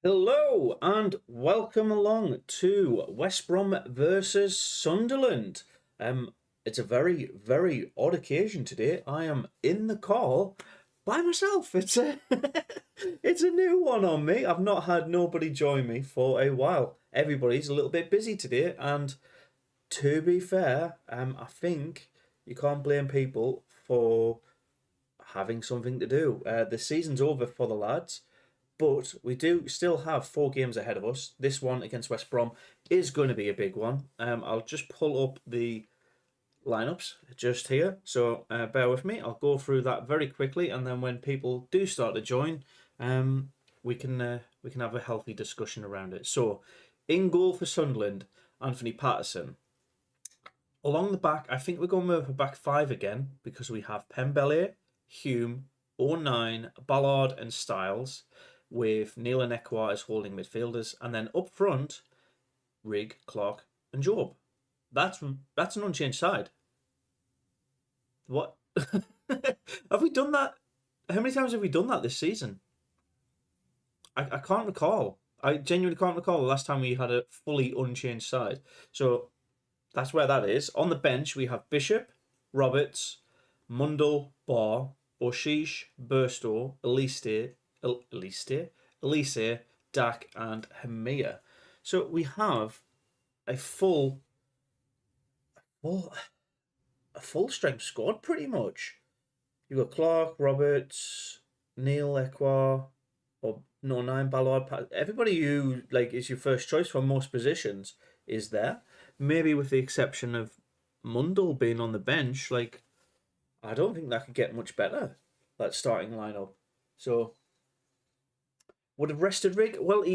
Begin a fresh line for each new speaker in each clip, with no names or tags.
Hello and welcome along to West Brom versus Sunderland. It's a very, very odd occasion today. I am in the call by myself. It's a it's a new one on me. I've not had nobody join me for a while. Everybody's a little bit busy today, and to be fair, I think you can't blame people for having something to do. The season's over for the lads. But we do still have 4 games ahead of us. This one against West Brom is going to be a big one. I'll just pull up the lineups just here. So bear with me. I'll go through that very quickly, and then when people do start to join, we can have a healthy discussion around it. So in goal for Sunderland, Anthony Patterson. Along the back, I think we're going with a back 5 again because we have Pembele, Hume, O'Nine, Ballard, and Styles, with Neil and Ekwar as holding midfielders, and then up front, Rigg, Clark, and Job. That's an unchanged side. What have we done that? How many times have we done that this season? I can't recall. I genuinely can't recall the last time we had a fully unchanged side. So that's where that is. On the bench, we have Bishop, Roberts, Mundle, Barr, Oshish, Burstow, Elise, Dak, and Hamia. So we have a full strength squad pretty much. You've got Clark, Roberts, Neil, Ekwar, or no 9 Ballard. Everybody who is your first choice for most positions is there. Maybe with the exception of Mundle being on the bench. I don't think that could get much better, that starting lineup. So would have rested Rigg. Well,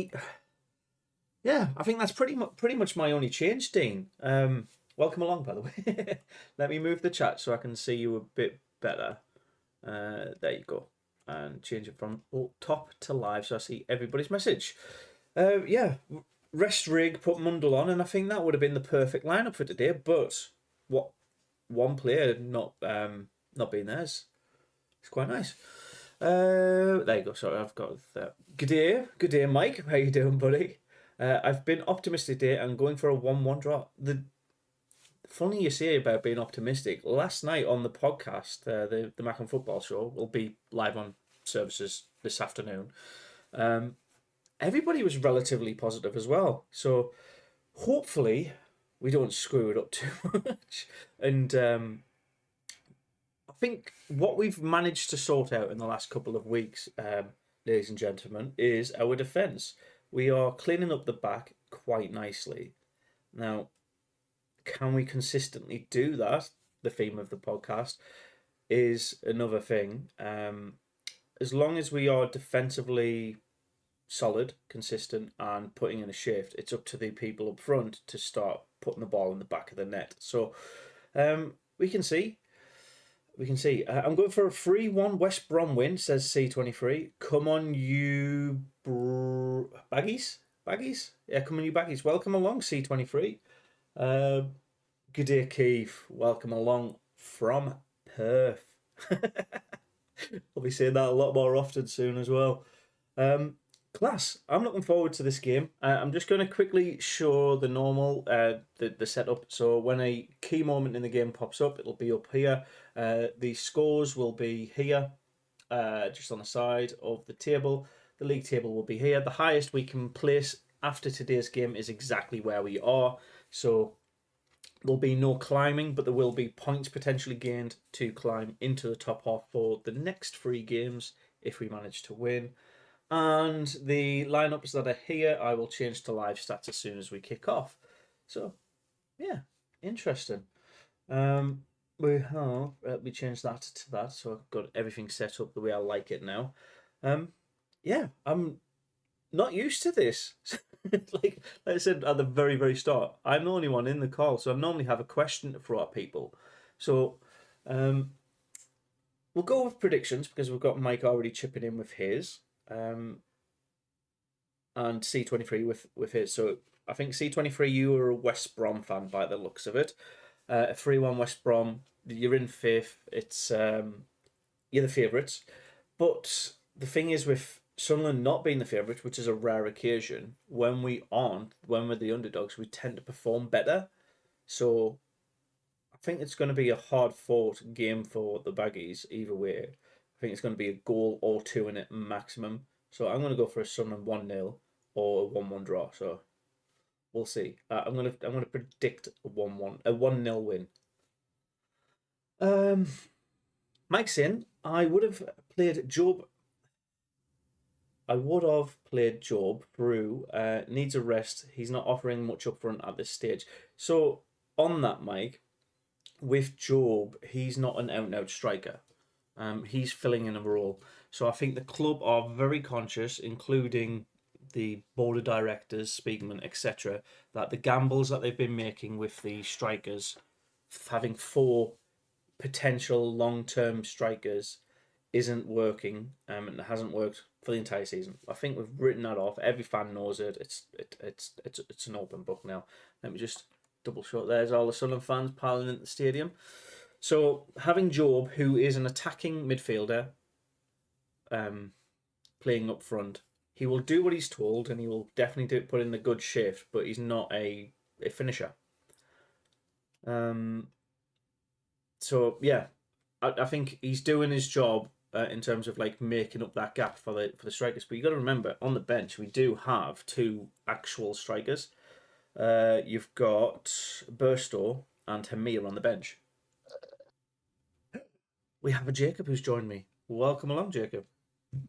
yeah, I think that's pretty much my only change, Dean. Welcome along, by the way. Let me move the chat so I can see you a bit better. There you go. And change it from top to live so I see everybody's message. Yeah, rest Rigg, put Mundle on, and I think that would have been the perfect lineup for today. But what one player not being theirs, it's quite nice. There you go. Sorry, I've got that. Good day, Mike. How you doing, buddy? I've been optimistic today and going for a 1-1 draw. The funny you say about being optimistic. Last night on the podcast, the Macam Football Show will be live on services this afternoon. Everybody was relatively positive as well. So hopefully we don't screw it up too much. And I think what we've managed to sort out in the last couple of weeks, ladies and gentlemen, is our defence. We are cleaning up the back quite nicely. Now, can we consistently do that? The theme of the podcast is another thing. As long as we are defensively solid, consistent, and putting in a shift, it's up to the people up front to start putting the ball in the back of the net. So we can see. I'm going for a 3-1 West Brom win, says C23. Come on, you Baggies? Yeah, come on, you Baggies. Welcome along, C23. Good day, Keith. Welcome along from Perth. I'll be saying that a lot more often soon as well. Class. I'm looking forward to this game. I'm just going to quickly show the normal, the setup. So when a key moment in the game pops up, it'll be up here. The scores will be here, just on the side of the table. The league table will be here. The highest we can place after today's game is exactly where we are. So there'll be no climbing, but there will be points potentially gained to climb into the top half for the next 3 games if we manage to win. And the lineups that are here, I will change to live stats as soon as we kick off. So, yeah, interesting. We have, let me change that to that, so I've got everything set up the way I like it now. Yeah, I'm not used to this. like I said at the very, very start, I'm the only one in the call, so I normally have a question to throw at people. So, we'll go with predictions because we've got Mike already chipping in with his. And C23 with his. So I think C23, you are a West Brom fan by the looks of it. 3-1 West Brom. You're in 5th. It's you're the favourites. But the thing is with Sunderland not being the favourites, which is a rare occasion, when we're the underdogs, we tend to perform better. So I think it's going to be a hard-fought game for the Baggies either way. I think it's going to be a goal or two in it maximum. So I'm going to go for a Sunderland 1-0 or a 1-1 draw. So we'll see. I'm gonna predict a 1-0 win. Mike's in. I would have played Job through. Needs a rest. He's not offering much up front at this stage. So on that, Mike, with Job, he's not an out-and-out striker. He's filling in a role. So I think the club are very conscious, including the board of directors, Speakman, etc., that the gambles that they've been making with the strikers, having 4 potential long-term strikers, isn't working, and it hasn't worked for the entire season. I think we've written that off. Every fan knows it. It's an open book now. Let me just double shot. There's all the Sunderland fans piling into the stadium. So having Job, who is an attacking midfielder, playing up front, he will do what he's told, and he will definitely put in a good shift. But he's not a finisher. So yeah, I think he's doing his job in terms of like making up that gap for the strikers. But you got to remember, on the bench we do have 2 actual strikers. You've got Burstow and Hamir on the bench. We have a Jacob who's joined me. Welcome along, Jacob.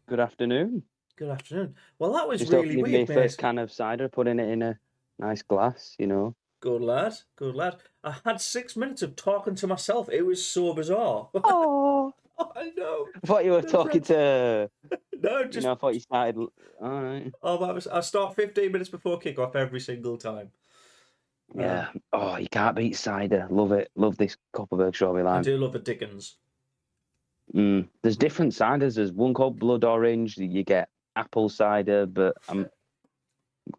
Good afternoon.
Good afternoon. Well, that was
Just
really weird,
my
mate.
first can of cider, putting it in a nice glass, you know.
Good lad, good lad. I had 6 minutes of talking to myself. It was so bizarre.
Oh,
I know.
I thought you were talking to.
No, just.
You know, I thought you started. All right.
Oh, I start 15 minutes before kickoff every single time.
Yeah. You can't beat cider. Love it. Love this Copperberg strawberry lime.
I do love the Dickens.
There's different ciders. There's one called Blood Orange. You get apple cider, but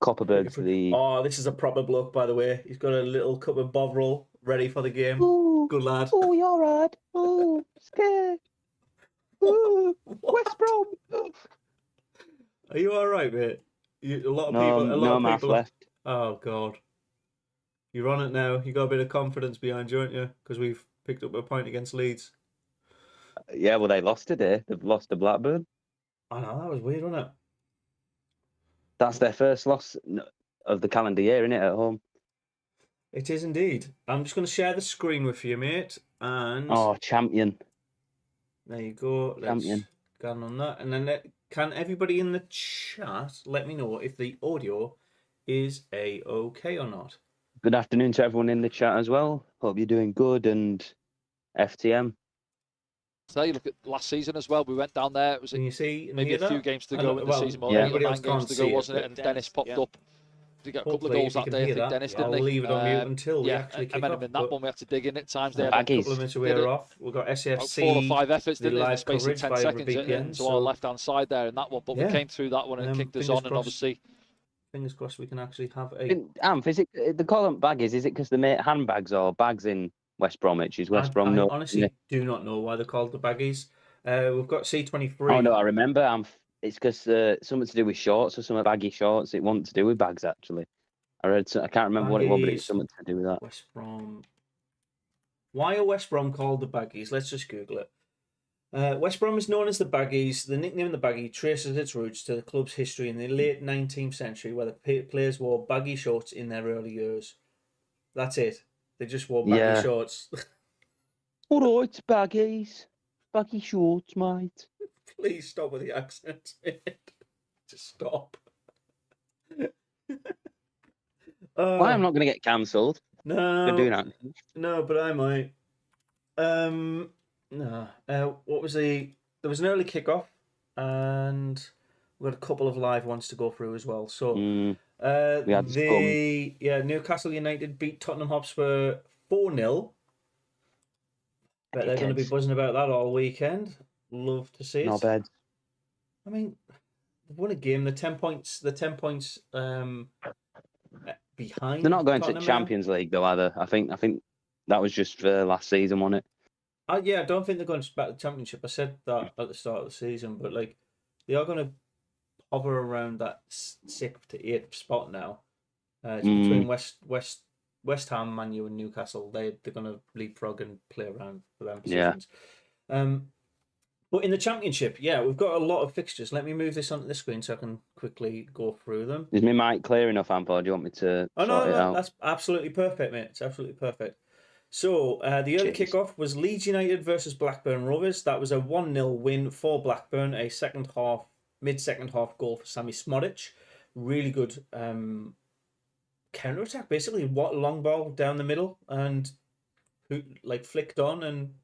Copperberg's the.
Oh, this is a proper bloke, by the way. He's got a little cup of Bovril ready for the game.
Ooh,
good lad.
Oh, you're right. Oh, scared. Ooh, West Brom.
Are you all right, mate? A lot of people.
Left.
Oh God, you're on it now. You got a bit of confidence behind you, aren't you? Because we've picked up a point against Leeds.
Yeah, well, they lost today. They've lost to Blackburn.
I know, that was weird, wasn't it?
That's their first loss of the calendar year, isn't it, at home?
It is indeed. I'm just going to share the screen with you, mate. And
champion.
There you go.
Champion.
Go on that. And then can everybody in the chat let me know if the audio is okay or not?
Good afternoon to everyone in the chat as well. Hope you're doing good, and FTM.
So you look at last season as well. We went down there. It was maybe a few games to go in the season. More 9 games to go, wasn't it? And Dennis popped up. He got a couple of goals that day. I think Dennis didn't.
I'll leave it on mute until we actually kick off.
In that one we had to dig in at times. They had
Baggies.
a couple
of minutes we were off. We've got SFC.
4 or 5 efforts didn't in the space of 10 seconds
into
our left hand side there in that one. But we came through that one and kicked us on, and obviously.
Fingers crossed we can actually have a.
Is it they call them baggies? Is it because they make handbags or bags in West Bromwich? Is West Brom?
I honestly do not know why they're called the Baggies. We've got C23.
Oh no, I remember. It's because something to do with shorts or some baggy shorts. It wasn't to do with bags actually. I can't remember what it was, but it's something to do with that.
West Brom. Why are West Brom called the Baggies? Let's just Google it. West Brom is known as the Baggies. The nickname the Baggie traces its roots to the club's history in the late 19th century, where the players wore baggy shorts in their early years. That's it. They just wore baggy shorts.
All right, baggies. Baggy shorts, mate.
Please stop with the accent. Just stop.
Why I'm not going to get cancelled?
No.
For doing that.
No, but I might. No. What was there was an early kickoff, and we had a couple of live ones to go through as well. So
we had
Newcastle United beat Tottenham Hotspur 4-0. Bet they're going to be buzzing about that all weekend. Love to see it.
Not bad.
I mean, they've won a game. The 10 points. Behind.
They're not going
Tottenham
to Champions League though, either. I think that was just for last season, wasn't it?
I don't think they're going back to the Championship. I said that at the start of the season, but like they are going to hover around that 6th to 8th spot now. It's between West Ham, Man U, and Newcastle. They're going to leapfrog and play around for them positions. Yeah. But in the Championship, we've got a lot of fixtures. Let me move this onto the screen so I can quickly go through them.
Is my mic clear enough, Ampo? Do you want me to sort it out?
That's absolutely perfect, mate. It's absolutely perfect. So, the early kickoff was Leeds United versus Blackburn Rovers. That was a 1-0 win for Blackburn. A mid-second half goal for Sammy Smodic. Really good counter-attack, basically. Long ball down the middle and flicked on and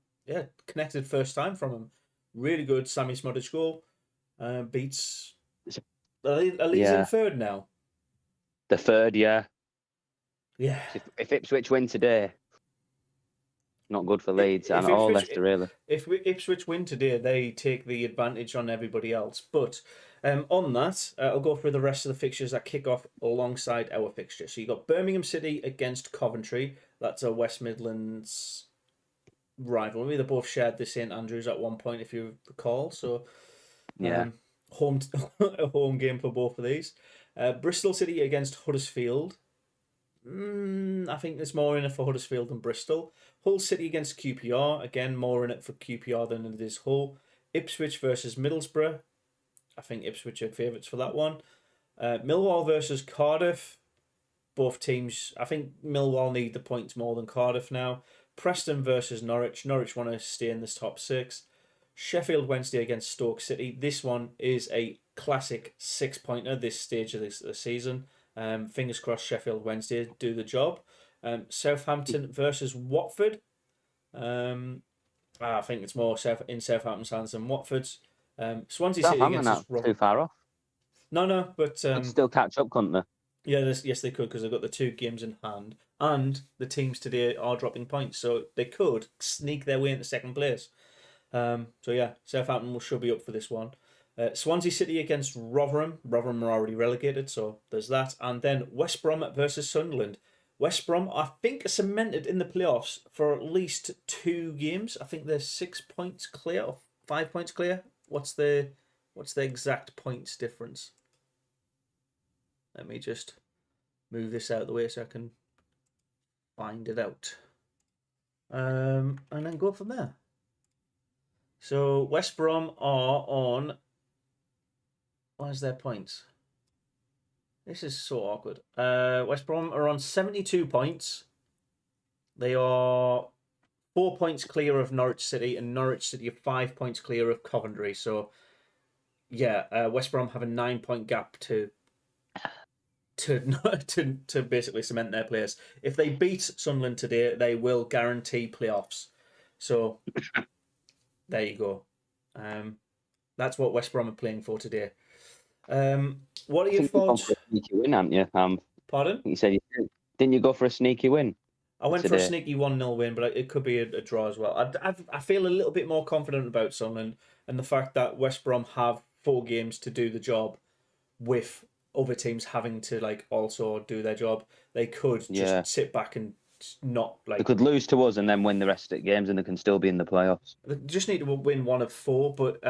connected first time from him. Really good Sammy Smodic goal. Beats. Are Leeds in third now?
The third, yeah.
Yeah.
If Ipswich win today, not good for Leeds and all Leicester, really.
If Ipswich win today, they take the advantage on everybody else. But on that, I'll go through the rest of the fixtures that kick off alongside our fixture. So you got Birmingham City against Coventry. That's a West-Midlands rivalry. They both shared the St Andrews at one point, if you recall. So, a home game for both of these. Bristol City against Huddersfield. I think there's more in it for Huddersfield than Bristol. Hull City against QPR. Again, more in it for QPR than it is Hull. Ipswich versus Middlesbrough. I think Ipswich are favourites for that one. Millwall versus Cardiff. Both teams, I think Millwall need the points more than Cardiff now. Preston versus Norwich. Norwich want to stay in this top 6. Sheffield Wednesday against Stoke City. This one is a classic 6-pointer this stage of the season. Fingers crossed Sheffield Wednesday do the job. Southampton versus Watford. I think it's more in Southampton's hands than Watford's. Swansea City against
too far off.
No, but
they'd still catch up, couldn't they?
Yeah, yes, they could, because they've got the 2 games in hand, and the teams today are dropping points, so they could sneak their way into second place. Southampton should be up for this one. Swansea City against Rotherham. Rotherham are already relegated, so there's that. And then West Brom versus Sunderland. West Brom, I think, are cemented in the playoffs for at least 2 games. I think they're 6 points clear or 5 points clear. What's the exact points difference? Let me just move this out of the way so I can find it out. And then go from there. So West Brom are on... Where's their points? This is so awkward. West Brom are on 72 points. They are 4 points clear of Norwich City, and Norwich City are 5 points clear of Coventry. So, West Brom have a 9-point gap to basically cement their place. If they beat Sunderland today, they will guarantee playoffs. So, there you go. That's what West Brom are playing for today. What are your thoughts?
You sneaky win, haven't you?
Pardon?
You said didn't you go for a sneaky win?
I went for a sneaky 1-0 win, but it could be a draw as well. I feel a little bit more confident about Sunderland and the fact that West Brom have 4 games to do the job, with other teams having to also do their job. They could just sit back and not
They could lose to us and then win the rest of the games, and they can still be in the playoffs.
They just need to win 1 of 4, but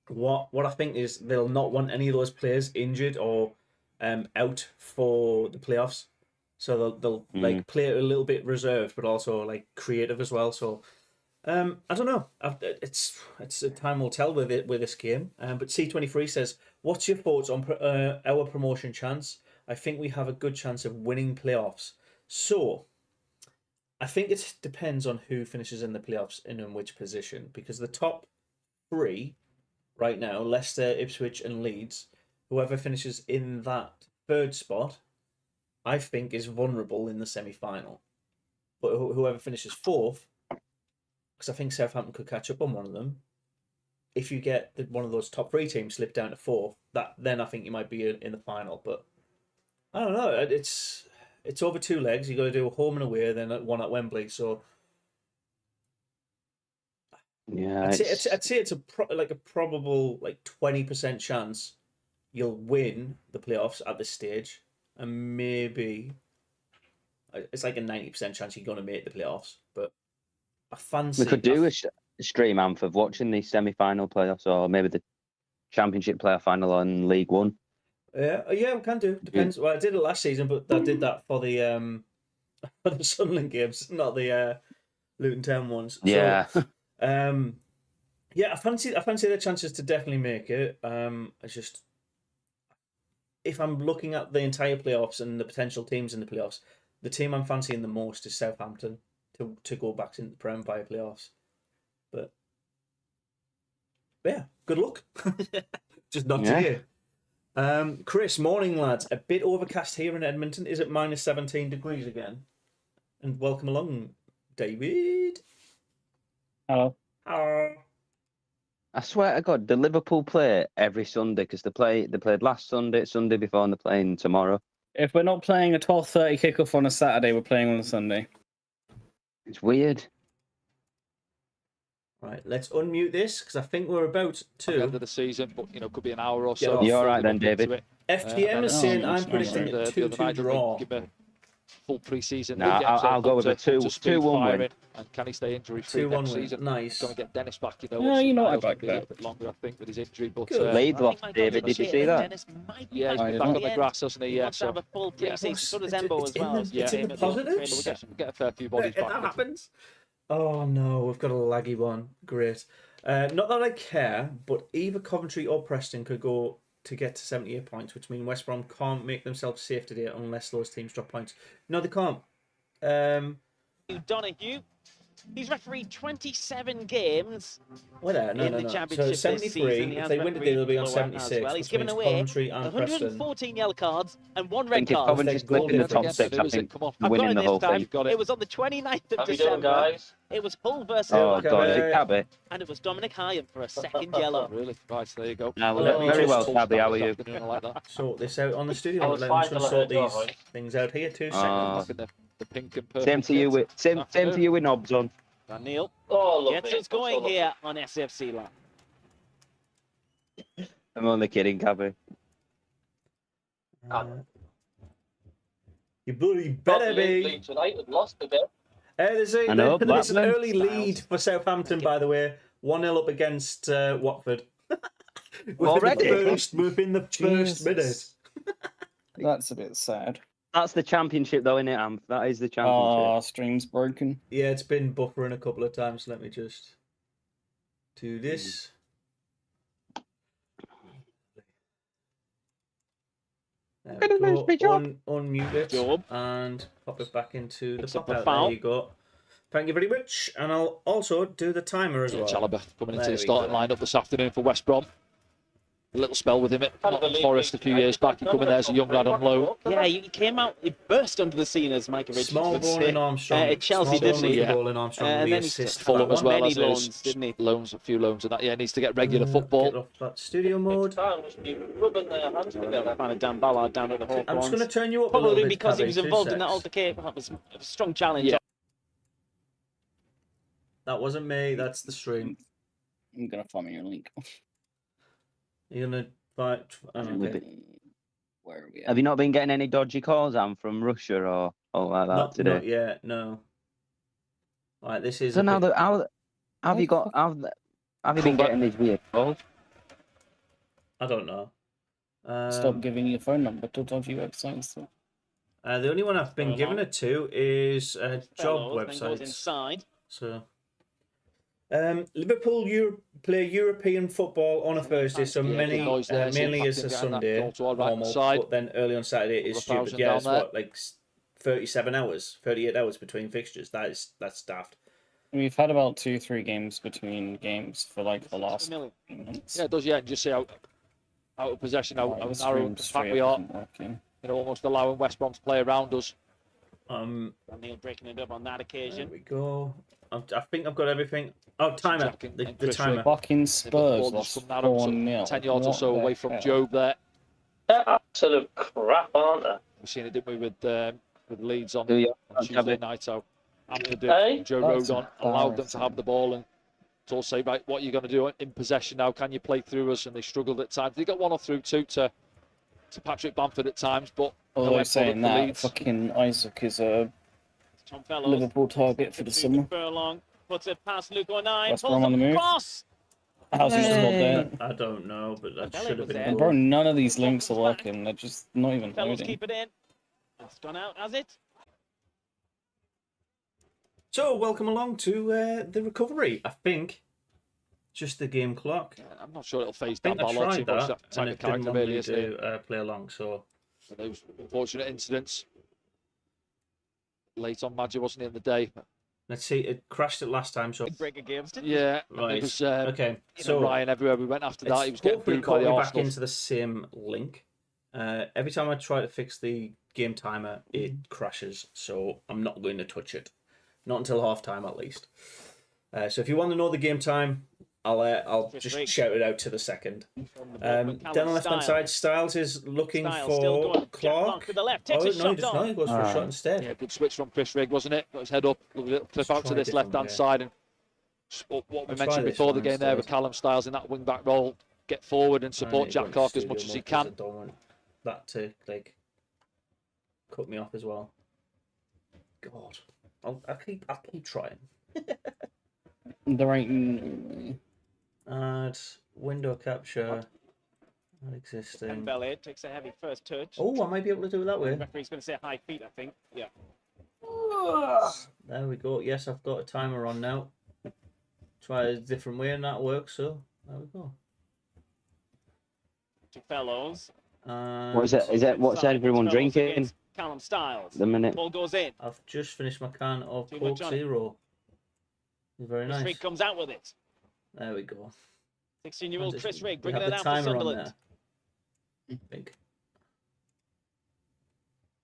what I think is they'll not want any of those players injured or out for the playoffs. So they'll play it a little bit reserved, but also creative as well. So I don't know. It's time will tell with this game. But C23 says, "What's your thoughts on our promotion chance? I think we have a good chance of winning playoffs." So I think it depends on who finishes in the playoffs and in which position, because the top 3 right now, Leicester, Ipswich, and Leeds, whoever finishes in that 3rd spot, I think is vulnerable in the semi-final. But whoever finishes 4th, because I think Southampton could catch up on one of them. If you get one of those top 3 teams slip down to 4th, then I think you might be in the final. But I don't know. It's over 2 legs. You got to do a home and away, then one at Wembley. So
yeah,
I'd say it's a probable 20% chance you'll win the playoffs at this stage, and maybe it's a 90% chance you're going to make the playoffs. But I fancy
we could do a stream, Amp, of watching the semi-final playoffs, or maybe the Championship playoff final and League One.
Yeah, we can do. Depends. Well, I did it last season, but I did that for the Sunderland games, not the Luton Town ones.
Yeah.
So, yeah, I fancy their chances to definitely make it. It's just, if I'm looking at the entire playoffs and the potential teams in the playoffs, the team I'm fancying the most is Southampton to go back into the Prem via playoffs. But yeah, good luck. Just not to you. Chris, morning lads. A bit overcast here in Edmonton. Is it minus 17 degrees again? And welcome along, David.
Hello.
Hello.
I swear to God, the Liverpool play every Sunday because they played last Sunday before, and they're playing tomorrow.
If we're not playing a 12:30 kickoff on a Saturday, we're playing on a Sunday.
It's weird.
Right, let's unmute this because I think we're about to
end of the season, but could be an hour or so.
You're all right then, David.
FTM is saying I'm predicting a 2-2 draw.
Full pre-season.
No, I'll go with a 2-1 win.
And can he stay injury-free next season?
Nice.
Going to get Dennis back,
I back
that. A bit longer, I think, with his injury. But
Leeds lost, David. Did you see that?
Yeah, he's been back on the grass, hasn't he? Yeah,
so have a full pre-season. So does Embo as well.
It's in the positives.
We'll get a fair few bodies back.
That happens. Oh no, we've got a laggy one. Great. Not that I care, but either Coventry or Preston could go to get to 78 points, which means West Brom can't make themselves safe today unless those teams drop points. No, they can't.
Donahue, he's refereed 27 games
in the
championship
so 73. If they win today, they'll be on 76.
Well. He's given away 114 yellow cards and one red card.
Coventry's split in the top 6. I think winning the whole thing.
It was on the 29th of December.
Guys?
It was Hull versus
Cabby.
and it was Dominic Hyam for a second yellow.
Really? Right, there you go.
Very well, Cabby. How are you?
Sort this out on the studio. I'm just going to sort these things out here. 2 seconds.
The pink and purple.
Same to you with knobs on.
Neil
lovely.
Gets us going here on SFC Land.
I'm only kidding, Cabby.
You bloody better be.
Leeds United lost a bit.
There's an early lead for Southampton, by the way. 1-0 up against Watford.
Already?
Within the first minute.
That's a bit sad.
That's the championship, though, isn't it, Amp? That is the championship.
Oh, stream's broken.
Yeah, it's been buffering a couple of times. Let me just do this. There we go. Unmute it and pop it back into the pop out. There you go. Thank you very much. And I'll also do the timer as well.
Chalobah coming into the starting lineup this afternoon for West Brom. A little spell with him at Forest a few years back. He came in there as a young lad on loan.
Yeah, he came out, he burst onto the scene as Mike Richards
Small ball in Armstrong.
At Chelsea, didn't he?
Ball in Armstrong.
And then
assist
Fulham as well.
Many loans, didn't he?
Loans, a few loans and that. Yeah, needs to get regular football.
Get off that studio mode.
Rubbing their hands together.
Kind of Dan Ballard down at the Hawthorns.
I'm just going to turn you up a
Probably
little bit,
because he
Cabby,
was involved in that altercation. That was a strong challenge.
Yeah.
That wasn't me. That's the stream.
I'm going to find me a link.
You're going to fight... Okay.
Where are we at?
Have you not been getting any dodgy calls, Am, from Russia or like that today?
Not yet, no. Right, this is...
So now, how have you been getting these weird calls?
I don't know.
Stop giving your phone number to dodgy websites.
The only one I've been given it to is job
Goes
websites.
inside.
So, Liverpool play European football on a Thursday, so mainly it's a Sunday, normal, but then early on Saturday is stupid. Yeah, it's what, like 38 hours between fixtures. That's daft.
We've had about 2-3 games between games for like the last months.
Yeah, it does. Yeah, and just see how out of possession, how narrow in fact we are. Almost allowing West Brom to play around us.
Neil breaking it up on that occasion.
There we go. I think I've got everything. Oh, timer. The timer.
Fucking Spurs lost 4-0.
10 yards or so away from Job there.
They're absolute crap, aren't they?
We've seen it, didn't we, with Leeds on Tuesday night. So after Joe Rodon allowed them to have the ball and to all say, right, what are you going to do in possession now? Can you play through us? And they struggled at times. They got one or through two to Patrick Bamford at times, but
although saying that, fucking Isaac is a Liverpool target for the summer.
Furlong puts it past Luke O'Neill.
West Brom on the move.
Cross.
How's he just got there?
I don't know, but that
Ballard
should have
was
been
there.
a
Bro,
goal.
none of these links are working. They're just not even
Fellows
loading.
keep it in. It's gone out, has it?
So, welcome along to the recovery. I think just the game clock.
Yeah, I'm not sure it'll phase
I
down
think I
Ballard too
tried
much.
that,
That type
and
of
it didn't
character
want
really
me
isn't it?
to play along. So,
Those unfortunate incidents. Late on Magic, wasn't he, in the day?
let's see. It crashed it last time. So,
Big break against it.
Yeah,
right.
it was
Okay.
so
So,
Ryan everywhere we went after that. He was getting
hopefully
booed by
caught
the
me back
Arsenal.
into the same link. Every time I try to fix the game timer, it crashes. So I'm not going to touch it, not until half time at least. So if you want to know the game time, I'll just shout it out to the second. Down the left hand side, Styles is looking for Clark.
With the left,
Oh
takes
no,
a
he
shot
does not.
on.
He goes for a shot instead.
Yeah, good switch from Chris Rigg, wasn't it? Got his head up, got a little clip out to
try
this
different,
left-hand
yeah.
side, and what we
I'll try
mentioned
this
before the
one
game there with
instead.
Callum Styles in that wing-back role, get forward and
I
support
need to
Jack
go to
Clark as
studio
much as he
mode 'cause
can.
I don't want that to like cut me off as well. God, I'll keep trying.
There ain't.
Add window capture. Not existing.
And Ballard takes a heavy first touch.
Oh, I might be able to do it that way.
The referee's going to say high feet, I think. Yeah.
There we go. Yes, I've got a timer on now. Try a different way and that works. So there we go.
To Fellows.
What is it? Is it what's everyone drinking?
Callum Styles.
The minute.
Ball goes in.
I've just finished my can of
Too
Coke
much on it.
Zero. Very
Chris
nice.
Rigg comes out with it.
There we go.
16-year-old Chris Rigg
We
bringing
have
it
the
down for
timer on
Sunderland.
there. Big.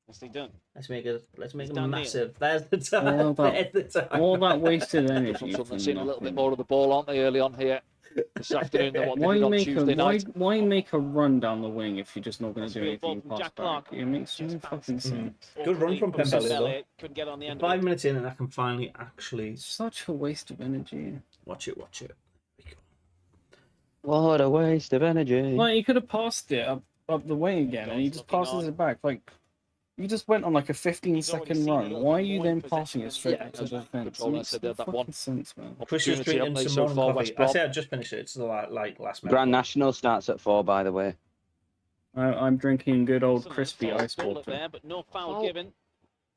What's he done?
Let's make it
It's done,
massive. There's the time.
All that-
There's the time.
All that wasted energy.
Something
for
seen a little bit
nothing.
more of the ball, aren't they, early on here this afternoon than what they
Why
did on
make
Tuesday night?
why make a run down the wing if you're just not going to do
Field ball
anything
from
past
Jack Clark.
back? It makes no
Just
fucking
bounced.
sense.
Good run from Pembele, though.
Ballard couldn't get on the end of
5
it.
minutes in, and I can finally actually
It's such a waste of energy.
watch it. There we go.
What a waste of energy.
Like, he could have passed it up the wing again, and he just passes it back. Like, you just went on like a 15-second run. Why are you then passing it straight back to the defence?
Control, I
Makes
said
no
that
fucking
one.
sense, man.
Chris was
Opportunity,
drinking
haven't they,
some
so
morning
far,
coffee.
West
I
Brom?
said I just finished it. It's the like last minute.
Grand National starts at 4, by the way.
I'm drinking good old
Sunderland
crispy
falls
ice
forward
water.
there, but no foul
Foul.
given.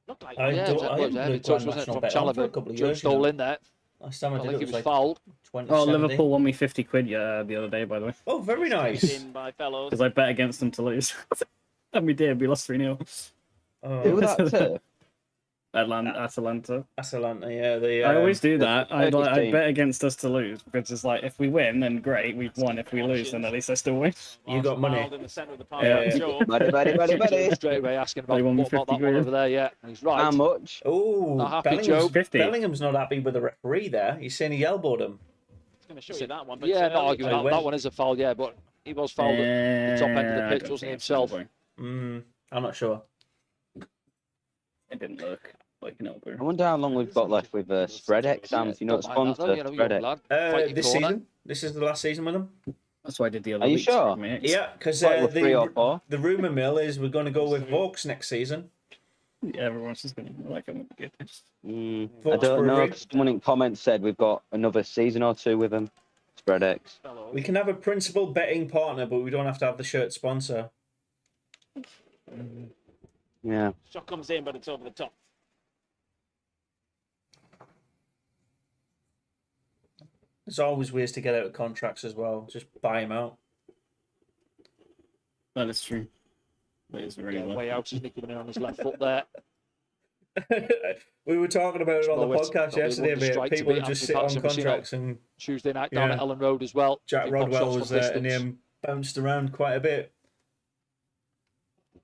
Looked like
I
Yeah,
don't-
it was
I
a
haven't
heavy
played
touch,
Grand
wasn't it,
National
from
bet on for a
Chalobah?
couple of
Joe
years.
stole
now.
in there.
Last time I
I
did
think
it
he
was
was
like
fouled.
20.
Oh, Liverpool won me 50 quid the other day, by the way,
Oh, very nice.
in by Fellows.
because I bet against them to lose. And we did. We lost 3-0.
Who
Oh,
that to?
Atalanta.
Atalanta, yeah. They,
I always do
the
that. I
Turkish team.
bet against us to lose because it's like if we win, then great, we've won. If we lose, then at least I still win.
You got money.
Mild in the centre of the park.
Yeah.
Joe.
Buddy.
Straight away asking
They
about
won me
what about
50
that one
quid.
over there, yeah. And he's right.
How much?
Oh,
Not happy, Joe.
50.
Bellingham's not happy with the referee there. He's saying he elbowed him.
It's going to show you that one. But
Yeah, not arguing
I
that.
win.
That one is a foul, yeah, but he was fouled at the top end of the pitch, wasn't he, himself?
I'm not sure.
It didn't look like an elbow.
I wonder how long we've got left with Spread X. You know,
Don't mind that, though,
sponsor
you know,
Spread
young
X.
lad. Fight your
This
corner.
season. This is the last season with them.
That's why I did the other
Are you
weeks
sure?
with me.
Yeah, because
Like with 3 or 4?
the rumour mill is we're going to go with Vaux next season.
Yeah, everyone's just going to like I'm good.
I don't know. 'Cause someone in comments said we've got another season or 2 with them. Spread X.
We can have a principal betting partner, but we don't have to have the shirt sponsor.
Yeah.
Shot comes in, but it's over the top.
There's always ways to get out of contracts as well. Just buy them out.
That is true. That is very
Yeah,
well.
way out, he's nicking in on his left foot there.
We were talking about it on the
Well, it's
podcast
probably
yesterday,
wouldn't
mate.
strike to
People
be
who just
Anthony
sit on
Patterson, was, you know,
contracts, and
Tuesday night down
Yeah.
at Ellen Road as well.
Jack
Big pop
Rodwell
shots
was
from
there, and
distance.
him bounced around quite a bit.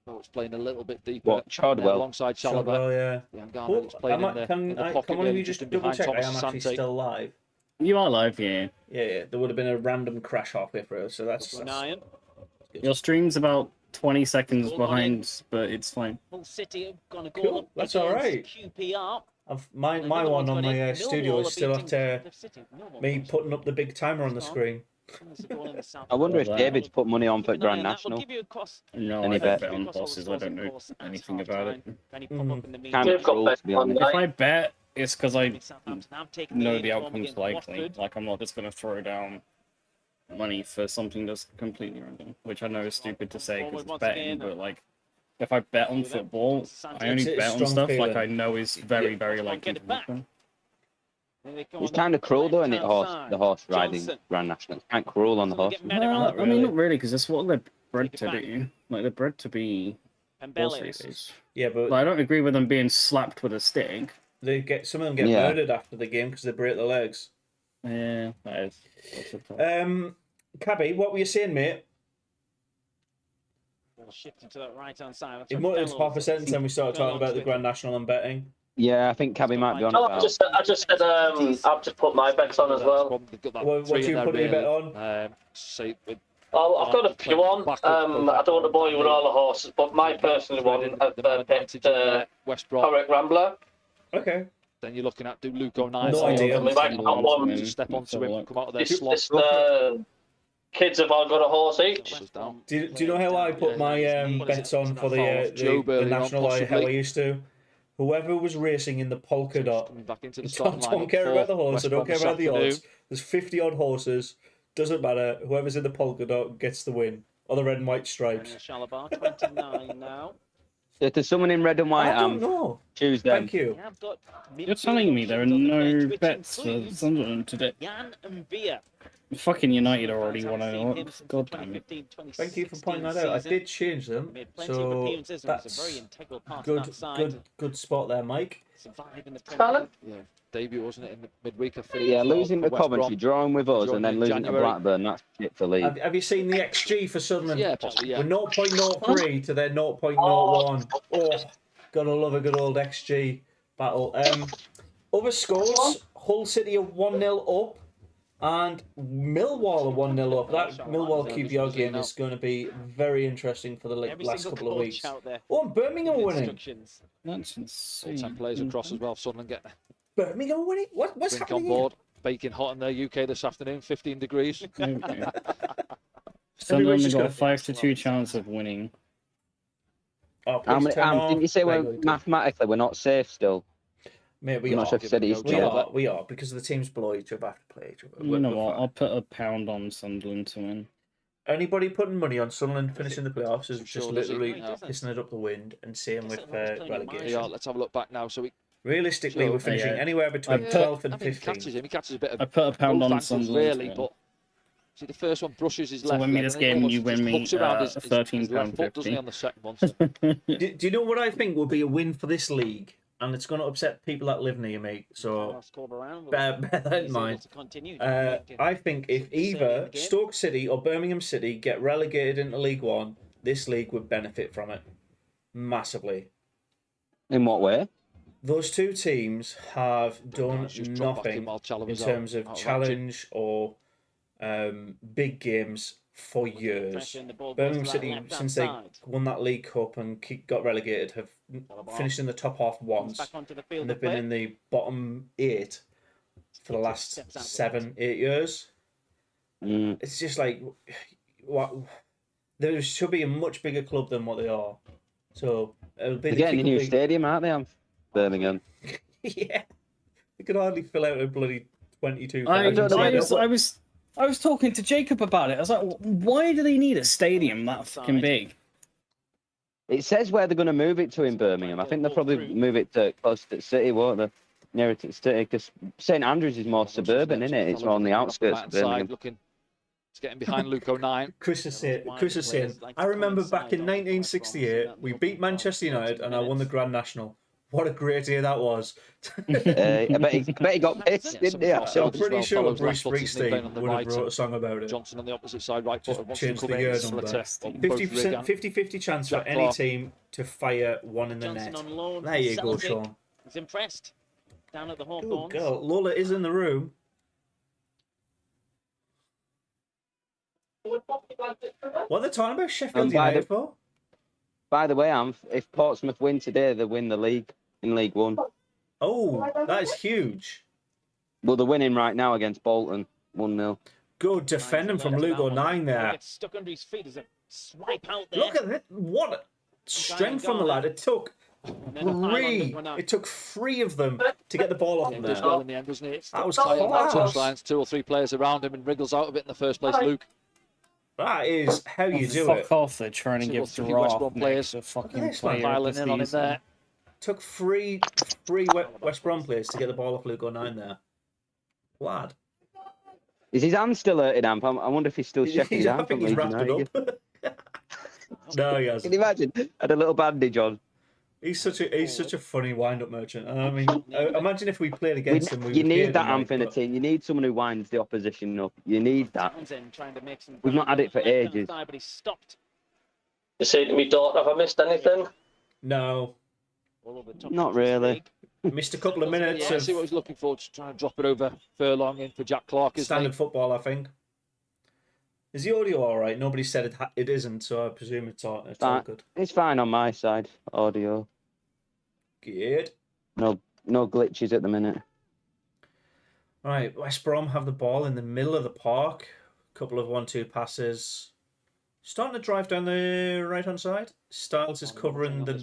Oh, it's playing a little bit deeper.
What, Chadwell?
Alongside Chalobah.
Well, yeah.
Yeah, and Garner is playing in the
Can
pocket
one of
really,
you just
in
double
behind
check I am actually
Thomas-Asante.
still live?
You are live, yeah.
Yeah. There would have been a random crash halfway through, so that's
Nine.
Your stream's about 20 seconds behind, but it's fine.
Hull City have gone a
Cool,
goal up
that's
against
all right.
QPR.
my
Another
one
one's
on
gone in.
my
Millwall
studio
are
is still
beating
after
Cardiff City. Millwall
me
won.
putting up the big timer on the screen.
There's a goal in the south.
I wonder if
Wow.
David's put money on for
Keep an eye
Grand
on that. We'll
National.
give you a cross.
No,
Any
I
bet?
don't bet on
Across all the
bosses. I
scores,
don't
of
know
course, at
anything
half
about
time.
it.
Any pop up in the
Can't
media.
They've got
rules,
bet
to be
on
honest.
that.
If I bet, it's because I
Southampton have taken
know
lead
the
at home
outcome's
against
likely.
Watford.
Like, I'm not just going to throw down money for something that's completely random, which I know is stupid to say because it's betting, but like, if I bet on football, I only
It's a
bet on
strong
stuff like
feeling.
I know is very, very likely to happen.
It's kind of cruel though, isn't it? The horse riding Grand National. It's kind of cruel on the horse.
Not
I mean, not
really.
really, because that's what they're bred to do. Like, they're bred to be horse races.
Yeah, but
Like, I don't agree with them being slapped with a stick.
some of them get murdered after the game because they break their legs.
Yeah, that's a problem.
Cabby, what were you saying, mate?
Shifting to that right-hand side.
It muttered half a sentence and we started talking about the Grand National and betting.
Yeah, I think Cabby might be on
Oh,
about.
I just said I've just put my bets on as well.
What do you put your bet on?
Oh, I've got a few on. I don't want to bore you with all the horses, but my personal one, I've picked
West Brom.
Correct Rambler.
Okay.
Then you're looking at do Luke O'Neill.
No idea.
We might have one.
Step onto him, come out of their
This,
slot.
kids have all got a horse each.
Do you know how I put my bets on for the national? How I used to. Whoever was racing in the polka dot. Don't care about the horse. I don't care about the odds. There's 50 odd horses. Doesn't matter. Whoever's in the polka dot gets the win. Or the red and white stripes.
29 now.
If there's someone in red and white,
I don't know.
choose them.
Thank you.
You're telling me there are no bets for Sunderland today?
Jan and Beer.
Fucking United already won it. God damn it.
Thank you for pointing that out. I did change them, so that's good spot there, Mike.
Yeah, debut wasn't it in the midweek? I think.
Yeah, losing to
West
Coventry,
Brom.
drawing with us,
Drawing
and then
in
losing
January.
to Blackburn. That's it for Leeds.
Have you seen the XG for Sunderland?
Yeah, possibly, yeah.
We're 0.03 to their 0.01. Oh, gotta love a good old XG battle. Other scores: Hull City are 1-0 up, and Millwall are 1-0 up. That Millwall QPR game is going to be very interesting for the last couple of weeks. Oh, and Birmingham are winning.
That's insane.
10 players across as well. Sunderland get
Birmingham are winning. What's
drink
happening
on board. Baking hot in the UK this afternoon, 15 degrees.
Sunderland have got a 5-2 chance of winning.
Oh,
didn't you say mathematically we're not safe still?
Mate, we
I'm
are.
not sure if you said it is
We are because the teams below each other have to play each other.
You know what? I'll put £1 on Sunderland to win.
Anybody putting money on Sunderland finishing the playoffs is just
Sure,
literally
does
pissing it up the wind, and same with relegation.
Yeah, let's have a look back now. So
Realistically, we're finishing anywhere between
I put-
12th and
I think
15th.
he catches a bit of
I put £1
both
on
ankles,
Sunderland.
really, but see the first one brushes his
So
left
win me
leg,
this
and then
game,
almost
you win
just
me,
hooks around his left foot, doesn't he,
£13.50.
on the second one? So
Do you know what I think will be a win for this league? And it's going to upset people that live near me, so bear that in mind. I think if either Stoke City or Birmingham City get relegated into League One, this league would benefit from it massively.
In what way?
Those two teams have done
just drop back in
nothing
while Chalobah's
in terms of
out
challenge or big games for years. Birmingham City, since they won that League Cup and got relegated, have finished in the top half once. And they've been in the bottom 8 for the last 7-8 years. It's just like, what? There should be a much bigger club than what they are. So it'll be
They're getting a new stadium, aren't they? Birmingham.
Yeah, they could hardly fill out a bloody 22.
I was talking to Jacob about it. I was like, why do they need a stadium that fucking big?
It says where they're going to move it to in Birmingham. I think they'll probably move it to close to the city, won't they? Nearer to the city, because St Andrews is more suburban, isn't it? It's more on the outskirts of Birmingham.
It's getting behind Luke O'Neill.
Chris is saying, I remember back in 1968, we beat Manchester United and I won the Grand National. What a great year that was.
I bet he got pissed, didn't he?
I'm pretty sure Bruce Springsteen would have wrote a song about it.
Johnson on the opposite side, right footer.
Change the year number. 50-50 chance for any team to fire one in the net. There you go, Sean.
He's impressed. Down at the
Good
Hawthorns.
girl. Lola is in the room. What are they talking about Sheffield United for?
By the way, if Portsmouth win today, they win the league in League One.
Oh, that is huge.
Well, they're winning right now against Bolton, 1-0.
Good defending from Luke O'Neill there.
Stuck under his feet as a swipe out there.
Look at it. What a strength from the lad. It took Three. It took 3 of them to get the ball off
It
him
does
there.
well in the end, doesn't it?
That was
tight on that
class.
touchlines, 2 or 3 players around him and wriggles out of it in the first place, Luke.
That is how you do
Fuck
it.
off, they're trying to
Two or
give
three West Brom
draft
players.
next to fucking
This man
player of
Piling
the
in on him
season.
there.
Took three West Brom players to get the ball off Luke 09 there. Lad.
Is his hand still hurting, Amp? I wonder if he's still checking his
I
hand.
think he's wrapped it up. No, he
Can
hasn't.
you imagine? Had a little bandage on.
He's such a funny wind-up merchant. I mean, imagine if we played against him.
You need that Amp in a team. You need someone who winds the opposition up. You need that. We've not had it for ages.
You say to me, daughter, have I missed anything?
No,
Not really.
missed a couple of minutes
Yeah,
of
see what he's looking for, to try and drop it over Furlong in for Jack Clark, isn't
standard
he?
football. I think. Is the audio all right? Nobody said it isn't, so I presume it's all good.
It's fine on my side. Audio.
Good.
No glitches at the minute.
Right, West Brom have the ball in the middle of the park. Couple of 1-2 passes. Starting to drive down the right-hand side. Styles is covering the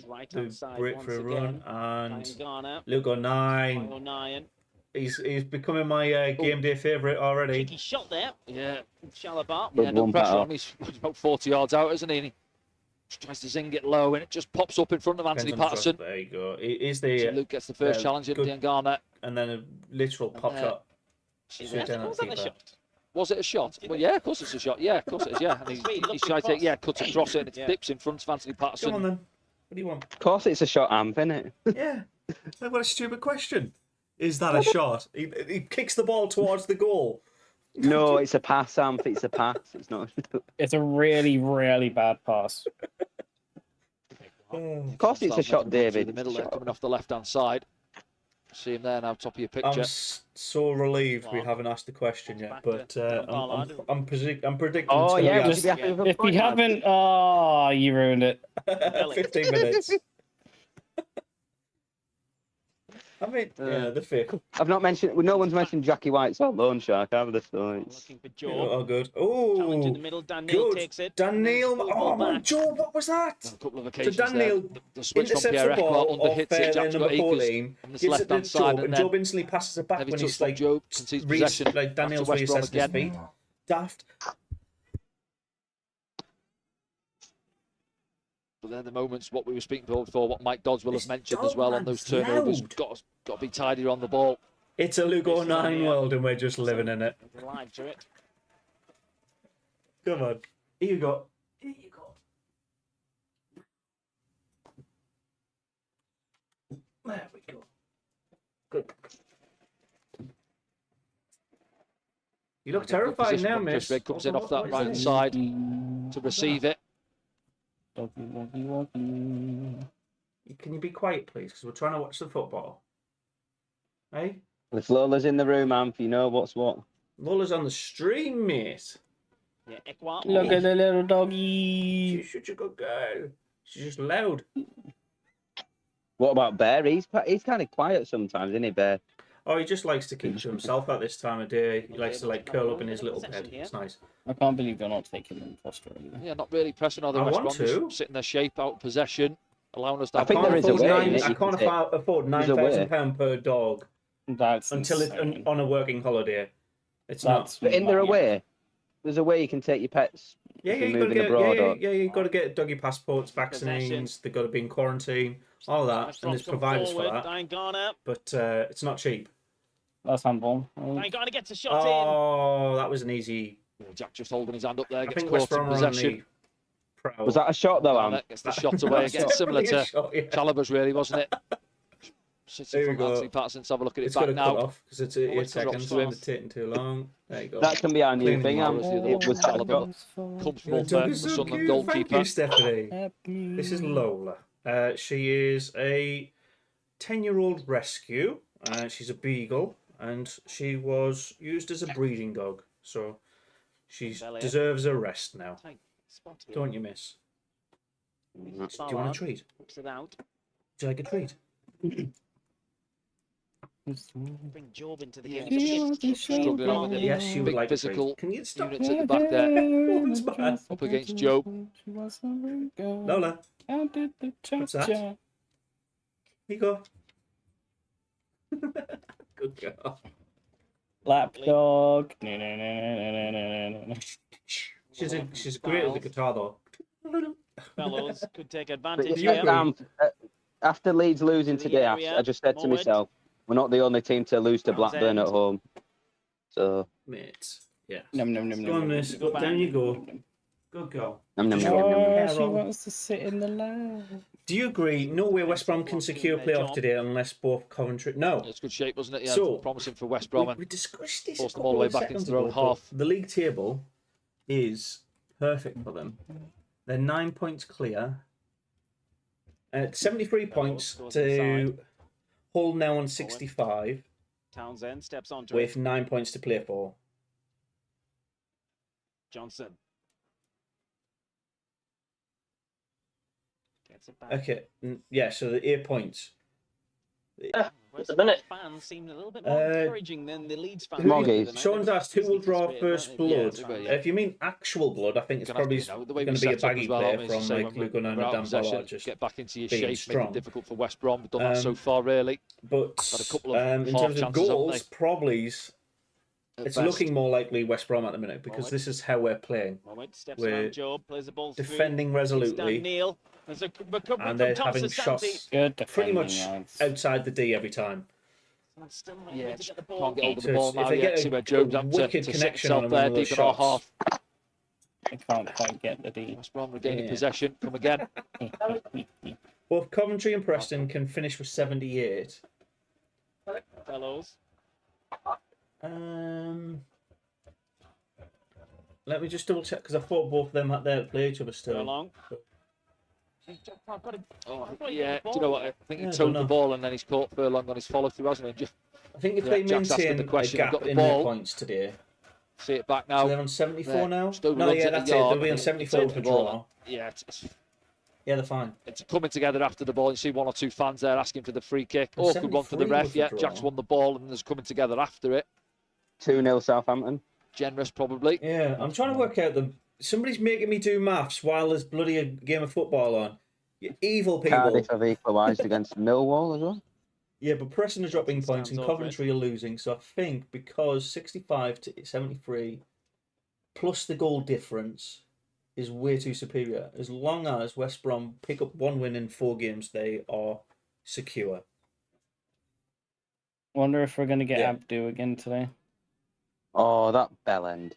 break for a run. And Luke 09. He's becoming my game day favourite already.
Cheeky shot there.
Yeah.
Shalabar.
Yeah, no
one
pressure
battle.
on him. He's about 40 yards out, isn't he? And he tries to zing it low, and it just pops up in front of Anthony
Depends on
Patterson.
trust. There you go. It is
So
the
Luke gets the first challenge at Garnett.
and then a literal pop shot. Straight down at
Was
the
that a
keeper.
shot?
Was it a shot? Well, yeah, of course it's a shot. Yeah, of course it is. Yeah, and he's trying to take, cuts across it, and it dips in front of Anthony Patterson.
Come on then. What do you want?
Of course, it's a shot, Amp, innit?
Yeah. What a stupid question. Is that a shot? He kicks the ball towards the goal.
No, it's a pass, Amp. It's a pass. It's not.
It's a really, really bad pass.
Of course, it's a shot, David.
The middle there, coming off the left-hand side. See him there now, top of your picture.
I'm so relieved we haven't asked the question yet, but I'm predicting.
Oh,
it's
yeah,
gonna
just be happy with a
If you
point, Amp.
haven't, you ruined it.
be 15 minutes. I mean, yeah, the fake.
I've not mentioned. No one's mentioned Jackie White's or Loan Shark, have they? So it's...
Looking for Joe.
Oh, good.
Challenge in the
Oh,
middle. Dan Neil
good.
takes it.
Dan Neil.
Full
Oh,
ball
my
back.
Joe, what was that?
A couple of
So
occasions
Dan
there.
Neil
The switch from
intercepts
Pierre
the
Ekla
ball
under
off
hits it.
their
Jack's got
number
Akers
14.
on this
Gives it to
left-hand side,
Job, and
and
Job
then
instantly passes it back
heavy
when
touch
he's
from
like,
Joe, concedes possession.
like
Back to
Daniel's
West Brom
reassessing his
again.
feet. Daft.
But then the moments, what we were speaking before, what Mike Dodds will have
This
mentioned as well on those turnovers,
loud.
got to be tidier on the ball.
It's a Luke 09 world and we're just living in it.
Alive to it.
Come on. Here you go. Here you go. There we go. Good. You look terrified now, miss.
Chris Rigg comes in off that right side to receive it.
Can you be quiet, please? Because we're trying to watch the football. Hey?
If Lola's in the room, Amp, you know what's what.
Lola's on the stream, mate.
Yeah, Ekwa.
Look at the little doggy.
She's such a good girl. She's just loud.
What about Bear? He's kind of quiet sometimes, isn't he, Bear?
Oh, he just likes to keep to himself at this time of day. He likes to like curl up in his little bed. It's nice.
I can't believe you're not taking them foster either.
Yeah, not really pressing on the
I
West
want
Brom,
to.
just sitting their shape out of possession, allowing us to
I
have
think there is a way in it.
I
You
can't
can
afford
There's a way.
£9,000 per dog
That's
until it's
insane.
on a working holiday. It's
That's
But isn't there a way? There's a way you can take your pets.
Yeah,
if
yeah,
you're
you got to
moving
get,
abroad or-
you got to get doggy passports, vaccines. They've got to be in quarantine, all that, and there's providers for that.
Diane Garner.
But it's not cheap.
That's handball.
Diane Garner gets a shot in.
Oh, that was an easy.
Jack just holding his hand up there,
I
gets
think West
caught in
Brom are on
possession.
the prowl.
Was that a shot though, Am?
Gets the shot away again,
That's
similar
probably a
to
shot, yeah.
Chalobah's, really, wasn't it? Sitting
There we
from
go.
Anthony Patterson, let's have a look at it
It's
back
got to cut
now.
off because it's 8
Drops
seconds.
to him.
It's taking too long. There you go.
That can be our new
Clean
thing,
the
Am.
ball.
It was that
Chalobah.
shot.
Comfortable
Your
for
dog
the
is so
Sunderland
cute. Thank
goalkeeper.
you, Stephanie. This is Lola. She is a 10-year-old rescue. She's a beagle, and she was used as a breeding dog. So she deserves a rest now.
Spot here.
Don't you, miss? Do you want a treat?
Hooks it out.
Would you like a treat?
Bring Job into the game.
Struggling out with
Yes, she would
big
like a
physical
treat. Can you stop?
units at the back there.
What's bad?
Up against Job.
Lola, what's that? Here you go. Good girl.
Lapdog.
She's great at the guitar though.
Fellows could take
But
advantage
you
here.
agree?
After Leeds losing
To the
today,
area,
I just said to
forward.
myself, we're not the only team to lose to Blackburn at
Townsend.
home. So,
Mate. Yeah.
Num, num, num,
Go on,
num,
miss.
num,
Go,
num,
down you
num,
go.
num, num.
Good girl.
num, num,
Just
num, num, num.
hair
Oh, she
roll.
wants to sit in the lab.
Do you agree? No way West Brom can secure playoff today unless both Coventry. No.
It's good shape, wasn't it? Yeah,
So,
promising for West Brom.
We discussed this
forced
a
them all the
couple
way
of
back into
seconds
their own
ago, but
half.
the league table is perfect for them. They're 9 points clear. 73 points to Hull now on 65
Townsend steps onto
with
it.
9 points to play for.
Johnson. Gets it back.
Okay, yeah, so the 8 points.
West
a minute.
Fans seemed a little bit more encouraging than the Leeds fans.
Moggies.
Sean's asked who will draw first blood.
Yeah.
If you mean actual blood, I think it's
Gonna have
probably
to, you know, the way
going
we
to be a
set up
baggy
as well,
player
obviously,
from
so
like
when
Luke O'Neill
we're out
and
of
Dan
possession,
Ballard. Just
get back into your
being
shape, make
strong.
it difficult for West Brom. We've done that so
Um,
far, really.
But
Got a couple of
in
half
terms of
chances, haven't
goals,
they?
probably's
At
it's
best.
looking more likely West Brom at the minute because
Moment.
this is how we're playing.
Moment, steps
We're
around Job, plays the ball
defending
through. Stan
resolutely,
Neal. There's a recovery
and
from
they're having
Thomas-Asante.
shots
Good
pretty
defending,
much
lads.
outside the D every time.
And still not
Yeah,
able to
just
get the ball.
can't get hold of
So
the ball
if
now.
they
Yeah,
get
see where
a
Job's having
wicked
to set
connection on
himself
one
there
of those
deep in our
shots,
half.
I can't quite get the D.
West Brom regaining
Yeah.
possession. Come again.
both Coventry and Preston can finish with 78.
Fellows.
Let me just double check because I thought both of them had to play each other
Go
still.
along.
Oh, yeah, do you know what? I think he
Yeah, I
towed
don't
the
know.
ball and then he's caught Furlong on his follow through, hasn't he? Just
I think if
Yeah,
they
Jack's asking
maintain
the question,
a
I've got
gap
the
in their
ball.
points today,
see it back
so
now.
they're on 74
There.
now.
Just overruns
No, yeah,
it a
that's it.
yard,
They'll be on
and
74
it's
for
the ball.
draw.
Yeah,
Yeah, they're fine.
it's coming together after the ball. You see one or two fans there asking for the free kick.
And
Awkward one for the
73
ref.
was the
Yeah,
draw.
Jack's won the ball and there's coming together after it.
2-0 Southampton.
Generous, probably.
Yeah, I'm trying to work out the. Somebody's making me do maths while there's bloody a game of football on. You evil people.
Cardiff have equalised against Millwall as well.
Yeah, but Preston are dropping points and
Stands over
Coventry are losing. So I think because 65 to 73 plus the goal difference is way too superior. As long as West Brom pick up one win in 4 games, they are secure.
Wonder if we're going to get
Yeah.
Abdu again today.
Oh, that bell end.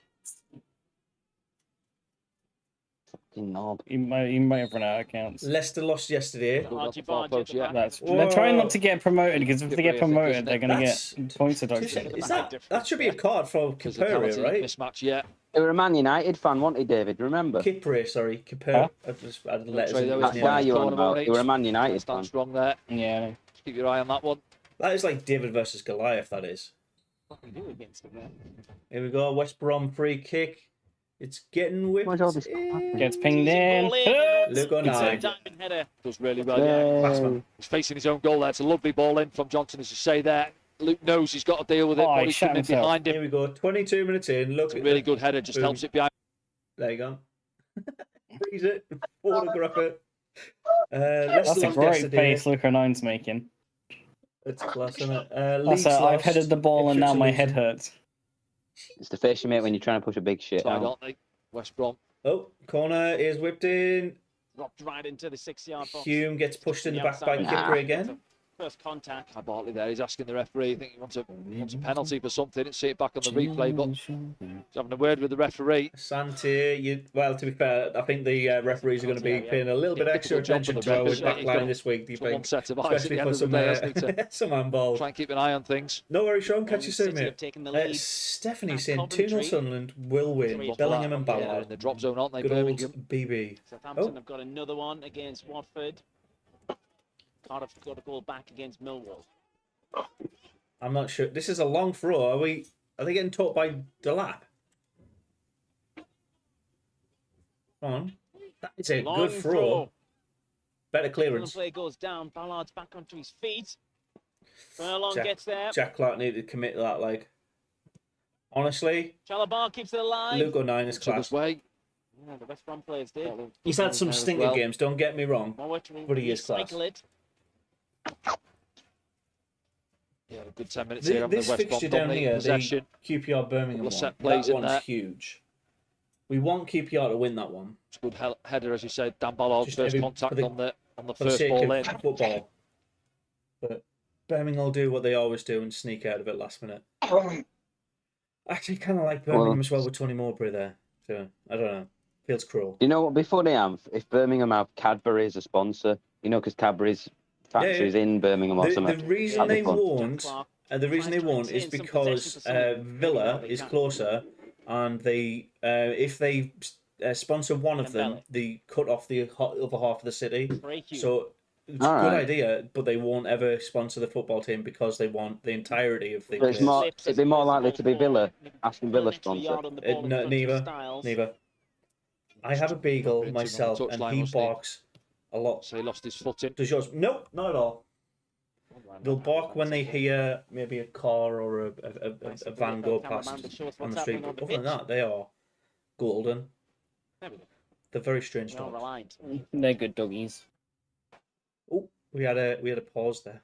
Fucking knob.
He might have run out of counts.
Leicester lost yesterday.
Yeah.
They're trying
Whoa.
not to get promoted because if they get promoted, they're going to
That's-
get points
Two
deducted.
seconds. Is that should be a card for Corberan, right?
Mismatch, yeah.
They were a Man United fan, weren't he, David? Remember?
Kipre, sorry, Corberan. I just added the letters
Sorry,
into
there
his
was
That
name.
guy you were on
Corner
about.
on
They were a
each.
Man United
Stand
fan.
strong there.
Yeah.
Just keep your eye on that one.
That is like David versus Goliath. That is. Here we go. West Brom free kick. It's getting whipped.
Where's all this
in.
Gets pinged in.
Look on that.
Diamond header.
Does really well, yeah.
Batsman.
He's facing his own goal there. It's a lovely ball in from Johnson, as you say there. Luke knows he's got to deal with it,
Oh,
but
he
he's
shot
coming in
himself.
behind him.
Here we go. 22 minutes in. Look
It's a
at
really
the-
good header, just
Boom.
helps it behind.
There you go. Freeze it. Photograph it.
That's
Leicester
a
lost
great
yesterday.
face Luke O'Nine's making.
It's class, isn't it?
That's
Leeds
I've
lost.
headed the ball and now
Ipswich
my
losing.
head hurts.
It's the face you make when you're trying to push a big shit
Side,
out.
aren't they? West Brom.
Oh, corner is whipped in.
Dropped right into the 6-yard box.
Hume gets pushed in the back by
outside.
Kipre again.
First contact.
Bartley there. He's asking the referee. I think he wants a penalty for something. Didn't see it back on the replay, but he's having a word with the referee.
Asante, well, to be fair, I think the referees are going to be paying a little bit extra
Difficult job for
attention
the
to our
referee.
back
He's
line
got
this week, do you
One
think?
set of eyes at
Especially
the
for
end of
some,
the day, hasn't he?
some handball.
Try and keep an eye on things.
No worries, Sean. Catch you soon,
City have
mate.
taken the lead.
Stephanie
at
saying 2-0
Coventry.
Sunderland will win.
3-2.
Bellingham and
Yeah,
Ballard.
in the drop zone, aren't they,
Good old
Birmingham?
BB.
Southampton
Oh.
have got another one against Watford. Cardiff got a goal back against Millwall.
I'm not sure. This is a long throw. Are they getting taught by Delap? Come on. That is a
Long
good throw. Better clearance.
Play goes down. Ballard's back onto his feet. Furlong
Jack-
gets there.
Jack Clark needed to commit to that, like. Honestly,
Chalabar keeps it alive.
Luke O'Neill is
Took
class.
his way.
Yeah, the West Brom players did.
He's had some stinker
well.
games, don't get me wrong.
Norwich will
But he is class.
recycle it.
Yeah, a good 10 minutes here.
This
West
fixture
Brom
down here,
possession.
the QPR Birmingham one,
set plays
that
in
one's
there.
huge. We want QPR to win that one.
It's a good header, as you said. Dan Ballard,
Just
first
for
contact
the-
on the
For the
first
sake
ball
of
in.
football. But Birmingham will do what they always do and sneak out of it last minute. Actually, kind of like Birmingham as well with Tony Mowbray there. So, I don't know. Feels cruel.
You know what? Before they have, if Birmingham have Cadbury as a sponsor, you know, because Cadbury's factory is in Birmingham or something.
The reason they won't, is because Villa is closer, and they if they sponsor one of them, they cut off the other half of the city. So it's a good idea, but they won't ever sponsor the football team because they want the entirety of the.
But it'd be more likely to be Villa, Aston Villa sponsor.
No, neither. I have a beagle myself, and he barks a lot.
So he lost his footing.
Does yours? No, not at all. They'll bark when they hear maybe a car or a van go past on the street. But other than that, they are golden. They're very strange dogs.
They're good doggies.
Oh, we had a pause there.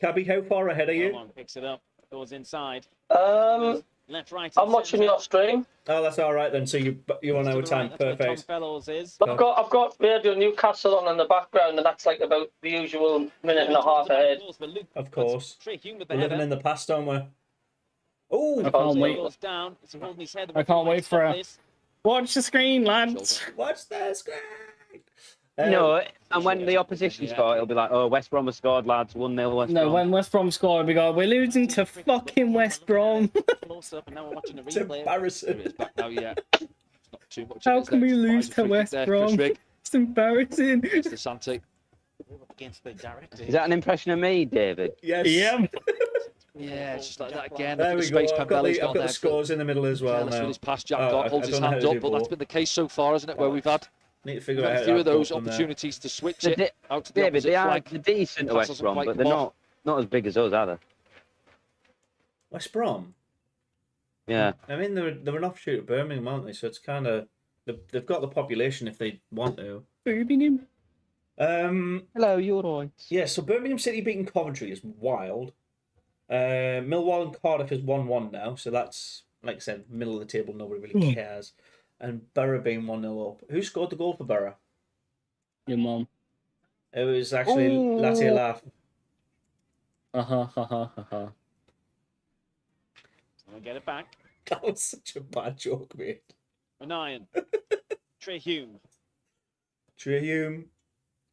Cabby, how far ahead are you?
Picks it up, goes inside. Left, right.
I'm watching your stream.
Oh, that's all right then. So you're on our time. Perfect.
I've got Radio Newcastle on in the background, and that's like about the usual minute and a half ahead.
Of course. We're living in the past, aren't we? Oh,
I can't wait. I can't wait for a... Watch the screen, lads.
Watch the screen.
No, and when the opposition score, it'll be like, oh, West Brom has scored, lads, 1-0 West Brom.
No, when West Brom scored, we go, we're losing to fucking West Brom.
It's embarrassing.
It's back now, yeah. It's not too much.
How can we lose to West Brom? It's embarrassing.
Asante.
Is that an impression of me, David?
Yes.
Yeah.
Yeah, it's just like that again.
There we go. I've got the scores in the middle as well now.
His pass, Jack holds his hand up, but that's been the case so far, isn't it? Where we've had
need to figure out
a few of those opportunities to switch it out to the
David, they are
flank.
decent to West Brom, but they're not as big as us, are they?
West Brom?
Yeah.
I mean, they're an offshoot of Birmingham, aren't they? So it's kind of... They've got the population if they want to.
Birmingham.
Hello, you're right.
Yeah, so Birmingham City beating Coventry is wild. Millwall and Cardiff is 1-1 now, so that's, like I said, middle of the table, nobody really cares. And Borough being 1-0 up. Who scored the goal for Borough?
Your mum.
It was actually Latia Laugh.
I'll get it back.
That was such a bad joke, mate.
Ryan. Trey Hume.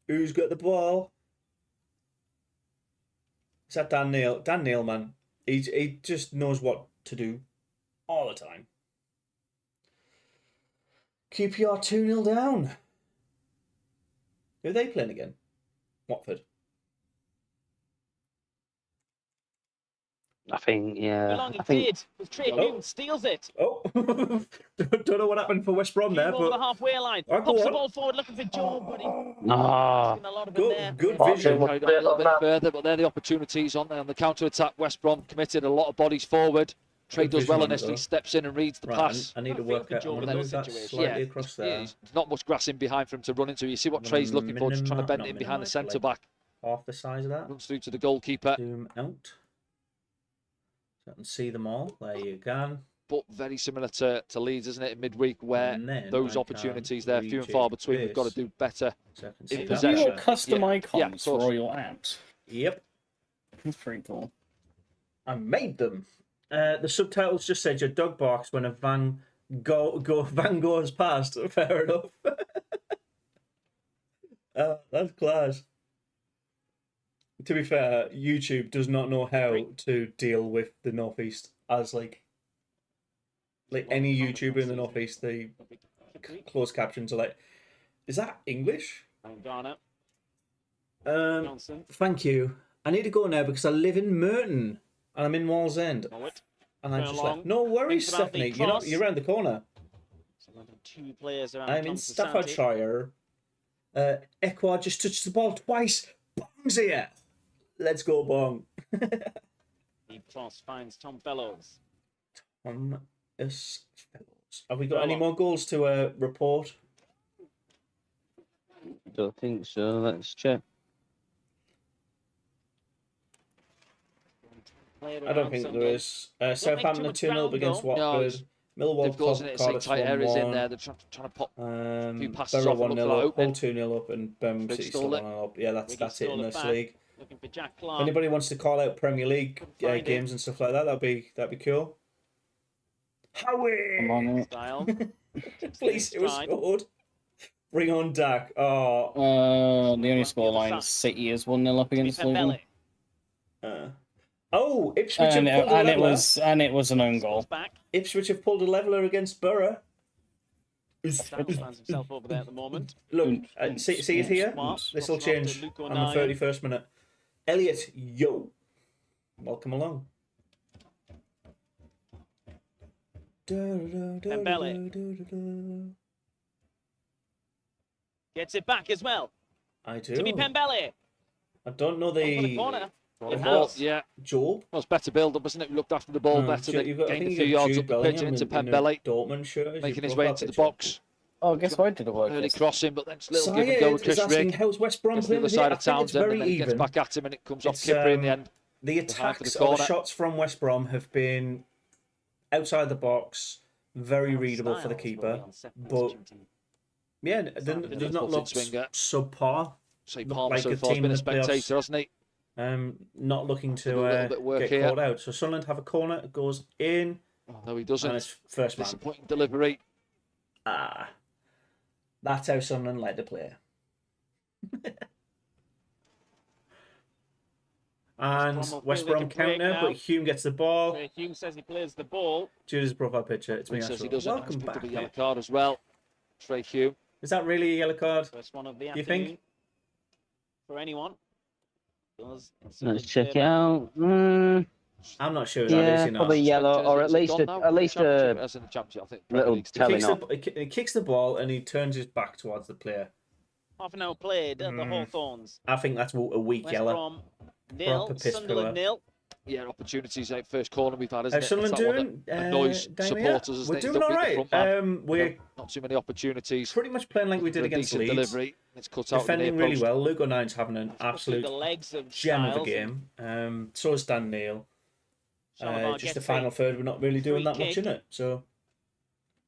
Who's got the ball? Is that Dan Neil? Dan Neil, man. He just knows what to do all the time. QPR 2-0 down. Who are they playing again? Watford.
I think, yeah. I think...
Trey Hume steals it.
Oh, don't know what happened for West Brom there, but
the halfway line. Pops the ball forward, looking for Joe, but
good vision.
Carried on a little bit further, but they're the opportunities on the counter attack. West Brom committed a lot of bodies forward. Trey does well on this. He steps in and reads the pass.
I need to work out. I want to move that slightly across there.
There's not much grass in behind for him to run into. You see what Trey's looking for, just trying to bend it in behind the centre back.
Half the size of that.
Runs through to the goalkeeper.
Zoom out. So I can see them all. There you go.
But very similar to Leeds, isn't it, in midweek, where those opportunities there, few and far between. We've got to do better in possession.
You got custom icons for all your apps.
Yep.
That's pretty cool.
I made them. The subtitles just said your dog barks when a van goes past. Fair enough. That's class. To be fair, YouTube does not know how to deal with the Northeast as like any YouTuber in the Northeast. The closed captions are like, "Is that English?" Thank you. I need to go now because I live in Merton and I'm in Wallsend. And I'm just like, no worries, Stephanie. You're around the corner. I'm in Staffordshire. Ecuador just touched the ball twice. Bong's here. Let's go, Bong.
Deep cross finds Tom Fellows.
Thomas-Asante. Have we got any more goals to report?
Don't think so. Let's check.
I don't think there is. Southampton 2-0 against Watford. Millwall,
they've got some tight areas in there. They're trying to pop a few passes
Borough
off and look
1-0
for that
up,
opening.
Hull 2-0 up, and Birmingham
Big
City still
stole it.
1-0 up. Yeah, that's it in this league.
Looking for Jack
If
Clark.
anybody wants to call out Premier League
Find it.
games and stuff like that, that'd be cool. Howie!
Come on, mate.
Style.
Please, it was scored. Bring on Dak. Oh.
The only scoreline City is 1-0 up against Luton.
Ipswich have pulled a leveller.
And it was an own goal.
Ipswich have pulled a leveller against Borough.
Finds himself over there at the moment.
Look, see it here? This will change on the 31st minute. Elliot, yo. Welcome along.
Pembele. Gets it back as well.
I do.
Timmy Pembele.
I don't know
For the
the
corner.
Yeah.
Job.
Well, it's better build up, wasn't it? We looked after the ball better. They gained a few yards up the pitch and into Pembele,
Dortmund shirt,
making his way into the box.
Oh, guess what did it work?
Early crossing, but then it's a little give and go with Chris Rigg.
How's West Brom
Gets the
playing
other side of
I think it's
Townsend,
very
and then he
even.
gets back at him, and it comes off Kipper in the end.
The attacks or the shots from West Brom have been outside the box, very readable for the keeper. But yeah, they've not looked subpar.
So Palmer
like
so
a
far has
team
been a
in the playoffs.
spectator, hasn't he?
Not looking
Do a little
to
bit of work
get
here.
caught out. So Sunderland have a corner, it goes in,
Oh, no, he doesn't.
and it's first man.
Disappointing delivery.
That's how Sunderland like to play. And West Brom counter, but Hume gets the ball.
Hume says he plays the ball.
Judas' profile picture. It's me.
He says he
Ashwell.
doesn't.
Welcome
He's picked
back.
up a yellow
Mate.
card as well. Trey Hume.
Is that really a yellow card?
First one of the
You
afternoon.
think?
For anyone.
Let's check it out.
I'm not sure. That
Yeah,
is, you know.
probably yellow, or at least a little telling off.
He kicks the ball and he turns his back towards the player.
Half an hour played at the Hawthorns.
I think that's a weak
West
yellow.
Brom nil,
Proper piss
Sunderland
pillar.
nil.
Yeah, opportunities at first corner we've had, isn't it?
Sunderland
It's that one
doing?
that annoys
Damien?
supporters, isn't
We're
it?
doing
Don't
all
beat the
right.
front man.
We're
Not too many opportunities.
pretty much playing like we did
For a
against
decent
Leeds.
delivery. It's cut out
Defending
the near
really
post.
well. Luke O'Nine's having an
The
absolute
legs of
gem of a
Styles.
game. So is Dan Neil.
Shalabar
Just
gets
the final third, we're not really doing
free
that much
kick.
in it. So,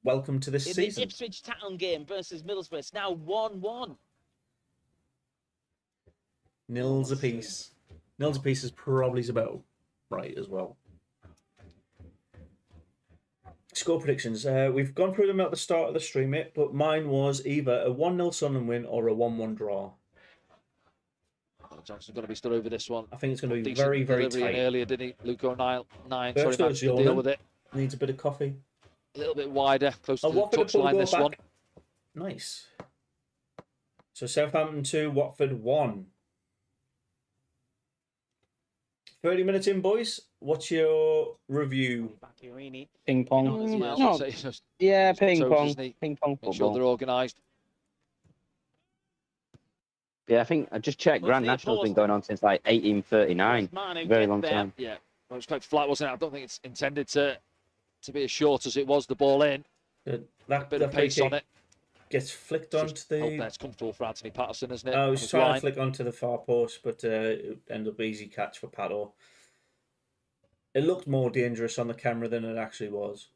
welcome to this
In
season.
the Ipswich Town game versus Middlesbrough, it's now 1-1.
Nils apiece. Nils apiece is probably about right as well. Score predictions. We've gone through them at the start of the stream, mate, but mine was either a 1-0 Sunderland win or a 1-1 draw.
Johnson's going to be stood over this one.
I think it's going to be
Decent
very, very
delivery in
tight.
earlier, didn't he? Luke O'Neill,
First
managed
goes
to deal
Jordan.
with it.
Needs a bit of coffee.
A little bit wider, close to the
Watford have pulled a
touchline
goal
this
back.
one.
Nice. So Southampton 2, Watford 1. 30 minutes in, boys. What's your review?
Bacchiarini.
Ping pong.
Yeah,
No.
so it's just
Yeah, ping
toes,
pong.
isn't he?
Ping pong
make sure
football.
they're organised.
Yeah, I think I just checked. Grand National's been going on since like 1839. Very long time.
Yeah, well, it was quite flat, wasn't it? I don't think it's intended to be as short as it was. The ball in, a bit of pace on it.
Gets flicked
It's
onto
just,
the...
that's comfortable for Anthony Patterson, isn't it?
I
On
was
his
trying
line.
to flick onto the far post, but it ended up easy catch for Pato. It looked more dangerous on the camera than it actually was.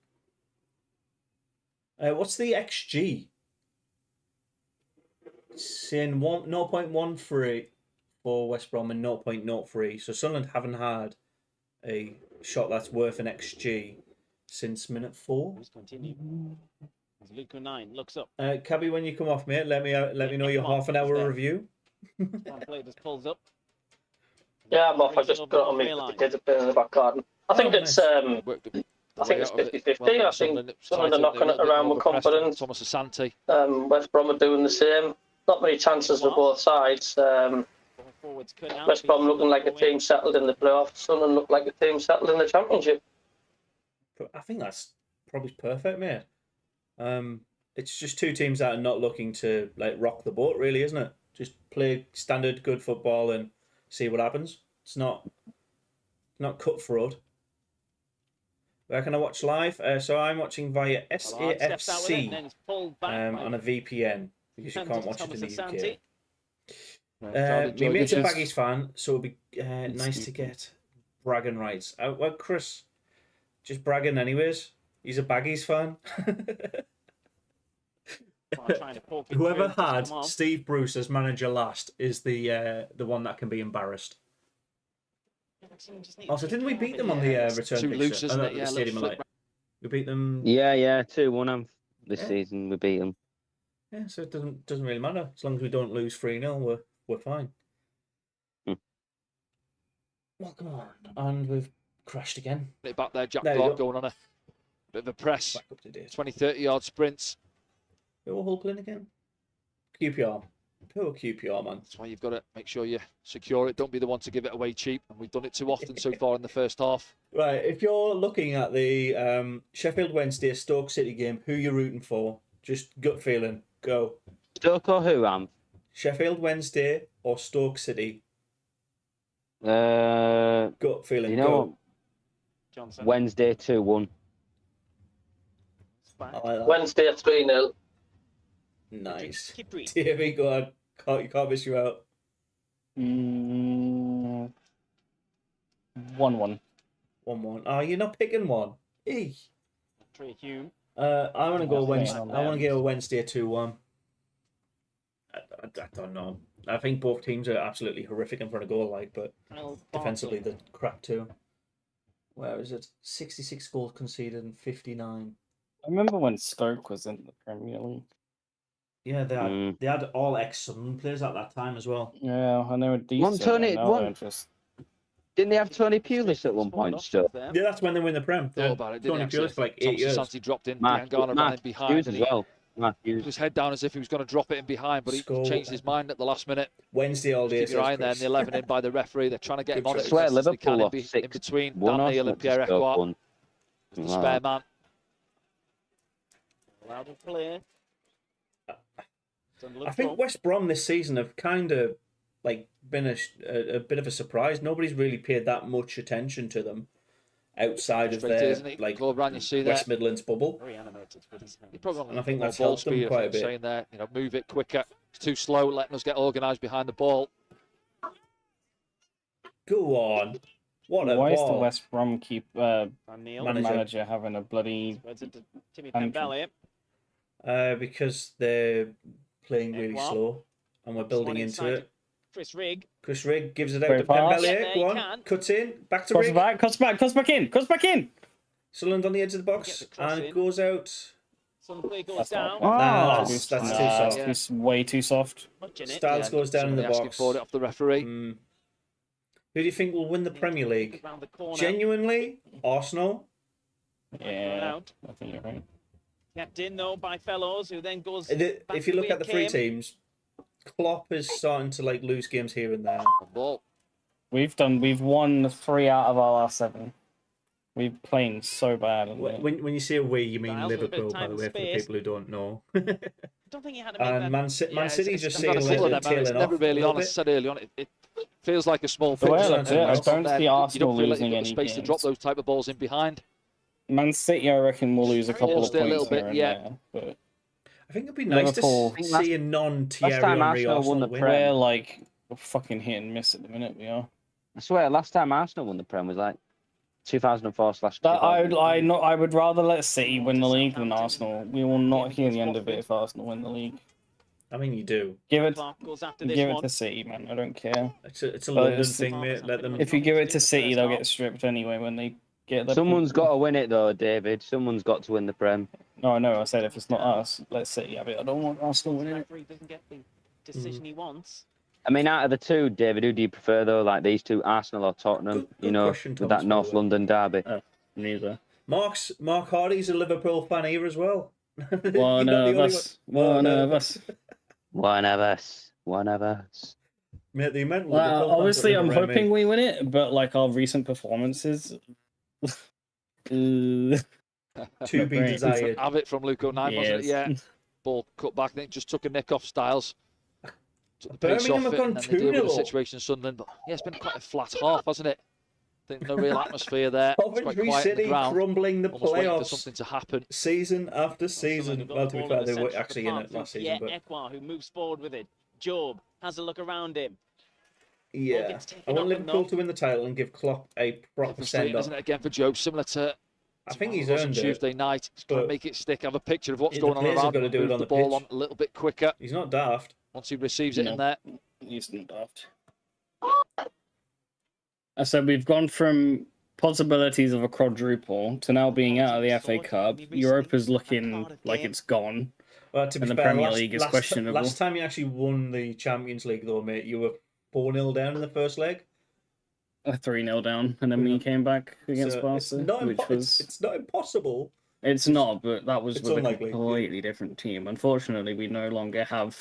What's the XG? Saying 0.13 for West Brom and 0.03. So Sunderland haven't had a shot that's worth an XG since minute 4.
Let's continue. As Luke O'Neill looks up.
Cabby, when you come off, mate, let me know your half an hour review.
One player just pulls up.
Yeah, I'm off. I just got on me the kids a bit in the back garden. I think it's
Worked the
I think
way
it's
out of it.
50-50.
Well,
I
Sunderland,
think
it was
Sunderland are
tight,
knocking
they
it
were a bit
around with
overpressed on
confidence.
Thomas-Asante.
West Brom are doing the same. Not many chances for both sides.
Forwards cut out.
West Brom looking like a team settled in the playoffs. Sunderland look like a team settled in the championship.
I think that's probably perfect, mate. It's just two teams that are not looking to like rock the boat, really, isn't it? Just play standard good football and see what happens. It's not cutthroat. Where can I watch live? So I'm watching via SAFC on a VPN because you can't watch it in the UK. My mate's a Baggies fan, so it'd be nice to get bragging rights. Well, Chris, just bragging anyways. He's a Baggies fan. Whoever had Steve Bruce as manager last is the one that can be embarrassed. Also, didn't we beat them on the return
too
fixture?
loose, isn't it?
The
Yeah,
Stadium
little
of Light. We beat them.
Yeah, 2-1 this season. We beat them.
Yeah, so it doesn't really matter as long as we don't lose 3-0. We're fine. Well, come on, and we've crashed again.
Back there, Jack
There
Clark going on a bit of a press.
Back up to date.
20-30 yard sprints.
Who Hull playing again? QPR. Poor QPR, man.
That's why you've got to make sure you secure it. Don't be the one to give it away cheap. And we've done it too often so far in the first half.
Right, if you're looking at the Sheffield Wednesday Stoke City game, who you're rooting for? Just gut feeling. Go.
Stoke or who, Am?
Sheffield Wednesday or Stoke City?
Gut
feeling.
You know
Johnson.
Wednesday 2-1.
I like that.
Wednesday 3-0.
Nice.
Keep reading.
Davey, go on. You can't miss you out.
1-1.
1-1. Oh, you're not picking one.
Trey Hume.
I want to go Wednesday.
on
I want to
them.
go Wednesday 2-1. I don't know. I think both teams are absolutely horrific in front of goal, but defensively they're crap too. Where is it? 66 goals conceded and 59.
I remember when Stoke was in the Premier League.
Yeah, they had all ex-Sunderland players at that time as well.
Yeah, and they were decent.
Didn't they have Tony Pulis at one point, Stoke?
Yeah, that's when they win the Prem.
Thought about it,
Tony Pulis for like 8 years.
Thomas-Asante dropped in,
Mark
Garner ran in behind.
Hughes as well.
Put his head down as if he was going to drop it in behind, but he changed his mind at the last minute.
Wednesday all day.
Keep your eye in there, and the 11 in by the referee. They're trying to get him on it.
I swear
as best as they can
Liverpool lost
in between Dan Neil and Pierre Ekwar. The spare man.
Allowed to play.
I think West Brom this season have kind of been a bit of a surprise. Nobody's really paid that much attention to them outside of their
Corberan, you see
West Midlands bubble.
Very animated with his
And I think that's helped them quite a bit.
Saying there, move it quicker. It's too slow, letting us get organised behind the ball.
Go on. What a
Why is
ball.
the West Brom manager having a bloody...
Timmy Pembele.
Because they're playing really slow and we're building into it.
Chris Rigg.
Chris Rigg gives it out
Very
to
fast.
Pembele. Go on. Cuts in. Back to Rigg.
Cuts back in.
Sunderland on the edge of the box. And it goes out.
Some play goes down.
That's too soft.
It's way too soft.
Styles goes down in the box.
For it off the referee.
Who do you think will win the Premier League? Genuinely? Arsenal?
Yeah, I think you're right.
Kept in though by Fellows, who then goes.
If you look at the three teams, Klopp is starting to lose games here and there.
We've won 3 out of our last 7. We're playing so bad.
When you say we, you mean Liverpool, by the way, for the people who don't know.
I don't think you had to make
and Man City just
tailing off. Never really on. I said early on, it feels like a small thing.
I don't see Arsenal losing any
space
games.
to drop those type of balls in behind.
Man City, I reckon, will lose a couple of points
a little bit,
there, but
I think it'd be nice to see a non-Thierry Henry Arsenal win.
We're fucking hit and miss at the minute. We are.
I swear, last time Arsenal won the Prem was 2004/2005.
I would rather let City win the league than Arsenal. We will not hear the end of it if Arsenal win the league.
I mean, you do.
Give it to City, man. I don't care.
It's a London thing, mate. Let them.
If you give it to City, they'll get stripped anyway when they get their.
Someone's got to win it, though, David. Someone's got to win the Prem.
No, I know. I said if it's not us, let City have it. I don't want Arsenal winning it.
Doesn't get the decision he wants.
I mean, out of the two, David, who do you prefer, though? Like these two, Arsenal or Tottenham?
Good question,
with that North London derby.
Neither. Mark Hardy's a Liverpool fan here as well.
One of us.
Mate,
the amount.
Obviously, I'm hoping we win it, but our recent performances.
To be desired.
Have it from Luke O'Neill, wasn't it? Yeah. Ball cut back. I think just took a nick off Styles. Took the pace
Birmingham
off
have
it,
gone
and then they deal with
2-0.
the situation in Sunderland. But yeah, it's been quite a flat half, hasn't it? I think no real atmosphere there.
Coventry City crumbling the
Almost waiting for
playoffs
something to happen.
Season after season. Well, to be fair, they were actually in it last season. But
Ekwar, who moves forward with it. Job has a look around him.
Yeah,
gets taken
I want
off him,
Liverpool
though.
to win the title and give Klopp a proper
Frustrating,
send-off.
isn't it, again for Joe? Similar to
I think he's
what it was on
earned it.
Tuesday night. He's trying to
but
make it stick. Have a picture of what's
the
going on
players have
around
got
him
to
and
do it
move
on
the
the
ball
pitch.
on a little bit quicker
He's not daft.
once he receives it in there.
He's not daft. I said we've gone from possibilities of a quadruple to now being out of the FA Cup. Europa's looking like it's gone.
Well, to be
And the
fair,
Premier League is questionable.
Last time you actually won the Champions League, though, mate, you were 4-0 down in the first leg.
3-0 down, and then we came back against Barca,
It's not impossible.
It's not, but that was
It's
with
unlikely.
a completely different team. Unfortunately, we no longer have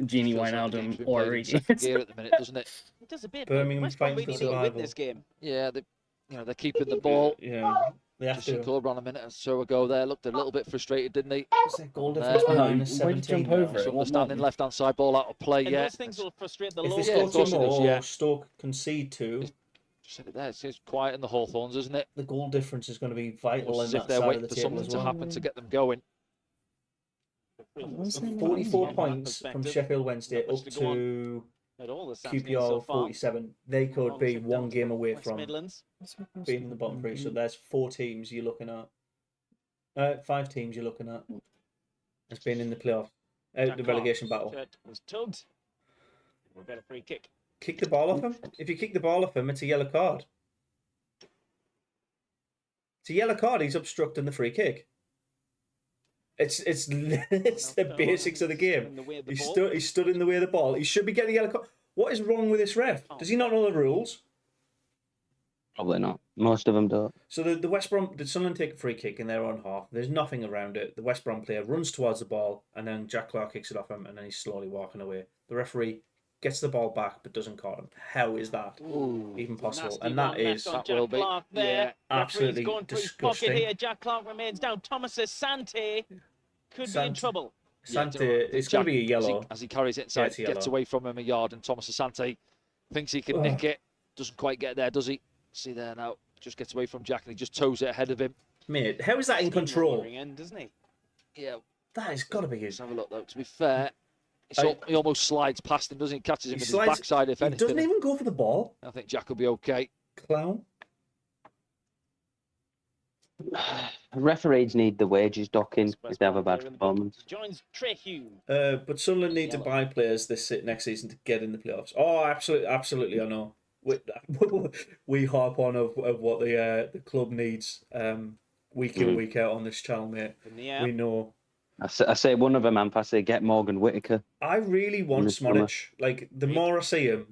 Genie
Feels like the
Wijnaldum
game's been
or
played in
Origi.
second gear at the minute, doesn't it?
It does a bit.
Birmingham
West Brom
fighting
really
for
need to win
survival.
this game.
Yeah, they're keeping the ball.
Yeah, they have
Just see
to.
Corberan a minute or so ago there. Looked a little bit frustrated, didn't he?
What's that goal difference?
There.
Minus
Why'd you
17
jump
now.
over it?
So
What
understanding
one?
left-hand side ball out of play,
And
yeah.
those things will frustrate the
If they
locals.
Yeah, of
score
course
two
it is,
more,
yeah.
or Stoke concede two,
Just said it there. It's quiet in the Hawthorns, isn't it?
the goal difference is going to be vital
Almost
in
as if
that
they're
side of
waiting
the
for
table
something
as
to
well.
happen to get them going.
44 points from Sheffield Wednesday up
Much to go on
to
at all this afternoon
QPR
so far.
47. They could
Long
be
trip
one
down to
game
the
away
West
from
Midlands.
being in the bottom three. So there's 4 teams you're looking at. 5 teams you're looking at as being in the playoff, out
Jack
the
Clark.
relegation battle.
Shirt was tugged. We'll get a free kick.
Kick the ball off him. If you kick the ball off him, it's a yellow card. It's a yellow card. He's obstructing the free kick. It's the basics of the game. He stood in the way of the ball. He should be getting a yellow card. What is wrong with this ref? Does he not know the rules?
Probably not. Most of them don't.
So the West Brom, did Sunderland take a free kick in their own half? There's nothing around it. The West Brom player runs towards the ball, and then Jack Clark kicks it off him, and then he's slowly walking away. The referee gets the ball back, but doesn't call him. How is that even possible? And that is absolutely disgusting.
Here. Jack Clark remains down. Thomas-Asante could be in trouble.
Asante, it's going to be a yellow.
As he carries it inside,
Yeah,
gets away from him a yard, and Thomas-Asante thinks he can nick it. Doesn't quite get there, does he? See there now. Just gets away from Jack, and he just toes it ahead of him.
Mate, how is that in control?
End, doesn't he?
Yeah.
That has got to be his.
Let's have a look, though. To be fair, he almost slides past him, doesn't he? Catches him with his
slides-
backside, if
He
anything.
doesn't even go for the ball.
I think Jack will be okay.
Clown.
Referees need the wages docking if they have a bad performance.
Joins Trehew.
But Sunderland need to buy players next season to get in the playoffs. Oh, absolutely, I know. We harp on of what the club needs week in, week out on this channel, mate. We know.
I say one of them, I say get Morgan Whittaker.
I really want Smodic. Like, the more I see him,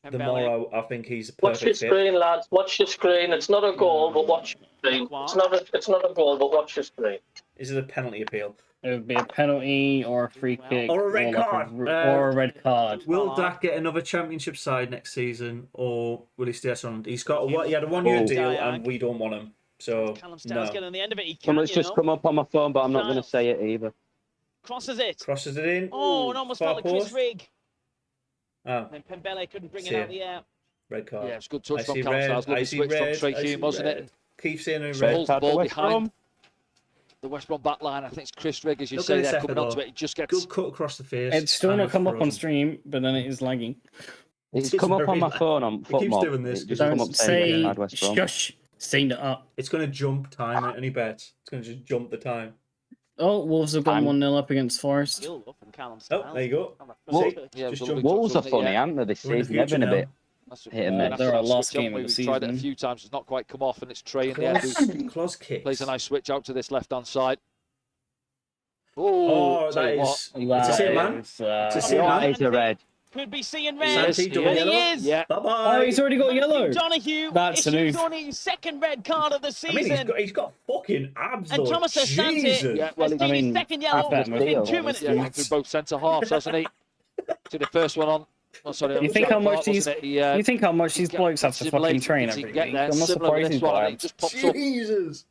the more I think he's a
Watch
perfect
your
fit.
screen, lads. Watch your screen. It's not a goal, but watch your screen. It's not a goal, but watch your screen.
Is it a penalty appeal?
It would be a penalty or a free kick
Or a red card.
or a red card.
Will Dak get another championship side next season, or will he stay on? He had a 1-year deal, and we don't want him. So no.
Getting the end of it. He can,
Someone's just come up on my phone, but I'm not going to say it either.
Crosses it.
Crosses it in.
Oh, and almost fell to Chris Rigg.
Oh.
And then Pembele couldn't bring it out of the air.
Red card.
Yeah, it's a good touch from
I
Callum.
see
Switch
red.
from Trehew, wasn't it?
Keep saying it
Pulls
red.
the ball behind the West Brom back line. I think it's Chris Rigg, as you say, there coming onto it. He just gets...
Good cut across the face.
It's still not come up on stream, but then it is lagging.
It's come up on my phone on
It keeps
FootMob.
doing this.
It just come
Don't
up saying
say
Bad West Brom.
shush. Seen it up.
It's going to jump time at any bet. It's going to just jump the time.
Oh, Wolves have gone 1-0 up against Forest.
Oh, there you go.
Wolves are funny, aren't they, this season? They've been a bit hit and miss.
They're our last game of the
We've
season.
tried it a few times. It's not quite come off, and it's Trey in the end who
Close kicks.
plays a nice switch out to this left-hand side.
Oh, that is... It's the same man. It's the same man.
It's a red.
Could be seeing red.
Asante, double
And
yellow.
he is.
Yeah.
Bye-bye.
Oh, he's already got yellow.
Donahue
That's a
issues
move.
on his second red card of the
I
season.
mean, he's got fucking abs,
And
though.
Thomas-Asante
Jesus.
Yeah, well,
has seen his second yellow
half that
within
move.
2 minutes.
Yeah, gone through both centre halves, hasn't he? To the first one on. Oh, sorry,
You think how much these? You think how much these blokes have to fucking train every week? I'm not surprised he's got abs.
Just pops up.
Jesus.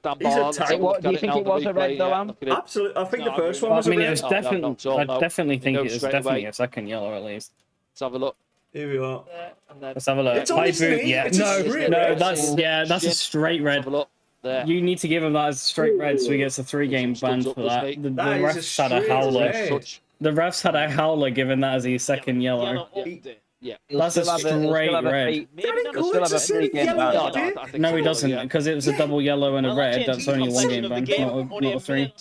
Dan
He's a
Ballard,
tank.
look
Do
at
you think
now,
it was
the
a red
replay,
though,
yeah,
Am?
look at it.
Absolutely. I think
No,
the first
I
one was
I
a
mean, it
red.
was
No,
definitely.
not at all, no.
I definitely think
knows
it was
straight
definitely
away.
a second yellow at least.
Let's have a look.
Here we are.
And then
Let's have a look.
It's on
High
his
boot,
knee.
yeah.
It's a
No,
straight
no,
red.
that's a straight red.
have a look. There.
You need to give him that as a straight red, so he gets a 3-game ban for that. The
That is a
refs had a
straight
howler.
red.
The refs had a howler given that as his second yellow.
Yellow up there.
He'll
That's a
still have
straight
he'll still have a
red.
three-
Daddy,
he'll
go
still have
into
a
city
three-game
yellow,
ban.
did
I think
No, he
so,
doesn't,
yeah.
because it was a double yellow and a red. That's only one game ban, not three.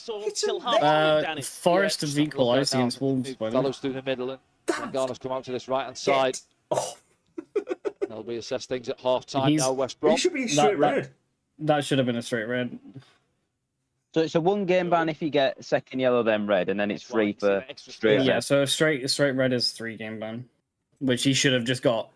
Forest have equalised against Wolves, by the way.
Fellows through the middle, and Garner's come out to this right-hand side.
Oh,
They'll reassess things at half-time
He's-
now, West Brom.
he should be straight red.
That should have been a straight red.
So it's a 1-game ban if you get second yellow, then red, and then it's free for straight
Yeah,
red.
so a straight red is 3-game ban, which he should have just got.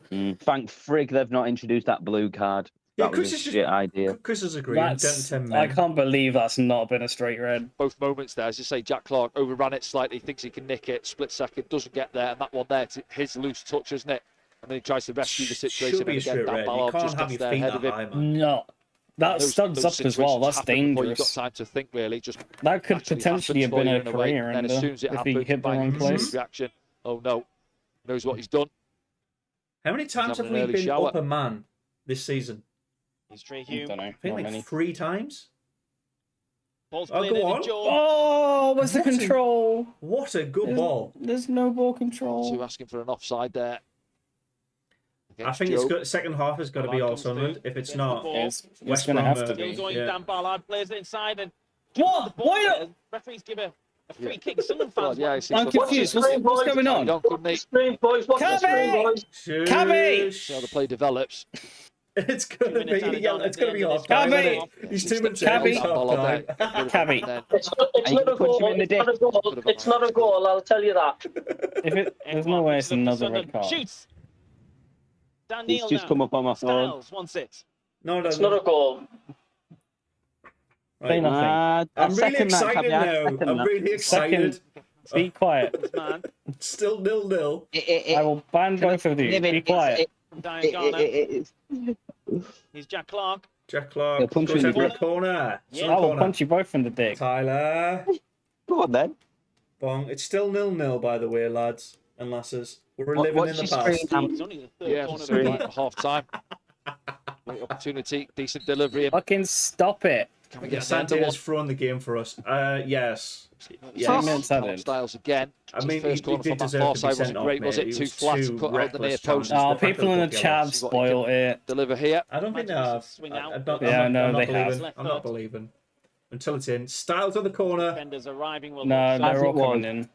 Thank frig they've not introduced that blue card.
Yeah,
That was a shit idea.
Chris is agreeing.
That's,
10
I
men.
can't believe that's not been a straight red.
Both moments there, as you say, Jack Clark overran it slightly, thinks he can nick it, split second, doesn't get there, and that one there, it's his loose touch, isn't it? And then he tries to rescue the situation,
Should be
and again,
straight
Dan
red. You
Ballard
can't
just
have
gets
your
there
feet
ahead
that
of him.
high, man.
No. That studs up as well. That's
Before you've got
dangerous.
time to think, really. Just
That could
actually
potentially have
happens
been
for
a
you in a way,
career
and then as
ender
soon as it
if he
happens,
hit the
bang,
wrong
instant
place.
reaction. Oh no, knows what he's done.
How many times have
having
we
an early
been
shower.
up a man this season?
He's Trey
I
Hume.
don't know.
I think
Not
like
many.
3 times.
Ball's
Oh,
played
go
in
on.
the jaw.
Oh, what's the
What a-
control?
What a good ball.
There's no ball
So
control.
asking for an offside there.
I
Against
think
Joe.
it's good. Second half has got to be
Ballard
all
comes
Sunderland.
through,
If it's
gets the
not,
ball.
It's
West
going to
Brom,
have to
Still
be.
going
yeah.
down. Ballard plays it inside and
What? Why not?
referees give a free kick. Sunderland fans.
Yeah, I see
I'm
something.
confused. What's going
You
on?
don't, couldn't he?
Screen, boys. Watch the screen,
Cabby!
boys.
Cabby!
See how the play develops.
It's gonna
2 minutes
be
added
yeah,
on
it's
at
gonna
the
be
end
half
of
time.
this
Cabby!
Isn't it? He's 2 minutes
Cabby!
in. Half time.
Cabby.
It's not a goal. It's not a goal. I'll tell you that.
There's no way it's another red card.
Shoots. Dan
It's
Neil
just
now.
come up on my phone.
Styles wants it.
No,
It's not a goal.
Say nothing.
I'm
I'll
really
second that,
excited
Cabby, I'll
now.
second
I'm
that.
really excited.
Be quiet.
This man
Still 0-0.
I will ban both of you. Be quiet.
from Diane Garner. He's Jack Clark.
Jack Clark
He'll punch
goes
you in the
over
dick.
the corner.
Yeah.
I will punch you both in the dick.
Tyler.
Go on then.
Bong. It's still 0-0, by the way, lads and lasses. We're living
What's
in the
your
past.
screen?
It's only the third
Yeah,
corner.
so right at half time. Great opportunity, decent delivery.
Fucking stop it.
Can we get
Asante
another
has
one?
thrown the game for us. Yes.
Yeah. 10 minutes
Callum
added.
Styles again.
I mean,
First corner
he
from
did
that
deserve
far
to be
side
sent
wasn't
off,
great, was
mate.
it?
He
Too
was
flat
too
to cut out the near
reckless
post.
challenges.
Oh,
The fact
people in the
that he
chat
got
spoil it.
Deliver here.
I don't think they
Imagine
have.
swing
I
out.
don't,
Yeah,
I'm
no,
not
they
believing.
have.
I'm not believing. Until it's in. Styles on the corner.
Defenders arriving. Will
No,
look.
they're all
it was.
coming in.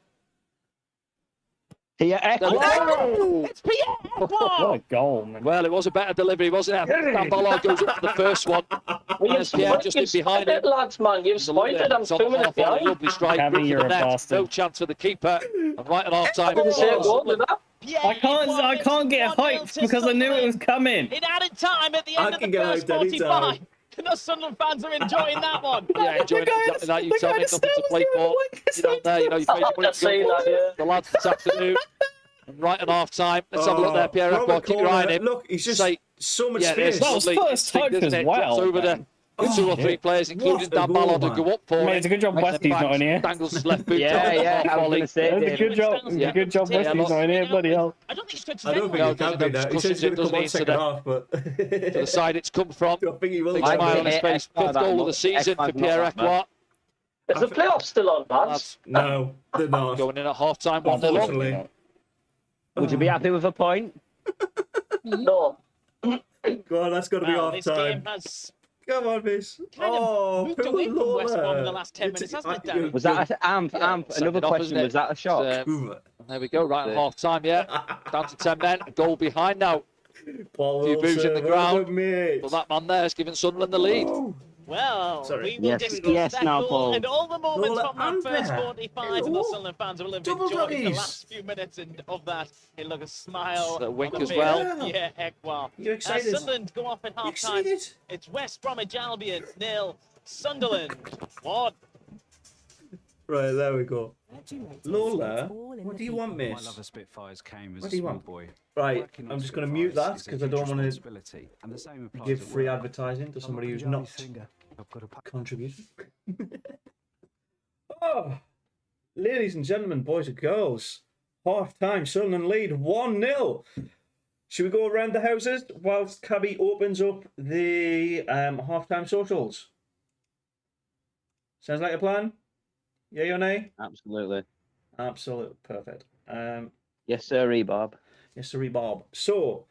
Here,
Oh!
It's Pierre.
What a goal, man.
Well, it was a better delivery, wasn't it? Dan Ballard goes up for the first one.
You've
Pierre just in behind him.
lads, man. You've spoiled it. I'm
It's on
2
the
minutes
half volley,
behind.
lovely strike,
Cabby,
good for
you're
the
a
net.
bastard.
No chance for the keeper. And right at half time,
Didn't say a goal, did I?
I can't get hyped because I knew it was coming.
It added time at the
I
end of
can
the
get
first
hyped anytime.
45. The Sunderland fans are enjoying that one.
Yeah, enjoying exactly that. You tell me nothing to play for. You don't know, you know, you played
I've just seen that, yeah.
the lads this afternoon. And right at half time, let's have a look there, Pierre.
From the
Keep your eye on
corner.
him.
Look, he's just
Say,
so much
yeah,
space.
That was
lovely
first touch
instinct,
as
isn't it?
well,
Drops over the two or three players, including
What a
Dan
goal,
Ballard, to
man.
go up for
Mate,
it.
it's a good job Westy's not in here.
Dangles his left boot.
Yeah, I was going to say,
It's a
David.
good job. It's a good job
Yeah,
Westy's not in here. Bloody hell.
I don't think it's touched
I don't think
No,
he can
doesn't
be
have
there. He said he's going to
cushions,
come on
doesn't
second
he,
half, but
To the side it's come from.
I think he will.
Big
I
smile on his
think
face.
X5
Fifth goal of the
that
season
much.
for Pierre
X5 not
Ecoir.
Is the playoffs still on, lads?
No, they're not.
Going in at half time, 1-0 up.
Unfortunately.
Would you be happy with a point?
No.
Go on, that's got to be
Well,
half
this game
time.
has
Come on, miss.
kind of moved
put
away
a
from West Brom in the
lower.
last 10 minutes, hasn't it, Darren?
Was that a, Amp?
second
Another
off,
question,
isn't it?
was that a shot?
Hoover.
There we go, right at half time, yeah. Down to 10 men, a goal behind now.
Paul
Few boos in the
Wilson,
ground.
well done, mate.
But that man there has given Sunderland the lead.
Oh,
Well,
Sorry.
we will
Yes,
discuss
yes,
that
now,
goal
Paul.
and all the moments
Lola
from that
and
first
there.
45 and the
Hello.
Sunderland fans will have
Double
enjoyed the
doggies.
last few minutes of that. He'll look a smile.
A wink
on the
as
face.
well.
Yeah, Ecoir.
You excited?
Sunderland go off at
You
half time.
excited?
It's West Bromwich Albion 0, Sunderland 1.
Right, there we go. Lola, what do you want,
My
miss?
love of Spitfires came as
What
a
do you
small
want?
boy.
Right,
Working on
I'm just going to mute that
Spitfires is a
because I don't
huge
want to
responsibility, and the same applies
give
at
free
work.
advertising to somebody who's
I'm a
not
singer. I've got a
contributing. Oh, ladies and gentlemen, boys and girls, half time, Sunderland lead 1-0. Should we go around the houses whilst Cabby opens up the half time socials? Sounds like a plan? Yay or nay?
Absolutely.
Absolute perfect.
Yes, sir, Bob.
Yes, sir, Bob. So,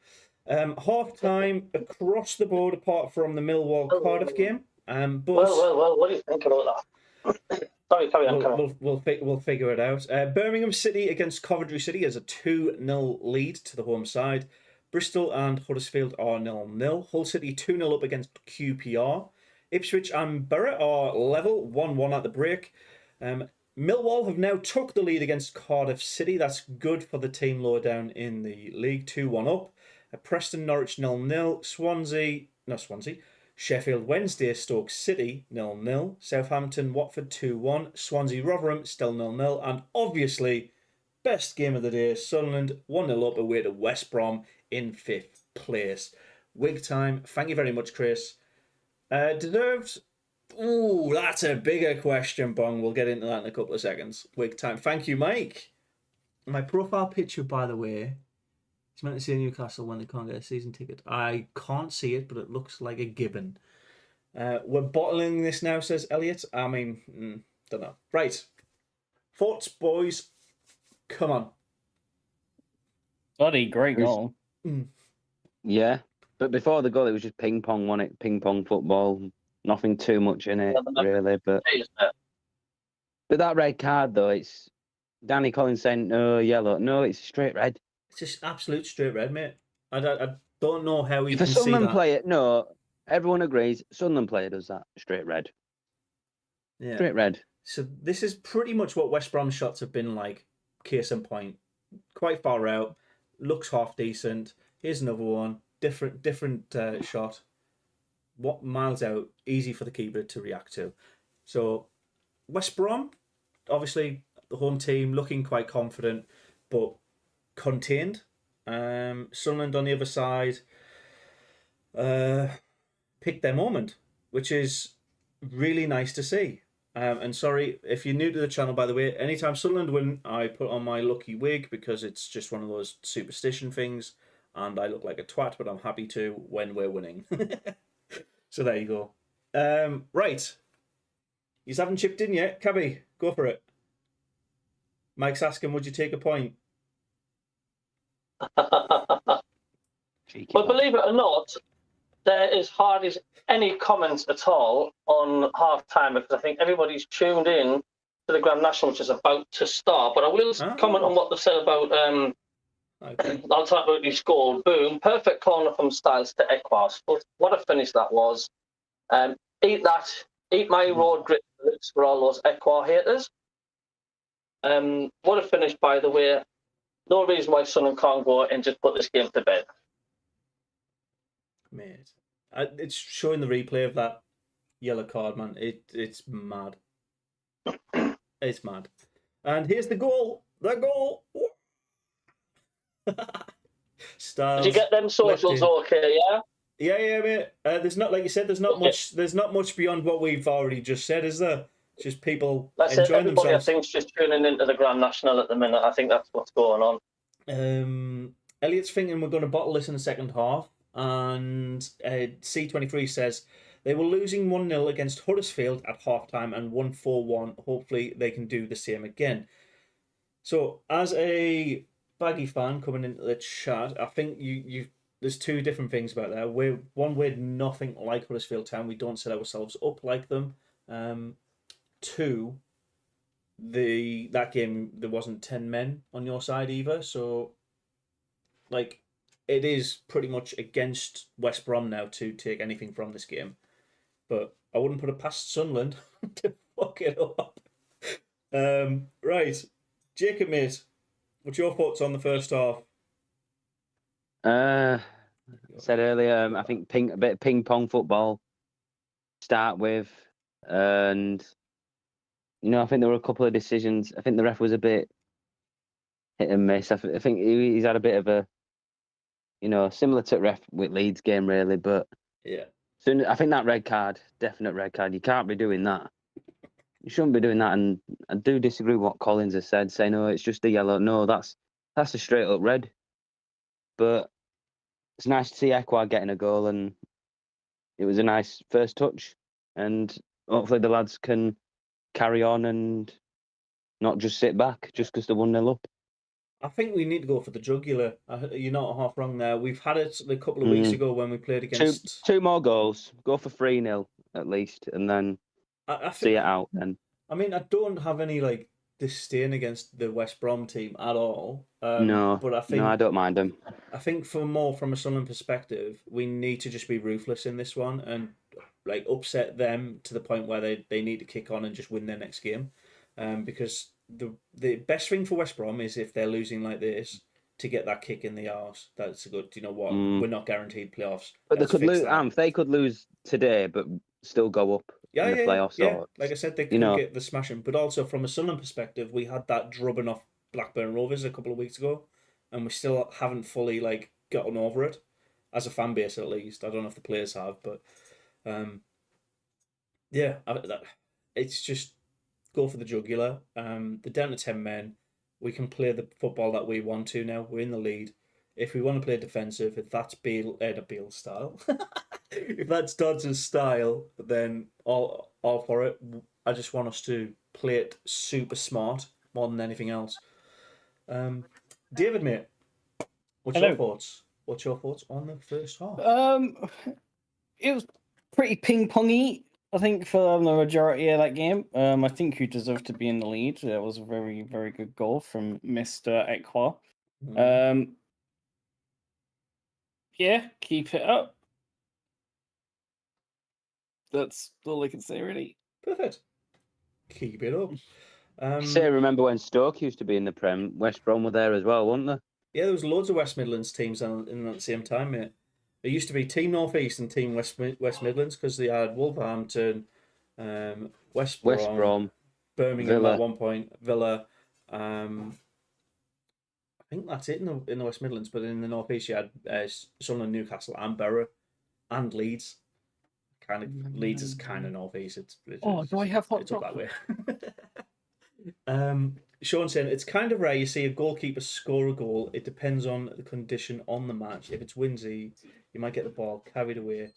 half time across the board, apart from the Millwall Cardiff game. But
well, what do you think about that? Sorry, carry on.
We'll figure it out. Birmingham City against Coventry City is a 2-0 lead to the home side. Bristol and Huddersfield are 0-0. Hull City 2-0 up against QPR. Ipswich and Borough are level, 1-1 at the break. Millwall have now took the lead against Cardiff City. That's good for the team lower down in the league, 2-1 up. Preston Norwich 0-0. Sheffield Wednesday Stoke City 0-0. Southampton Watford 2-1. Swansea Rotherham still 0-0. And obviously, best game of the day, Sunderland 1-0 up away to West Brom in 5th place. Wig time. Thank you very much, Chris. Deserved? Ooh, that's a bigger question, Bong. We'll get into that in a couple of seconds. Wig time. Thank you, Mike. My profile picture, by the way, it's meant to say Newcastle when they can't get a season ticket. I can't see it, but it looks like a gibbon. We're bottling this now, says Elliot. I mean, don't know. Right. Thoughts, boys? Come on.
Bloody great goal.
Yeah. But before the goal, it was just ping pong, wasn't it? Ping pong football. Nothing too much in it, really. But that red card, though, it's Danny Collins saying, no, yellow. No, it's straight red.
It's just absolute straight red, mate. I don't know how you
If a
can see
Sunderland
that.
player, no, everyone agrees, Sunderland player does that. Straight red.
Yeah.
Straight red.
So this is pretty much what West Brom shots have been like. Case in point. Quite far out. Looks half decent. Here's another one. Different shot. What miles out? Easy for the keeper to react to. So West Brom, obviously the home team, looking quite confident, but contained. Sunderland on the other side picked their moment, which is really nice to see. And sorry, if you're new to the channel, by the way, anytime Sunderland win, I put on my lucky wig because it's just one of those superstition things, and I look like a twat, but I'm happy to when we're winning. So there you go. Right. You haven't chipped in yet. Cabby, go for it. Mike's asking, would you take a point?
Well, believe it or not, there is hardly any comments at all on half time because I think everybody's tuned in to the Grand National, which is about to start. But I will comment on what they said about. I'll talk about the score. Boom! Perfect corner from Styles to Equas. But what a finish that was! Eat my road grit for all those Equar haters. What a finish, by the way. No reason why Sunderland can't go and just put this game to bed.
Mate, it's showing the replay of that yellow card, man. It's mad. It's mad. And here's the goal. The goal. Styles.
Did you get them socials okay? Yeah.
Yeah, mate. There's not, like you said, there's not much. There's not much beyond what we've already just said, is there? Just people enjoying
everybody,
themselves.
I think, is just tuning into the Grand National at the minute. I think that's what's going on.
Elliot's thinking we're going to bottle this in the second half, and C23 says they were losing 1-0 against Huddersfield at half-time and 1-4-1. Hopefully they can do the same again. So, as a Baggy fan coming into the chat, I think there's two different things about that. We're nothing like Huddersfield Town. We don't set ourselves up like them. Two, that game there wasn't 10 men on your side either. So, like, it is pretty much against West Brom now to take anything from this game. But I wouldn't put it past Sunderland to fuck it up. Right, Jacob, mate, what's your thoughts on the first half?
I said earlier, I think a bit of ping pong football start with, and I think there were a couple of decisions. I think the ref was a bit hit and miss. I think he's had a bit of a, similar to ref with Leeds game really, but
yeah.
I think that red card, definite red card. You can't be doing that. You shouldn't be doing that. And I do disagree with what Collins has said, saying, "No, it's just a yellow." No, that's a straight up red. But it's nice to see Equar getting a goal, and it was a nice first touch. And hopefully the lads can carry on and not just sit back just because they're 1-0 up.
I think we need to go for the jugular. You're not half wrong there. We've had it a couple of weeks ago when we played against...
Two more goals. Go for 3-0 at least, and then see it out then.
I mean, I don't have any like disdain against the West Brom team at all.
No,
but I think
I don't mind them.
I think from a Sunderland perspective, we need to just be ruthless in this one and like upset them to the point where they need to kick on and just win their next game. Because the best thing for West Brom is if they're losing like this to get that kick in the arse. That's a good. You know what? We're not guaranteed playoffs.
But they could lose. They could lose today, but still go up. In the playoffs.
Yeah. Like I said, they could get the smashing. But also from a Sunderland perspective, we had that drubbing off Blackburn Rovers a couple of weeks ago, and we still haven't fully like gotten over it as a fan base, at least. I don't know if the players have, but it's just go for the jugular. They're down to 10 men. We can play the football that we want to now. We're in the lead. If we want to play defensive, if that's Beale style, if that's Dodds' style, then all for it. I just want us to play it super smart more than anything else. David, mate, what's your thoughts? What's your thoughts on the first half?
It was pretty ping-pongy, I think, for the majority of that game. I think you deserved to be in the lead. That was a very, very good goal from Mr. Ekwa. Yeah, keep it up. That's all I can say, really.
Perfect. Keep it up.
Remember when Stoke used to be in the Prem? West Brom were there as well, weren't there?
Yeah, there was loads of West Midlands teams in that same time, mate. There used to be Team North East and Team West Midlands because they had Wolverhampton, West Brom, Birmingham Villa. At one point, Villa. I think that's it in the West Midlands, but in the North East you had Sunderland, Newcastle, and Borough, and Leeds. Leeds is kind of North East.
Do I have hot
chocolate? It's up that way. Sean saying it's kind of rare you see a goalkeeper score a goal. It depends on the condition on the match. If it's windy, you might get the ball carried away.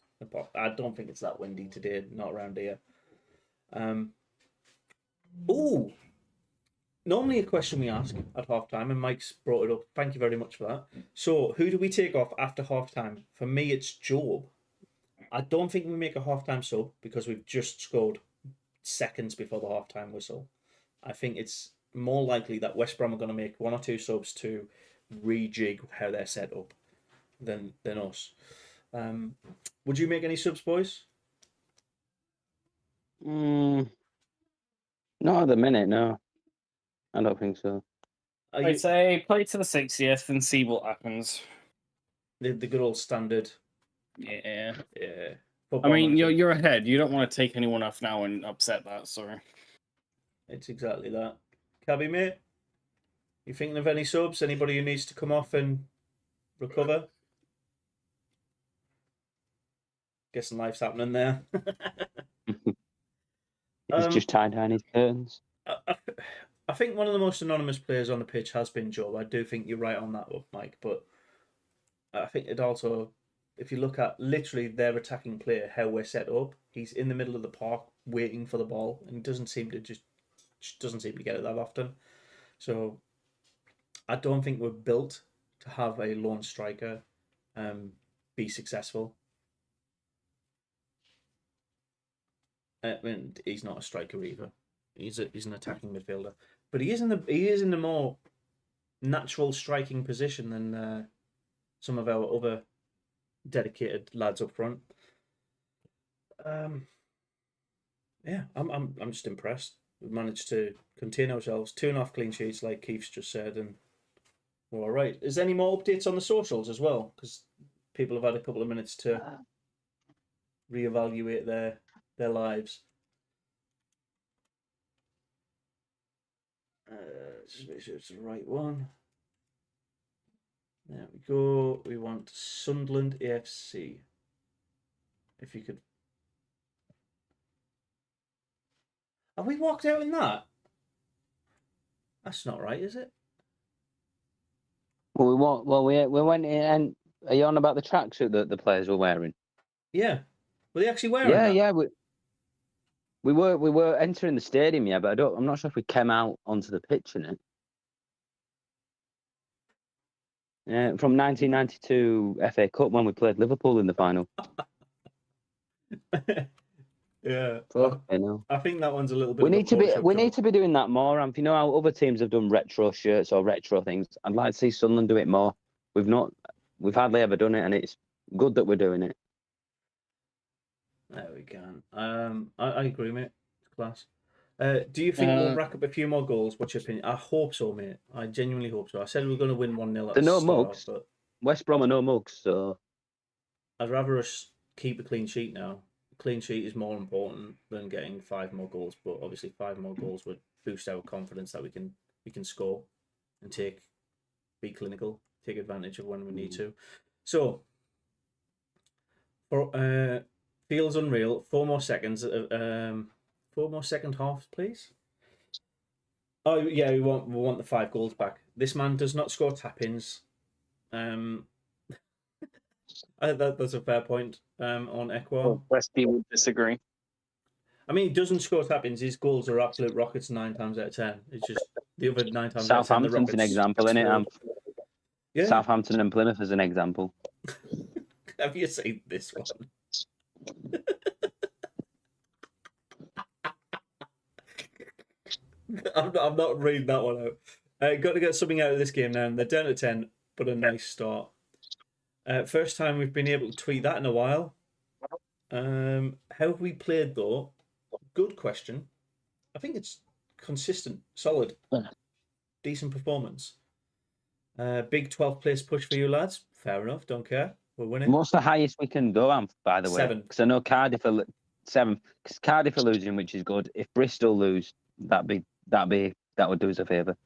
I don't think it's that windy today, not around here. Normally a question we ask at halftime, and Mike's brought it up. Thank you very much for that. So, who do we take off after halftime? For me, it's Job. I don't think we make a halftime sub because we've just scored seconds before the halftime whistle. I think it's more likely that West Brom are going to make one or two subs to rejig how they're set up than us. Would you make any subs, boys?
Not at the minute, no. I don't think so.
I'd say play to the 60th and see what happens.
The good old standard.
Yeah.
Football
I mean, you're ahead. You don't want to take anyone off now and upset that, so...
It's exactly that. Cabby, mate? You thinking of any subs? Anybody who needs to come off and recover? Guessing life's happening there.
He's just tied down his curtains.
I think one of the most anonymous players on the pitch has been Job. I do think you're right on that one, Mike. But I think it also, if you look at literally their attacking player, how we're set up, he's in the middle of the park waiting for the ball, and he doesn't seem to get it that often. So I don't think we're built to have a lone striker be successful. I mean, he's not a striker either. He's an attacking midfielder, but he is in the more natural striking position than some of our other dedicated lads up front. Yeah, I'm just impressed. We've managed to contain ourselves, 2.5 clean sheets, like Keith's just said, and we're all right. Is there any more updates on the socials as well? Because people have had a couple of minutes to reevaluate their lives. Just make sure it's the right one. There we go. We want Sunderland AFC. If you could. Have we walked out in that? That's not right, is it?
Well, we went in, and are you on about the tracksuit that the players were wearing?
Yeah. Were they actually wearing that?
Yeah. We were entering the stadium, yeah, but I'm not sure if we came out onto the pitch in it. Yeah, from 1992 FA Cup when we played Liverpool in the final.
Yeah,
I know.
I think that one's a little bit.
We need to be doing that more. And you know how other teams have done retro shirts or retro things. I'd like to see Sunderland do it more. We've hardly ever done it, and it's good that we're doing it.
There we go. I agree, mate. It's class. Do you think we'll rack up a few more goals? What's your opinion? I hope so, mate. I genuinely hope so. I said we were going to win 1-0 at
They're
the
no
start,
mugs.
but
West Brom are no mugs, so
I'd rather us keep a clean sheet now. A clean sheet is more important than getting 5 more goals, but obviously 5 more goals would boost our confidence that we can score and be clinical, take advantage of when we need to. So, for feels unreal. 4 more seconds. 4 more second halves, please. Oh yeah, we want the 5 goals back. This man does not score tap-ins. That's a fair point. On Equo.
Westy would disagree.
I mean, he doesn't score tap-ins. His goals are absolute rockets 9 times out of 10. It's just the other 9 times out of 10.
Southampton's an example, isn't it?
Yeah.
Southampton and Plymouth as an example.
Have you seen this one? I'm not reading that one out. Got to get something out of this game now. They're down to 10, but a nice start. First time we've been able to tweet that in a while. How have we played, though? Good question. I think it's consistent, solid, decent performance. Big 12th place push for you lads. Fair enough, don't care. We're winning.
What's the highest we can go, by the way?
7.
Because I know Cardiff are 7. Because Cardiff are losing, which is good. If Bristol lose, that would do us a favour.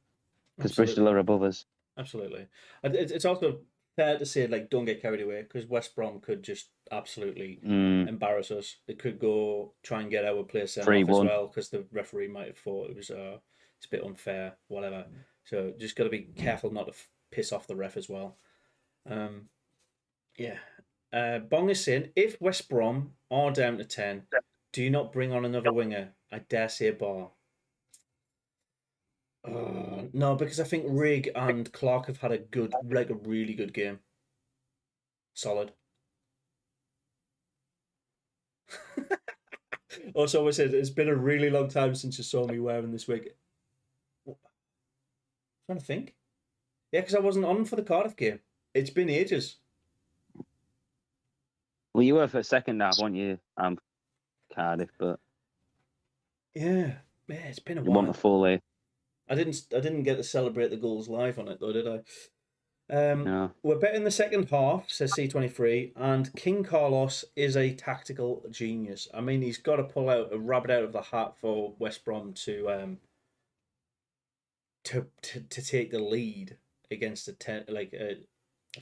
Because Bristol are above us.
Absolutely. It's also fair to say, like, don't get carried away, because West Brom could just absolutely embarrass us. It could go try and get our place sent off as well, because the referee might have thought it was it's a bit unfair, whatever. So just got to be careful not to piss off the ref as well. Bong is saying, if West Brom are down to 10, do you not bring on another winger? I dare say Bar. No, because I think Rigg and Clark have had a really good game. Solid. Also, I said it's been a really long time since you saw me wearing this wig. I'm trying to think. Yeah, because I wasn't on for the Cardiff game. It's been ages.
Well, you were for second half, weren't you? Cardiff, but
yeah, it's been a
you
while.
want a full A.
I didn't get to celebrate the goals live on it though, did I?
No.
We're betting the second half, says C23, and King Carlos is a tactical genius. I mean, he's got to pull out a rabbit out of the hat for West Brom to take the lead against a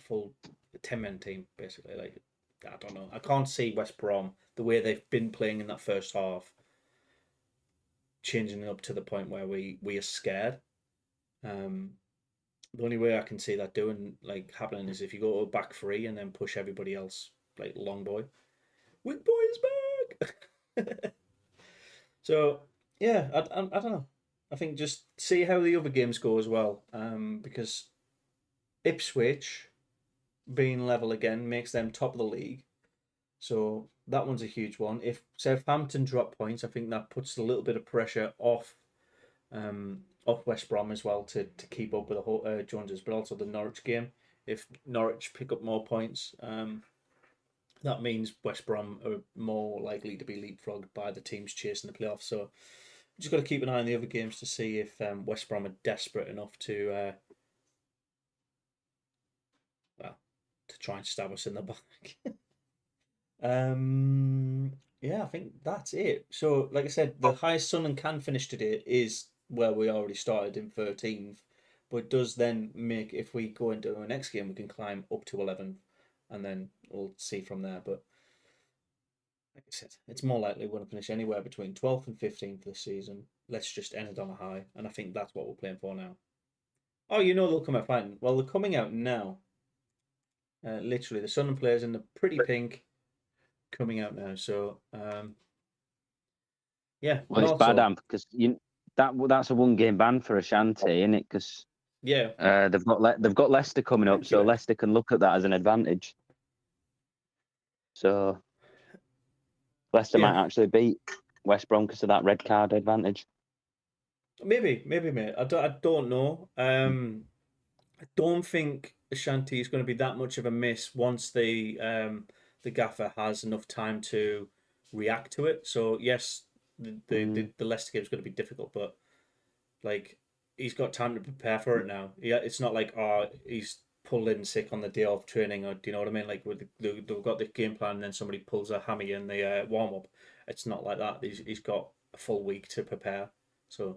full 10-man team, basically. Like, I don't know. I can't see West Brom, the way they've been playing in that first half, changing it up to the point where we are scared. The only way I can see that happening is if you go to a back 3 and then push everybody else, like long boy. With boy is back. So yeah, I don't know. I think just see how the other games go as well. Because Ipswich being level again makes them top of the league. So that one's a huge one. If Southampton drop points, I think that puts a little bit of pressure off West Brom as well to keep up with the Joneses, but also the Norwich game. If Norwich pick up more points, that means West Brom are more likely to be leapfrogged by the teams chasing the playoffs. So just got to keep an eye on the other games to see if West Brom are desperate enough to try and stab us in the back. Yeah, I think that's it. So, like I said, the highest Sunderland can finish today is where we already started in 13th, but it does then make, if we go into our next game, we can climb up to 11th, and then we'll see from there. But like I said, it's more likely we're going to finish anywhere between 12th and 15th this season. Let's just end it on a high, and I think that's what we're playing for now. Oh, they'll come out fighting. Well, they're coming out now. Literally, the Sunderland players in the pretty pink coming out now. So, yeah.
Well, it's bad, because that's a 1-game ban for Asante, isn't it? Because
Yeah.
They've got Leicester coming up, so Leicester can look at that as an advantage. So Leicester might actually beat West Brom because of that red card advantage.
Maybe, mate. I don't know. I don't think Asante is going to be that much of a miss once the gaffer has enough time to react to it. So yes, the Leicester game is going to be difficult, but like he's got time to prepare for it now. Yeah, it's not like he's pulled in sick on the day of training, or do you know what I mean? Like they've got the game plan, and then somebody pulls a hammy in the warm up. It's not like that. He's got a full week to prepare. So.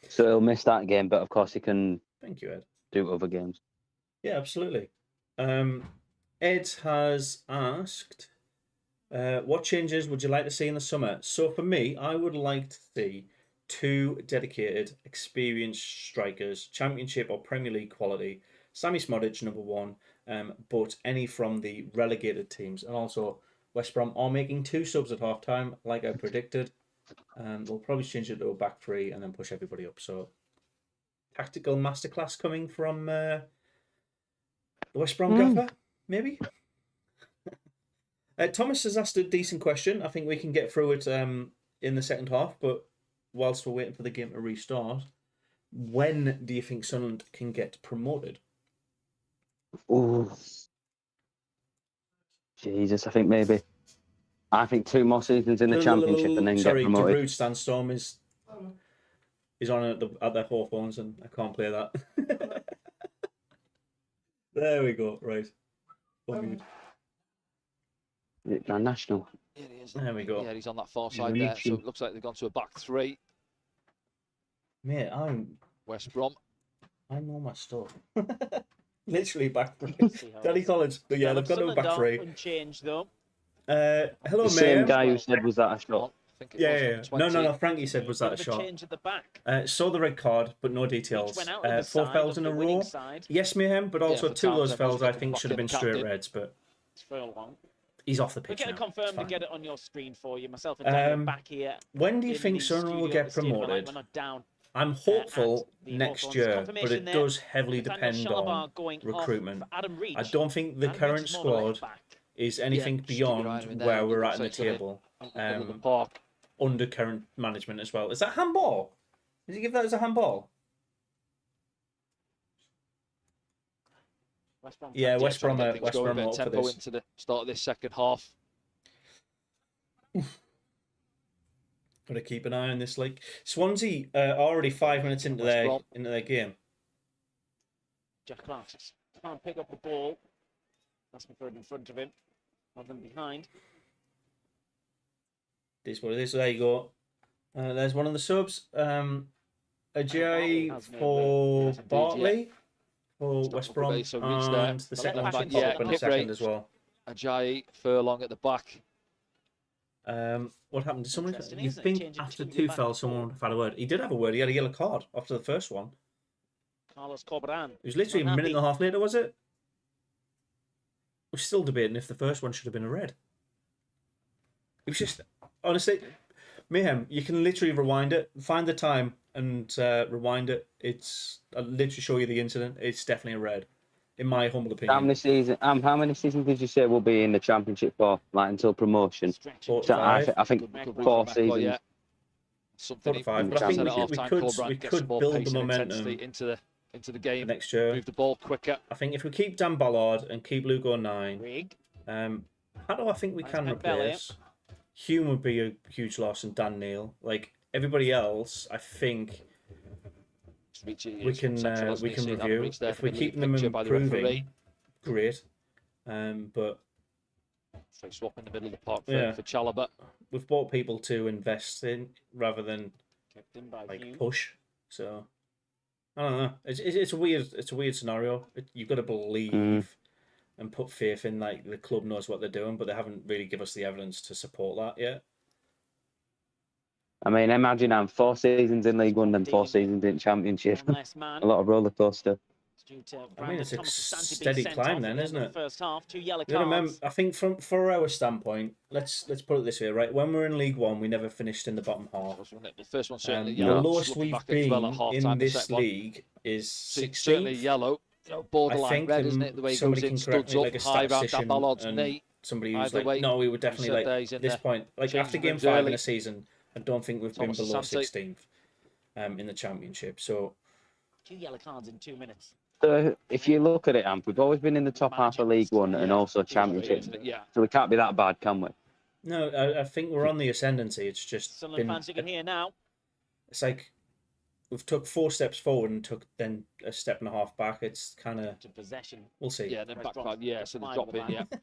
So he'll miss that game, but of course he can.
Thank you, Ed.
Do other games.
Yeah, absolutely. Ed has asked, what changes would you like to see in the summer? So for me, I would like to see 2 dedicated, experienced strikers, Championship or Premier League quality. Sammy Smodic, number 1, but any from the relegated teams. And also, West Brom are making 2 subs at half-time, like I predicted. They'll probably change it to a back 3 and then push everybody up. So, tactical masterclass coming from the West Brom gaffer, maybe? Thomas has asked a decent question. I think we can get through it in the second half, but whilst we're waiting for the game to restart, when do you think Sunderland can get promoted?
Oh, Jesus, I think 2 more seasons in the Championship and then get promoted.
Darude Sandstorm is on at the Hawthorns, and I can't play that. There we go. Right.
Grand National.
Yeah, he is.
There we go.
Yeah, he's on that far side there. So it looks like they've gone to a back 3.
Mate,
West Brom.
I know my stuff. Literally back 3. Danny Collins. But yeah, they've got to a back 3.
Unchanged though.
Hello,
the same guy who said was that a shot.
Yeah. No. Frankie said was that a shot.
Change at the back.
Saw the red card, but no details. 4 fouls in a row. Yes, Mayhem, but also 2 of those fouls I think should have been straight reds. But he's off the pitch now.
We'll get it confirmed and get it on your screen for you. Myself and Dan are back here.
When do you think Sunderland will get promoted? I'm hopeful next year, but it does heavily depend on recruitment. I don't think the current squad is anything beyond where we're at in the table. Under current management as well. Is that handball? Did you give that as a handball? Yeah, West Brom are up for
tempo
this.
Into the start of this second half.
Got to keep an eye on this. Like Swansea are already 5 minutes into their game.
Jack Clark can't pick up the ball. That's preferred in front of him, rather than behind.
This is what it is. So there you go. There's one of the subs. Ajayi for Bartley for West Brom, and the second one should pop up in a second as well.
Ajayi, Furlong at the back.
What happened to someone? You think after 2 fouls, someone would have had a word? He did have a word. He had a yellow card after the first one.
Carlos Corberan.
It was literally a minute and a half later, was it? We're still debating if the first one should have been a red. It was just, honestly, Mayhem, you can literally rewind it, find the time and rewind it. I'll literally show you the incident. It's definitely a red, in my humble opinion.
How many seasons did you say will be in the Championship for, like until promotion?
4 to 5.
I think 4 seasons.
Yeah.
4 to 5. But I think we could build the momentum
into the game
next year.
Move the ball quicker.
I think if we keep Dan Ballard and keep Lugo 9, how do I think we can replace? Hume would be a huge loss, and Dan Neil. Like everybody else, I think we can review. If we keep them improving, great. But
so swap in the middle of the park for Chalobah.
We've bought people to invest in rather than push. So I don't know. It's a weird scenario. You've got to believe and put faith in like the club knows what they're doing, but they haven't really given us the evidence to support that yet.
I mean, imagine I'm 4 seasons in League One and 4 seasons in Championship. A lot of roller coaster.
Due to
I mean, it's a
Thomas-Asante being
steady
sent
climb
off
then,
at the
isn't
end of
it?
the first half, 2 yellow
You gotta remember,
cards.
I think for our standpoint, let's put it this way, right? When we were in League One, we never finished in the bottom half.
The first one certainly
The
yellow.
lowest
Just looking
we've
back at as well at
been
half
in
time, the
this
second one.
league is 16th.
Certainly yellow. You know, borderline red, isn't it? The way he goes
somebody
in,
can correct
studs
me,
up,
like a
high round that
statistician,
Ballard's
and
knee.
somebody who's
Either
like,
way,
no, we would
you
definitely
said
like
there, he's in
this
there.
point, like
Change
after
the
game
rooms
5 in
early.
a season, I don't think we've been below
Thomas-Asante.
16th in the championship. So
2 yellow cards in 2 minutes.
So if you look at it, Amp, we've always been in the top half of League One and also Championship.
Yeah.
So we can't be that bad, can we?
no, I think we're on the ascendancy. It's just
Sunderland
been,
fans, you can hear now.
it's like we've took 4 steps forward and took then a step and a half back. It's kind of,
To possession.
we'll see.
Yeah, then
West
back
Brom's
yeah, so the
five
drop
at the
in, yeah.
back.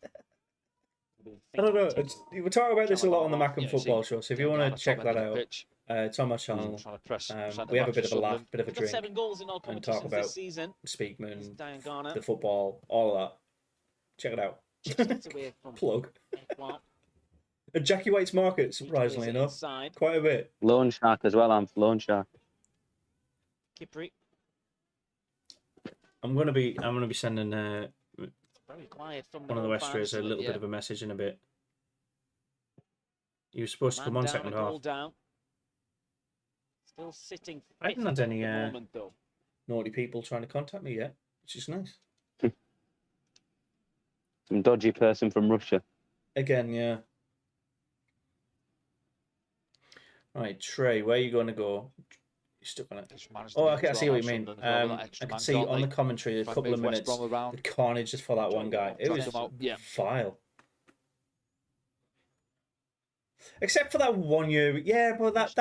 I don't know. We're talking about this a lot on the Mac and
Yeah,
Football
see,
Show. So if you
yeah,
want
down
to check
the top
that
end of the
out,
pitch,
it's on my channel.
trying to press
We have a
centre-back
bit of
for
a laugh,
Sunderland.
bit of a
We've got
drink,
7 goals in all
and
competitions
talk about
this season.
Speakman,
Diane Garner.
the football, all of that. Check it out.
Chips it away from
Plug.
Ekwa.
And Jackie White's Market, surprisingly
Plays it
enough,
inside.
quite a bit.
Loan Shark as well, Amp. Loan Shark.
Kipri.
I'm gonna be sending
Very quiet from
one of the
Brom
Westerers
fans.
a little bit of a message in a bit. He was supposed to
Man
come on
down,
second
a
half.
goal down. Still sitting
I haven't
fifth
had any
at the moment, though.
naughty people trying to contact me yet, which is nice.
Some dodgy person from Russia.
Again, yeah. Right, Trey, where are you going to go? You're stuck on it.
Just managed to
Oh,
get
okay, I
as
see
well
what you
now,
mean.
Sunderland as well with that
I
extra
can
man,
see
can't
on
they?
the commentary a
Try and
couple of
move West
minutes,
Brom around.
the carnage just for that one guy. It
Try
was
to come out, yeah.
vile. Except for that 1 year, yeah, but that's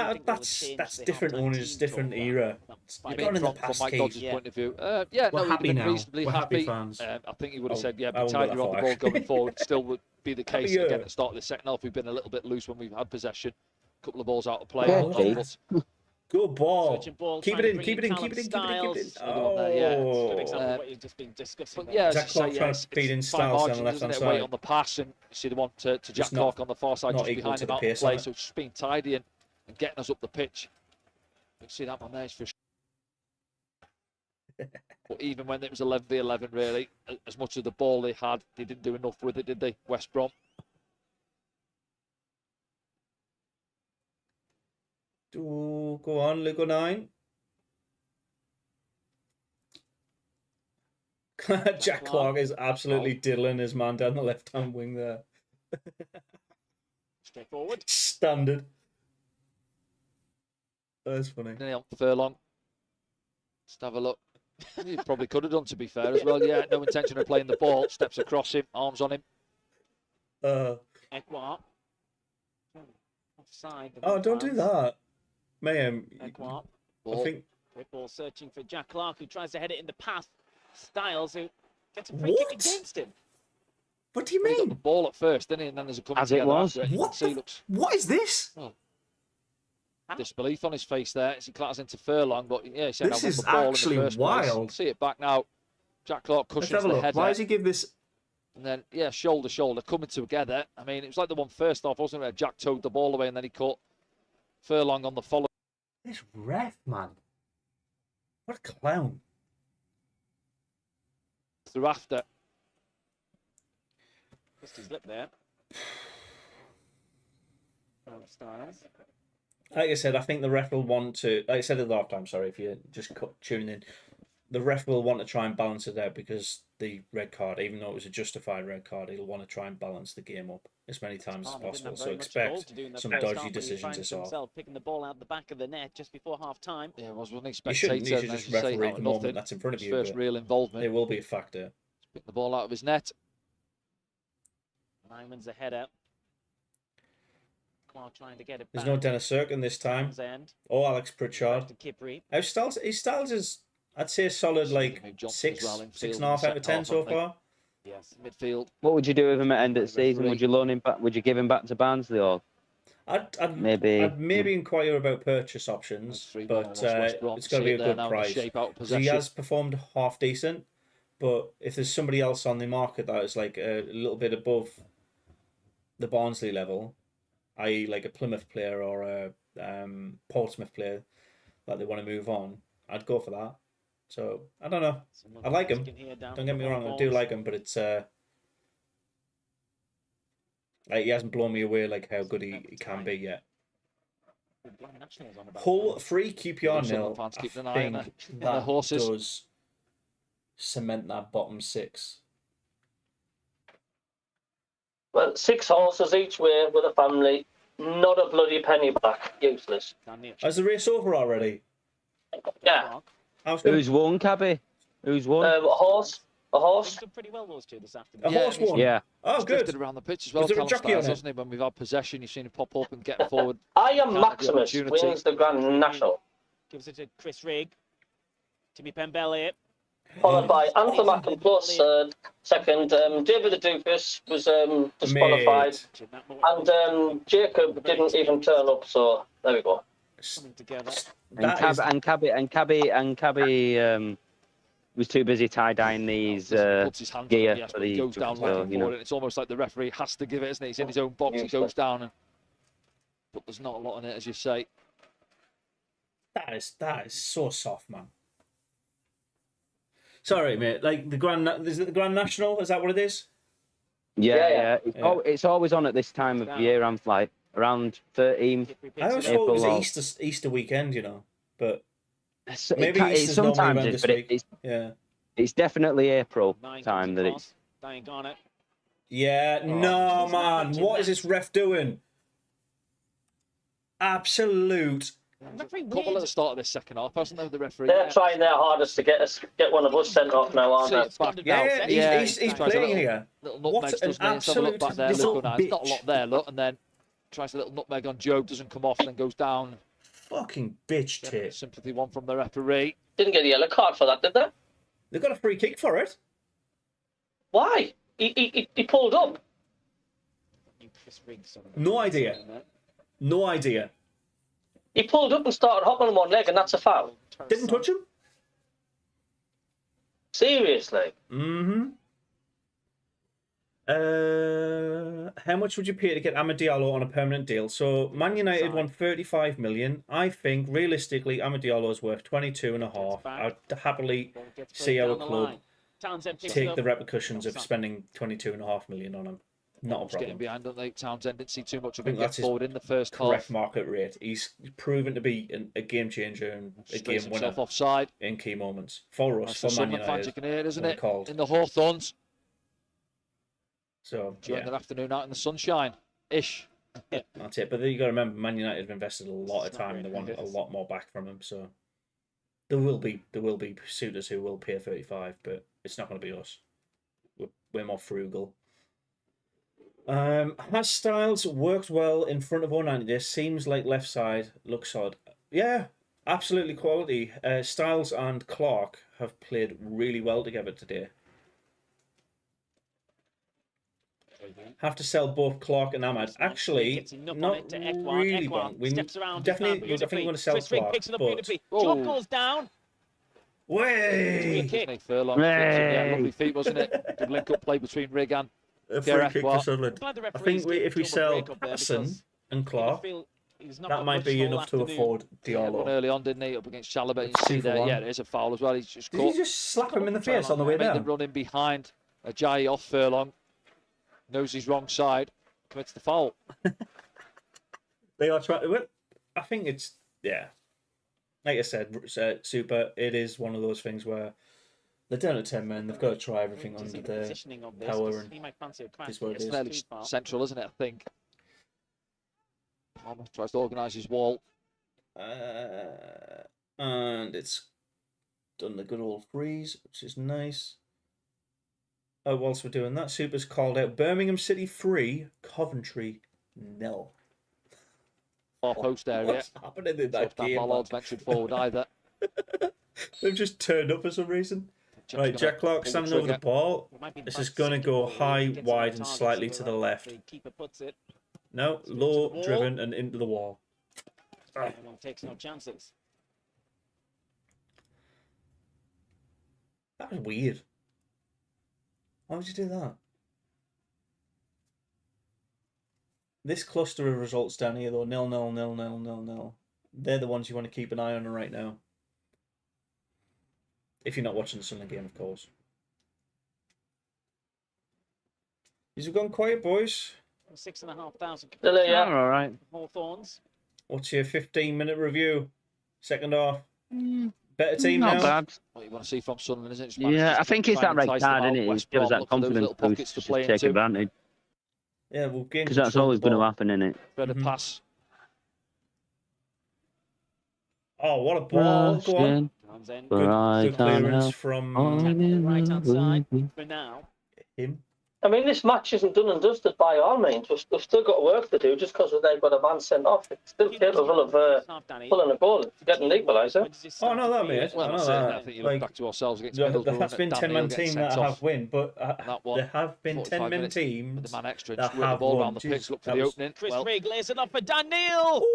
different owners, different era.
You
Gone
mean
in the
from
past,
Mike
Keith.
Dodds' point of view? Yeah,
We're
no, he'd
happy
have been
now.
reasonably
We're happy
happy.
fans.
I think he would have
Oh,
said, yeah,
I
be
won't go
tighter
that
on the
far,
ball
actually.
going forward. Still would be the case
yeah.
again at the start of the second half. We've been a little bit loose when we've had possession. A couple of balls out of play.
Yeah,
But
Good ball.
Searching ball,
Keep
trying
it
to
in,
bring
keep it in,
Callum
keep it in, keep it in, keep it in.
Styles. Another one there, yeah. It's a good example
Oh.
of what you've just been discussing.
But
there.
yeah, as
Jack
you
Clark
say,
trying
yeah,
to feed in
fine
Styles down the
margins,
left-hand
isn't it? Weight
side.
on the pass, and you see the one to Jack
Just
Clark on the far side,
not
just
equal
behind
to
him
the
out of
pace
play.
on it.
So it's just being tidy and getting us up the pitch. You can see that one there is for sure. But even when it was 11v11, really, as much as the ball they had, they didn't do enough with it, did they? West Brom.
Go on, Lugo 9. Jack Clark is absolutely diddling his man down the left-hand wing there.
Straightforward.
Standard. That's funny.
Nearly on Furlong. Just have a look. He probably could have done, to be fair, as well. Yeah, no intention of playing the ball. Steps across him, arms on him.
Ekwa. Offside.
Oh, don't do that. Mayhem.
Ekwa.
I think...
Quick ball searching for Jack Clark, who tries to head it in the path. Styles, who gets a free
What?
kick against him.
What do you
He got the
mean?
ball at first, didn't he? And then there's a coming
As it
together
was.
after it. You
What
can see,
the-
looks
What is this?
disbelief on his face there as he clatters into Furlong. But yeah, he said,
This
I want
is
the ball
actually
in the first place.
wild.
See it back now. Jack Clark
Let's
cushions
have a
the
look.
header.
Why does he give this...
And then, yeah, shoulder, shoulder, coming together. I mean, it was like the one first off, wasn't it? Jack towed the ball away and then he caught Furlong on the follow.
This ref, man. What a clown.
Through after.
Just his lip there. Styles.
Like I said, I think the ref will want to... Like I said at the half-time, sorry, if you're just tuning in. The ref will want to try and balance it out because the red card, even though it was a justified red card, he'll want to try and balance the game up as many times as possible. So expect some dodgy decisions this off.
Picking the ball out the back of the net just before half time.
Yeah, it wasn't he?
You shouldn't. You
Spectator.
should
and
just
as you say,
referee
out
the
of
moment
nothing.
that's in front of
His
you.
first
But
real involvement.
it will be a factor.
Pick the ball out of his net.
Lyman's a header. Clark trying to get it
There's
back.
no Dennis Cirkin this time.
End.
Or Alex Pritchard.
To Kipri.
His Styles is, I'd say, a solid like
Maybe Johnson
6,
as well, in
6.5
field
out
in the
of 10
second
so
half, I think.
far.
Yes.
Midfield.
What would you do with him at end of the season?
Referee.
Would you loan him back? Would you give him back to Barnsley or
I'd
maybe?
inquire about purchase options, but it's got to be a good price. So he has performed half decent, but if there's somebody else on the market that is like a little bit above the Barnsley level, i.e. like a Plymouth player or a Portsmouth player that they want to move on, I'd go for that. So I don't know. I like him. Don't get me wrong, I do like him, but it's like he hasn't blown me away like how good he can be yet. Hull 3, QPR 0.
Fans
I
keep an eye on
think
their
that
horses.
does cement that bottom 6.
Well, 6 horses each way with a family. Not a bloody penny back. Useless.
Is the race over already?
Yeah.
Who's won, Cabby? Who's won?
A horse. A horse.
Done pretty well those two this afternoon.
A horse won?
Yeah.
Oh,
He's
good.
drifted around the pitch as well,
Was there a
Callum
jockey on
Stiles,
it?
hasn't he? When we've had possession, you've seen him pop up and get forward.
I am
Can't have the
Maximus
opportunity.
wins the Grand National.
Gives it to Chris Rigg. Timmy Pembele.
Followed by Anthem Acken Plus second. David the Doofus was disqualified.
Mate.
And Jacob didn't even turn up, so there we go.
Coming together.
Cabby was too busy tie-dyeing these
Puts his hands
gear
up, yes,
for
but he
the
goes down
so,
looking
you know.
for it. It's almost like the referee has to give it, isn't it? He's in his own box, he goes down, but there's not a lot in it, as you say.
That is so soft, man. Sorry, mate. Like is it the Grand National? Is that what it is?
Yeah.
Yeah.
It's always on at this time of year. I'm like around 13.
I always thought it was Easter weekend, you know, but maybe Easter's
sometimes
normally around
is,
this
but
week. Yeah.
It's definitely April time that it's.
Diane Garnett.
Yeah, no, man. What is this ref doing? Absolute.
Couple at the start of this second half, hasn't there, the referee?
They're trying their hardest to get one of us sent off now, aren't they?
Yeah, he's playing here.
Little
What
nutmegs,
an
doesn't he? Let's have a look
absolute
back there.
little
Look, there's not a
bitch.
lot there, look, and then tries a little nutmeg on Joe, doesn't come off, and then goes down.
Fucking bitch tit.
Sympathy one from the referee.
Didn't get a yellow card for that, did they?
They got a free kick for it.
Why? He pulled up.
No idea. No idea.
He pulled up and started hopping on one leg, and that's a foul.
Didn't touch him.
Seriously.
Mm-hmm. How much would you pay to get Amad Diallo on a permanent deal? So Man United won 35 million. I think realistically Amad Diallo is worth 22.5. I'd happily see our club take the repercussions of spending 22.5 million on him. Not a
Getting
problem.
behind, don't they? Townsend didn't see too much of
I
him
think
get
that's his
forward in the first
correct
half.
market rate. He's proven to be a game changer and a
Strays
game winner
himself offside.
in key moments for us,
That's
for
the
Man
Sunderland fans you
United.
can hear, isn't
they're
it?
called.
In the Hawthorns,
So
during
yeah,
their afternoon out in the sunshine, ish.
that's it. But you got to remember, Man United have invested a lot of time and they want a lot more back from him. So there will be suitors who will pay 35, but it's not going to be us. We're more frugal. Has Styles worked well in front of 090 this? Seems like left side looks odd. Yeah, absolutely quality. Styles and Clark have played really well together today. Have to sell both Clark and Ahmad. Actually, not really. We definitely going to sell Clark, but
Job goes down.
way
Furlong, yeah, lovely feet, wasn't it? Good link-up play between Rigg and
a free kick for Sunderland. I think if we sell Patterson and Clark, that might be enough to afford Diallo.
Early on, didn't he? Up against Chalobah. You
It's
see
2 for
there,
1.
yeah, it is a foul as well. He's just
Did
caught.
he just slap him in the face on the way
Made the
down?
run in behind Ajayi off Furlong. Knows he's wrong side. Commits the foul.
They are trying. Well, I think it's like I said, Super. It is one of those things where they're down to 10 men. They've got to try everything under their power, and is what it
It's
is.
fairly central, isn't it? I think. Palmer tries to organise his wall.
And it's done the good old freeze, which is nice. Oh, whilst we're doing that, Super's called out Birmingham City 3, Coventry 0.
Far post area.
What's happening in that game?
Ballard's ventured forward either.
They've just turned up for some reason. Right, Jack Clark standing over the ball. This is going to go high, wide, and slightly to the left. No, low, driven, and into the wall.
Everyone takes no chances.
That was weird. Why would you do that? This cluster of results down here, though, 0-0, 0-0, 0-0. They're the ones you want to keep an eye on right now. If you're not watching the Sunderland game, of course. These have gone quiet, boys.
6,500.
Still here.
All right.
Hawthorns.
What's your 15-minute review? Second half. Better team
Not
now.
bad.
What you want to see from Sunderland, isn't it? Just
Yeah, I think it's
try
that
and
red
entice them
card,
out.
isn't it? It
West
gives
Brom
that
look for those
confidence
little
boost
pockets
to
to play
just take
into.
advantage.
Yeah, we'll gain
Because that's
control
always
of the
going to
ball.
happen, isn't it?
Better pass.
Oh, what a ball. Go on.
Comes in.
Good clearance from
Right hand side for now.
him.
I mean, this match isn't done and dusted by all means. We've still got work to do just because they've got a man sent off. It's still capable of pulling a goal and getting an equaliser.
Oh, no, that mate.
Well,
I know
that's it. I
that.
think you look
Like,
back to ourselves against
there
Middlesbrough.
has been
Dan
10-man
Neil getting
teams
sent
that
off.
have win, but
That one,
there have been
45
10-man
minutes with
teams
the man extra,
that
just work the
have
ball
won.
around the pitch, look for
That
the
was-
opening.
Chris
Well,
Ray glazing off for Dan Neil.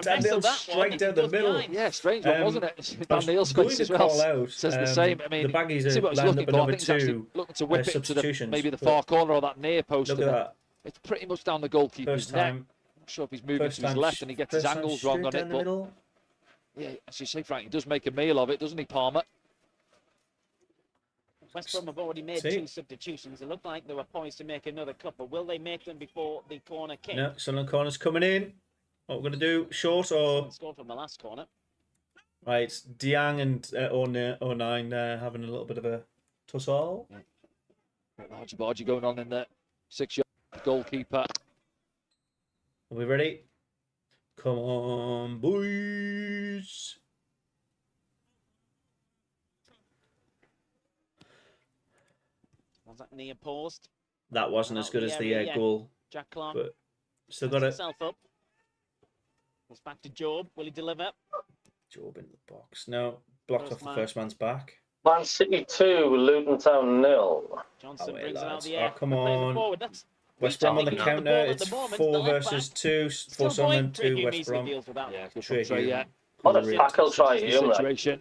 Dan Neil straight down the middle.
yeah, strange one, wasn't it?
I
Dan
was
Neil's
going
face
to
as well
call out,
says the same. I mean,
the Baggies
see
are
what he's
lined
looking
up
for. I
another
think he's actually
two
looking to whip it to the,
substitutions.
maybe the
but
far corner or that near post.
Look
and
at
then
that.
it's pretty much down the goalkeeper's
First
neck.
time.
I'm not sure if he's moving
First
to his
time.
left and he gets his
First time
angles wrong
straight
on
down
it.
the
But
middle.
yeah, as you say, Frank, he does make a meal of it, doesn't he, Palmer?
West Brom have already made
See?
2 substitutions. It looked like they were poised to make another couple. Will they make them before the corner kick?
No, Sunderland corner's coming in. What we're going to do? Short or...
Scored from the last corner.
Right, it's Diang and 09 having a little bit of a tussle.
Argy going on in there. 6-yard goalkeeper.
Are we ready? Come on, boys.
Was that near paused?
That wasn't as good as the goal,
Jack Clark
but still got it.
himself up. It's back to Job. Will he deliver?
Job in the box. No, blocked off the first man's back.
Man City 2, Luton Town 0.
Johnson
Away,
brings it out
lads.
the air.
Oh, come
They're playing
on.
forward. That's
West Brom on the
Reach, I think,
counter.
on the ball
It's
at the moment,
4
the left
versus
back.
2
still
for Sunderland,
going.
2
Hume
West
easily
Brom.
deals with that.
Yeah, good
Trey
from Trey,
Hume.
yeah.
What a tackle try, Hume. Like.
Situation.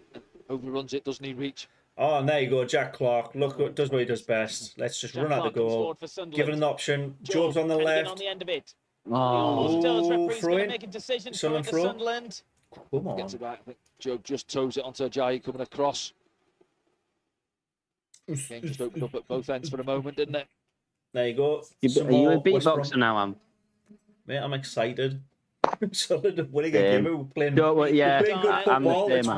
Overruns it, doesn't he reach?
Oh, and there you go, Jack Clark. Look, what does what he does best. Let's just
Jack
run out the
Clark has
goal.
scored for Sunderland.
Give it an option.
Job
Job's on the
trying to get
left.
on the end of it. He
Oh,
almost does.
Ooh,
Referee's
throw
going to
in.
make a decision.
Sunderland
Throw it to
throw.
Sunderland.
Come on.
Gets it back. I think Job just toes it onto Ajayi coming across. Game just opened up at both ends for a moment, didn't it?
There you go.
are you
Some
a
more West Brom.
beatboxer now, Am?
Mate, I'm excited. Sunderland winning a
Same.
game. We're playing,
Yeah,
we're playing good
I'm
the
football.
same,
It's
man.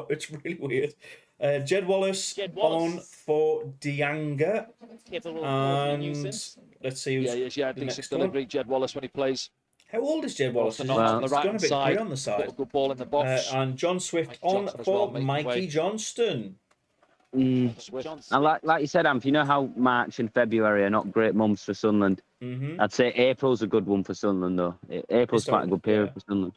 it's really weird. Jed Wallace
Jed
on
Wallace.
for Dianga.
Capable of causing a
And
nuisance.
let's see who's
Yeah,
the
decent
next one.
delivery. Jed Wallace when he plays.
How old is Jed Wallace?
Well,
on
the
It's
right
gone a bit
side.
grey on the
Got a
side.
good ball in the box.
And John Swift
Mikey
on
Johnston as
for
well, making
Mikey
way.
Johnston.
Swift.
Johnson.
And like you said, Amp, you know how March and February are not great months for Sunderland.
Mm-hmm.
I'd say April's a good one for Sunderland, though. April's quite a good period for Sunderland.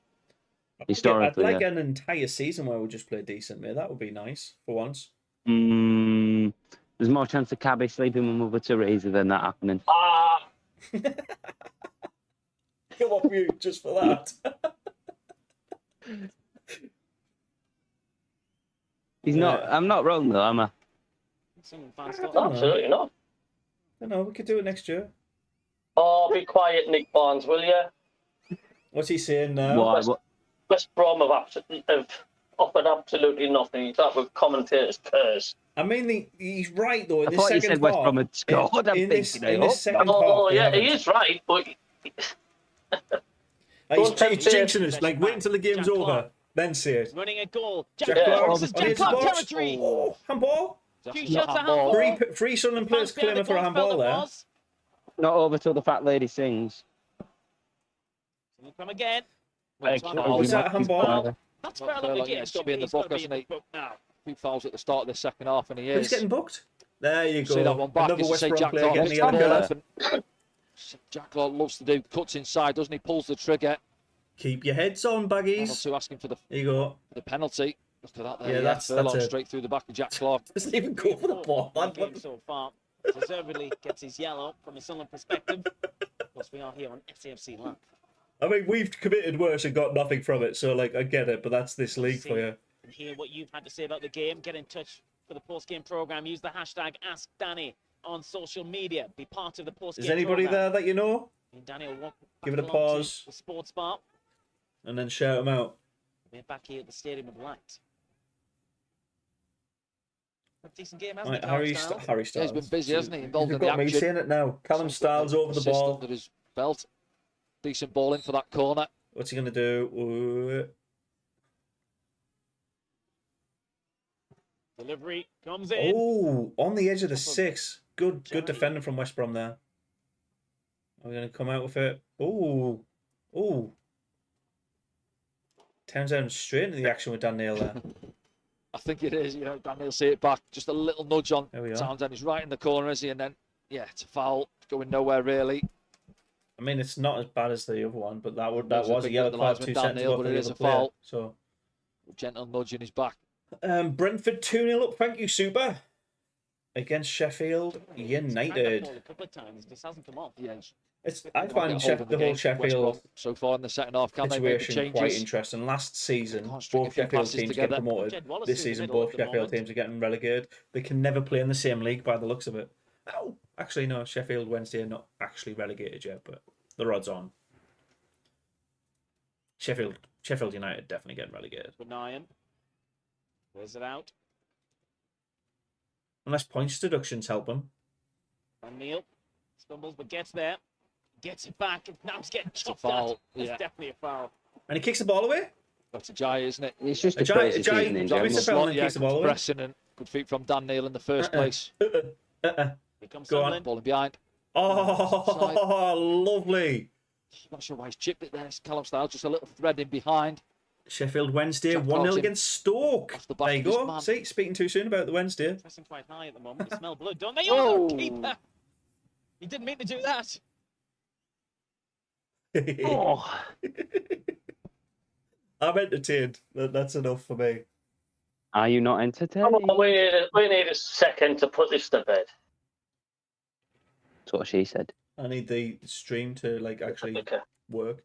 I'd
Historically,
like
yeah.
an entire season where we just play decent, mate. That would be nice for once.
There's more chance of Cabby sleeping with Mother Teresa than that happening.
Ah,
Come off mute just for that.
He's not. I'm not wrong though, am I?
Sunderland fans thought
absolutely not.
No, we could do it next year.
Oh, be quiet, Nick Barnes, will you?
What's he saying now?
What?
West Brom have offered absolutely nothing. That with commentators' curse.
I mean, he's right though. In
I
this
thought you
second
said West
half,
Brom had scored. I'm
in this
thinking, oh,
second
Oh,
half,
yeah,
they
he
haven't.
is right, but
He's
Don't tempt
jinxing
me.
us. Like, wait until the game's
Jack
over,
Clark.
then say it.
running a goal.
Jack
Jack
Clark,
Clark. This is
on
Jack
his
Clark
box.
territory.
Oh, handball.
That's
Two
not
shots at
handball.
handball.
Three Sunderland players
Fans behind
claiming
the
for a
goal
handball
felt it
there.
was.
not over till the fat lady sings.
He'll come again.
Like,
Oh, was that a handball?
That's
Not
fair
fair,
on the
like, yeah,
game.
it's got to be in the book, hasn't he?
Now.
2 fouls at the start of the second half, and he
Who's
is.
getting booked? There you go.
See that one back.
Another
As you
West
say,
Brom
Jack
player
Clark
getting
lifts
the
the
yellow
ball
card.
up and Jack Clark loves to do cuts inside, doesn't he? Pulls the trigger.
Keep your heads on,
One or
Baggies.
two asking for
There you go.
the penalty. Look at that there.
Yeah, that's
Furlong
it.
straight through the back of Jack Clark.
Doesn't even go for the ball, man.
Game so far. Deservedly gets his yellow from a Sunderland perspective. Of course, we are here on SAFC Live.
I mean, we've committed worse and got nothing from it, so, like, I get it, but that's this league for you.
And hear what you've had to say about the game. Get in touch for the post-game program. Use the hashtag AskDanny on social media. Be part of the post-game
Is anybody
program.
there that you know?
And Danny will walk
Give it a
back along to
pause.
The sports bar.
And then shout them out.
We're back here at the Stadium of Light. A decent game, hasn't
Right,
he,
Harry
Styles?
Harry
Yeah,
Styles.
he's been busy, hasn't he? Involved
You've
in the
got me
action.
saying it now. Callum Styles over the
Assist
ball.
under his belt. Decent ball in for that corner.
What's he going to do? Ooh.
Delivery comes in.
Oh, on the edge of the 6. Good defending from West Brom there. Are we going to come out with it? Oh. Oh. Townsend straight into the action with Dan Neil there.
I think it is. Daniel see it back. Just a little nudge on
There we are.
Townsend. He's right in the corner, is he? And then, yeah, it's a foul. Going nowhere, really.
I mean, it's not as bad as the other one, but that
There's
was a
big
yellow card
vandalism
2
Dan
seconds
Neil,
ago
but
for
it
the
is
other
a
player.
foul.
So,
Gentle nudge in his back.
Brentford 2-0 up. Thank you, Super. Against Sheffield United.
A couple of times, just hasn't come off.
Yeah,
I find the whole Sheffield
so far in the second half, can they make the
situation
changes?
quite interesting. Last season,
Can't string a
both
few
Sheffield
passes
teams
together.
get promoted.
Jed Wallace
This
is in the
season,
middle
both
at the
Sheffield
moment.
teams are getting relegated. They can never play in the same league by the looks of it. Oh, actually, no. Sheffield Wednesday are not actually relegated yet, but the rod's on. Sheffield United definitely getting relegated.
Benayan. Where's it out?
Unless points deductions help them.
And Neil stumbles but gets there. Gets it back. And now he's getting
It's a
chopped
foul.
at. It's
Yeah.
definitely a foul.
And he kicks the ball away.
That's a Jai, isn't it?
It's just a
Ajay-
crazy
Ajay-
season in
Ajay-
general.
Mr. Fellman
Yeah,
kicks the ball away.
pressing and good feet from Dan Neil in the first place.
Here comes
Go on.
Sunderland.
Ball in behind.
Oh, lovely.
Not sure why he's chipped it there. It's Callum Styles, just a little thread in behind.
Sheffield Wednesday
Jack
1-0
Clarkson
against Stoke.
off the back
There you
of his
go.
man.
See, speaking too soon about the Wednesday.
Pressing quite high at the moment. They smell blood, don't they?
Oh.
Oh, keeper! He didn't mean to do that.
Oh,
I'm entertained. That's enough for me.
Are you not entertained?
come on, we need a second to put this to bed.
That's what she said.
I need the stream to actually
Okay.
work.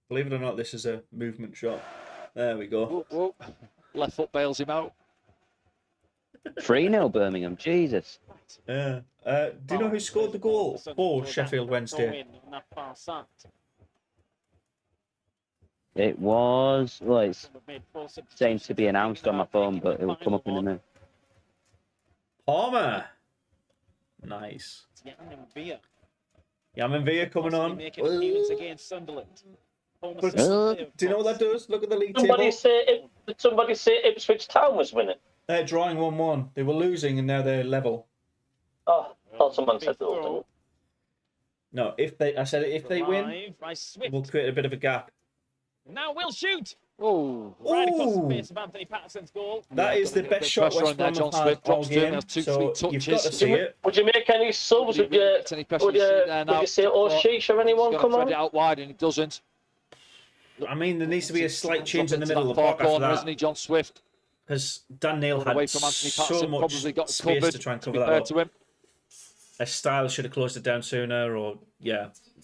Believe it or not, this is a movement shot. There we go.
Whoa, whoa. Left foot bails him out.
3-0 Birmingham. Jesus.
Yeah. Do you know who scored the goal for Sheffield Wednesday?
It was. Well, it's saying to be announced on my phone, but it will come up in a minute.
Palmer. Nice. Yamin Villa coming on.
Making an appearance against Sunderland.
But do you know what that does? Look at the league
Did
table.
somebody say Ipswich Town was winning?
They're drawing 1-1. They were losing and now they're level.
Oh, I thought someone said that. Didn't
No, I said if they win, we'll create a bit of a gap.
Now we'll shoot.
Oh,
Right across the
Ooh.
face of Anthony Patterson's goal.
That is the best shot
pressure
West
on there.
Brom
John
have
Smith
had all
drops to him,
game.
has 2-3
So you've got to
touches.
see it.
Would you make any subs? Would you,
Any pressure
would
you see
you,
there
would
now?
you say O'Sheesh or anyone
He's
come
gonna
on?
thread it out wide and he doesn't.
I mean, there needs to be a slight change in the
Into
middle of
that
the
far
park after
corner, isn't
that.
he, John Swift?
Because Dan Neil
Away
had
from Anthony
so
Patterson,
much
probably got
space
covered.
to try and
To
cover
be
that
fair
up.
to him.
A style should have closed it down sooner, or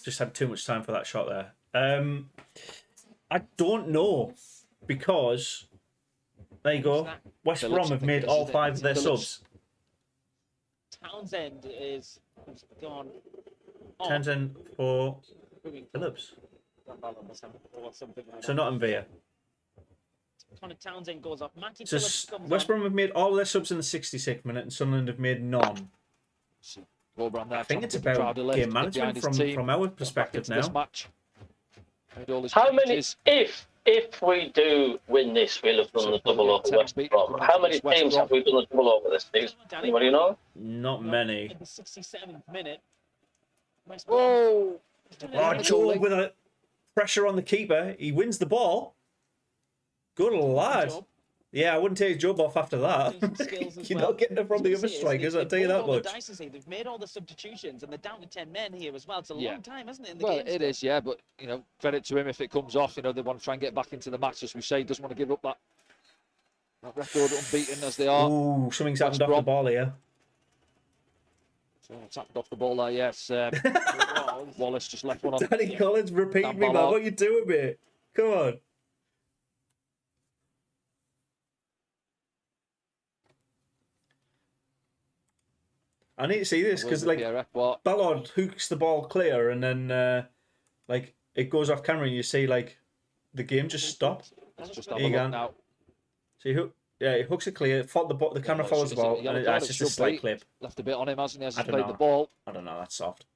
just had too much time for that shot there. I don't know, because there you go. West
Phillips,
Brom
I
have
think
made
it
all
is,
5 of their
Phillips.
subs.
Townsend is gone. off.
Townsend for Phillips.
Or something like
So
that.
not Mvia.
Connor Townsend goes off. Matty
So
Phillips comes
West
on.
Brom have made all their subs in the 66th minute, and Sunderland have made none.
Corberan there
I think
trying
it's
to give the
about
crowd a lift,
game
get
management
behind his
from
team,
our
get back
perspective
into this
now.
match. Made all his
How many?
changes.
If we do win this, we'll have done the double over West Brom. How many teams have we done the double over this season? Anybody know?
Not many.
In the 67th minute. West Brom.
Whoa!
Oh, Joe with a pressure on the keeper. He wins the ball. Good lad.
Job.
Yeah, I wouldn't take his job off after that.
Doing some skills as
You're
well.
not getting it from the
As
other
you see,
strikers,
they've
I'll tell you
rolled
that
all the
much.
dice, as they've made all the substitutions and they're down to 10 men here as well. It's a
Yeah.
long time, isn't it? In the
Well,
game
it
still?
is, yeah, but credit to him if it comes off. They want to try and get back into the match, as we say. Doesn't want to give up that record, unbeaten as they are.
Ooh, something's
West
happened off the
Brom.
ball here.
So tapped off the ball there, yes. Wallace just left one on.
Danny Collins, repeat
Dan
me, man.
Ballard.
What you doing, mate? Come on. I need to see this because, Ballard hooks the ball clear and then, it goes off camera and you see, the game just stopped.
Let's just
There
have
you
a
go.
look now.
See, Yeah, it hooks it clear. The camera
well,
follows the ball,
yellow
and
card,
that's
it
just a
should
slight
be.
clip.
Left a bit on him, hasn't he, as
I
he's
don't
played
know.
the ball.
I don't know. That's soft.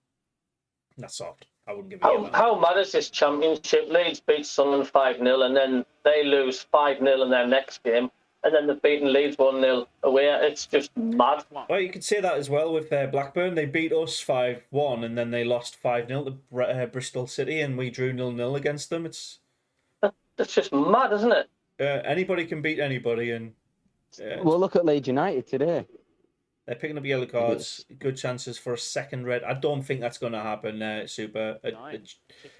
That's soft. I wouldn't give it a yellow.
How mad is this championship? Leeds beat Sunderland 5-0, and then they lose 5-0 in their next game, and then they've beaten Leeds 1-0 away. It's just mad.
Well, you could say that as well with Blackburn. They beat us 5-1, and then they lost 5-0 to Bristol City, and we drew 0-0 against them. It's
just mad, isn't it?
Anybody can beat anybody, and
Well, look at Leeds United today.
they're picking up yellow cards. Good chances for a second red. I don't think that's going to happen, Super. It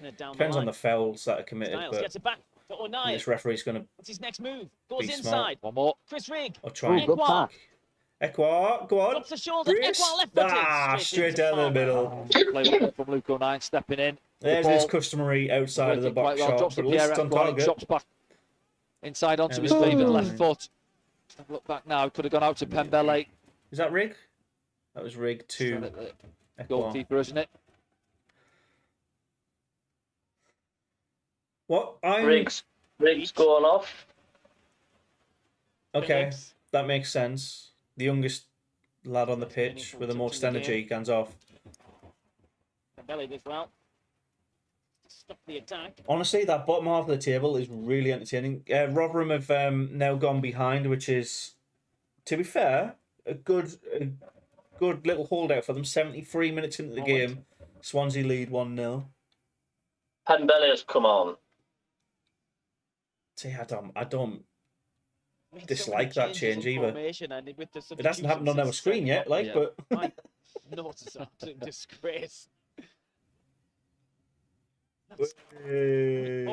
depends on the fouls that are committed.
Styles
But
gets it back to O'Neill.
this referee's going to
What's his next move? Goes
be
inside.
One more.
Chris Rigg.
or try and
Good pass.
Ekwar, go on.
Drops the shoulder.
Brace.
Ekwar left-footed.
Straight down the middle.
Play from Luke O'Neill, stepping in.
There's his customary outside of the box shot,
Drops
but
the
at least it's
Pierre
on
Ekwar,
target.
chops back inside onto
Yeah,
his
there's
favoured
no
left
line.
foot. Have a look back now. Could have gone out to Pembele.
Is that Rig? That was Rig to Ekwar.
Goalkeeper, isn't it?
What?
Riggs going off.
Okay,
Phillips.
that makes sense. The youngest lad on the pitch with the most energy, hands off.
Belly did well. Stop the attack.
Honestly, that bottom half of the table is really entertaining. Rotherham have now gone behind, which is, to be fair, a good little holdout for them. 73 minutes into the game, Swansea lead 1-0.
Pembele has come on.
See, I don't dislike that change either. It hasn't happened on our screen yet, like, but
Noticeable disgrace.
Hey.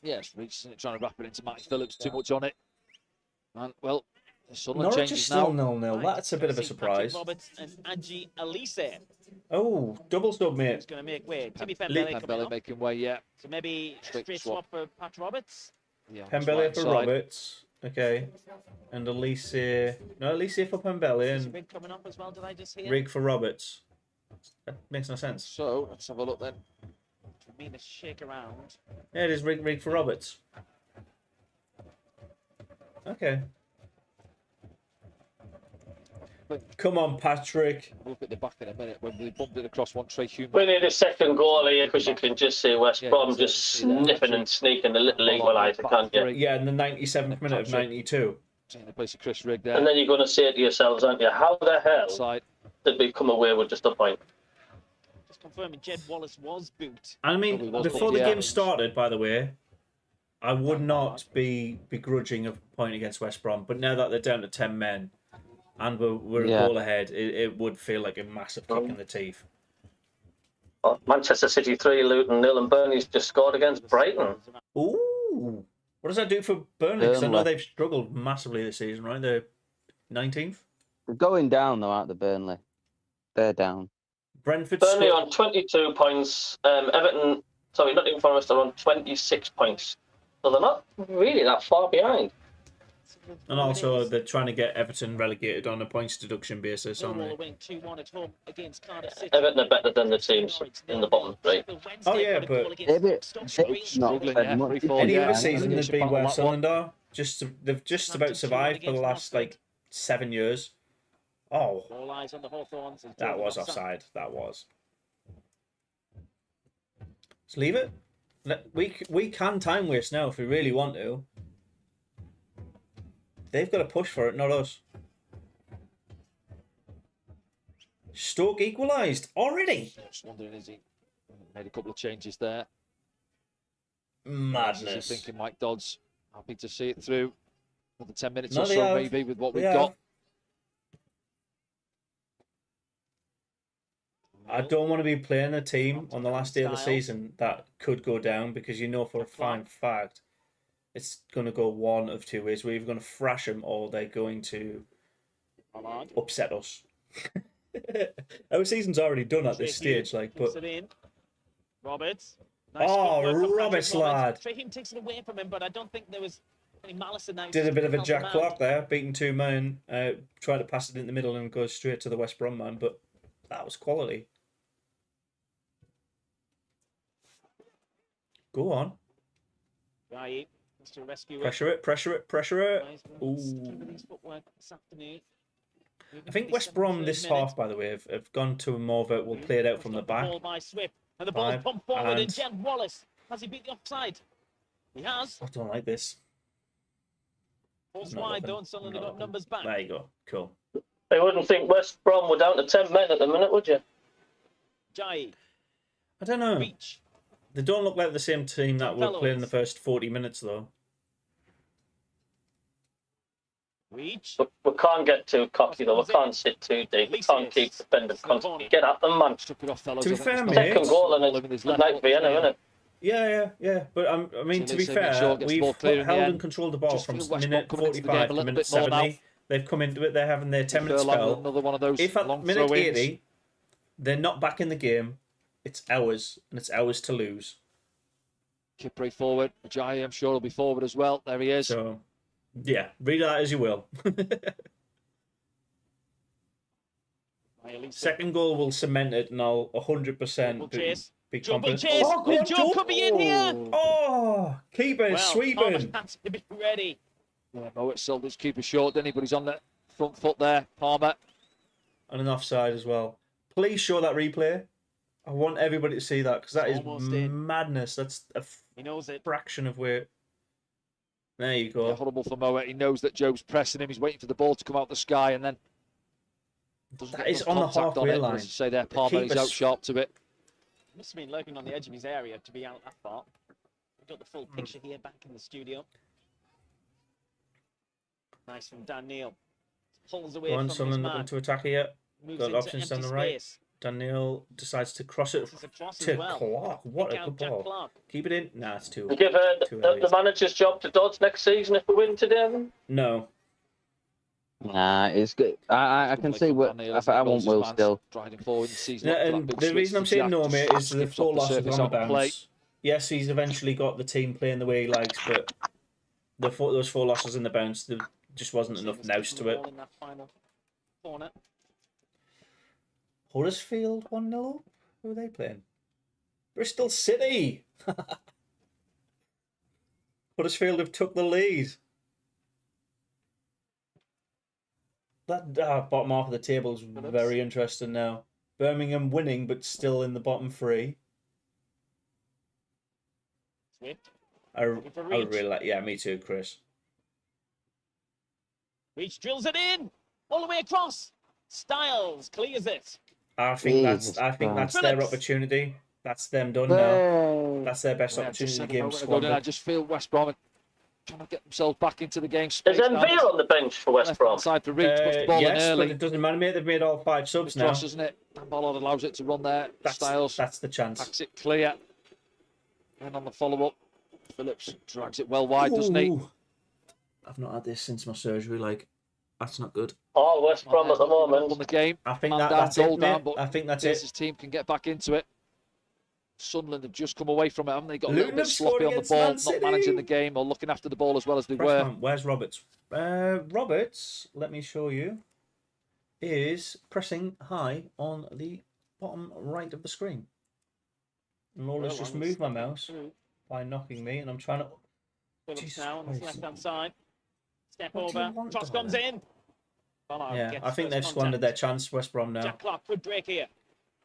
Yes, reaching it, trying to wrap it into Matt Phillips. Too much on it. And, well, Sunderland
Norwich is
changes
still
now.
0-0. That's a bit of a surprise.
Roberts and Angie Elise.
Oh, double sub, mate.
It's going to make way. Timmy Pembele coming
Pembele
up.
making way, yeah.
So maybe straight swap for Pat Roberts.
Yeah,
Pembele for
side.
Roberts. Okay. And Elise. No, Elise for Pembele
Is
and
Rig coming up as well, did I just hear?
Rig for Roberts. That makes no sense.
So, let's have a look then.
I mean, a shake around.
Yeah, it is Rig for Roberts. Okay. Come on, Patrick.
We'll look at the back in a minute when we bumped it across one Trey Human.
We need a second goal here because you can just see West
Yeah,
Brom
you
just
see that.
sniffing and sneaking a little equaliser, can't you?
Yeah, in the 97th minute of 92.
In the place of Chris Rigg there.
And then you're going to say to yourselves, aren't you, how the hell
Side.
did we come away with just a point?
Just confirming Jed Wallace was booked.
I mean,
Probably was,
before
but
the
yeah.
game started, by the way, I would not be begrudging a point against West Brom. But now that they're down to 10 men and we're a goal ahead, it would feel like a massive kick in the teeth.
Oh, Manchester City 3, Luton 0, and Burnley's just scored against Brighton.
Ooh. What does that do for Burnley? Because I know
Burnley.
they've struggled massively this season, right? They're 19th.
They're going down, though, aren't they, Burnley? They're down.
Brentford
Burnley
still-
on 22 points. Nottingham Forest are on 26 points. So they're not really that far behind.
And also, they're trying to get Everton relegated on a points deduction basis, aren't
Millwall
they?
are winning 2-1 at home against Cardiff City.
Everton are better than the teams in the bottom three.
Oh, yeah, but
They've not
Struggling,
said
yeah.
much.
3-4,
any
yeah.
other season,
Yeah.
they'd be
Battle
where
that one.
Sunderland are. They've just about survived for the last, 7 years. Oh,
All eyes on the Hawthorns.
that was offside. That was. Let's leave it. We can time waste now if we really want to. They've got to push for it, not us. Stoke equalised already.
Just wondering, is he made a couple of changes there?
Madness.
Thinking Mike Dodds, happy to see it through. Another 10 minutes
No,
or
they
so,
have.
maybe, with what
They
we've
have.
got.
I don't want to be playing a team on the last day of the season that could go down because you know for a fine fact it's going to go one of two ways. We're either going to thrash them or they're going to upset us. Our season's already done at this stage, but
Roberts.
Roberts, lad.
Trahim takes it away from him, but I don't think there was any malice in that.
Did a bit of a Jack Clark there, beating two men, tried to pass it in the middle and goes straight to the West Brom man, but that was quality. Go on.
Right. To rescue
Pressure it, pressure it, pressure it. Ooh. I think West Brom this half, by the way, have gone to a more of a we'll play it out from the back.
Ball by Swift, and the ball pumped forward, and Jen Wallace, has he beat the offside? He has.
I don't like this.
Force wide though, and Sunderland got numbers back.
There you go. Cool.
I wouldn't think West Brom were down to 10 men at the minute, would you?
Jai.
I don't know.
Reach.
They don't look like the same team that were playing in the first 40 minutes, though.
Reach.
But we can't get too cocky, though. We can't sit too deep. We can't keep defending constantly. Get at them, man.
To be fair, mate.
Second goal and it's like Vienna, isn't it?
Yeah. But I mean, to be fair, we've held and controlled the ball from minute 45 to minute 70. They've come into it. They're having their 10-minute spell.
Another one of those
if at minute 80 they're not back in the game, it's ours, and it's ours to lose.
Kipre forward. Jai, I'm sure, will be forward as well. There he is.
So, yeah, read that as you will. Second goal will cement it, and I'll 100% be confident.
Joe could be in here.
Oh, keeper sweeping.
Thomas to be ready.
Yeah, Mowat sold his keeper short, didn't he? But he's on the front foot there. Palmer.
And an offside as well. Please show that replay. I want everybody to see that because that is madness. That's a fraction of where. There you go.
Yeah, horrible for Mowat. He knows that Joe's pressing him. He's waiting for the ball to come out the sky, and then
that is on the halfway line.
As you say there, Palmer, he's out sharp to it.
Must have been lurking on the edge of his area to be out that far. We've got the full picture here back in the studio. Nice from Dan Neil. Pulls away from
Sunderland
his man.
looking to attack here.
Moves
Got
into
options down
empty
the right.
space.
Dan Neil decides to cross it to Clark. What a good ball.
Clark.
Keep it in. Nah, it's too.
You give the manager's job to Dodds next season if we win today. Then?
No.
Nah, it's good. I can see what I want Will still.
And the reason I'm saying no, mate, is the 4 losses on the bounce. Yes, he's eventually got the team playing the way he likes, but those 4 losses in the bounce, there just wasn't enough nous to it. Huddersfield 1-0 up? Who are they playing? Bristol City! Huddersfield have took the lead. That bottom half of the table is very interesting now. Birmingham winning, but still in the bottom 3. I would really like. Yeah, me too, Chris.
Reach drills it in all the way across. Styles clears it.
I think that's their opportunity. That's them done now. That's their best opportunity to game squad.
I just feel West Brom trying to get themselves back into the game.
Is Envia on the bench for West Brom?
Side for Reach, puts the ball in
yes,
early.
but it doesn't matter, mate. They've made all 5 subs now.
Cross, isn't it? And Ballard allows it to run there. Styles.
That's the chance.
Backs it clear. And on the follow-up, Phillips drags it well wide, doesn't he?
I've not had this since my surgery. Like, that's not good.
Oh, West Brom at the moment.
On the game.
I think that's it, mate. I think that's it.
His team can get back into it. Sunderland have just come away from it, haven't they? Got a
Luton
little bit sloppy on the ball, not managing the game or looking after the ball as well as they were.
Where's Roberts? Roberts, let me show you, is pressing high on the bottom right of the screen. And Laura's just moved my mouse by knocking me, and I'm trying to.
Phillips now on the left-hand side. Step over. Cross comes in. Ballard
yeah, I think they've squandered their chance, West Brom now.
Jack Clark could break here.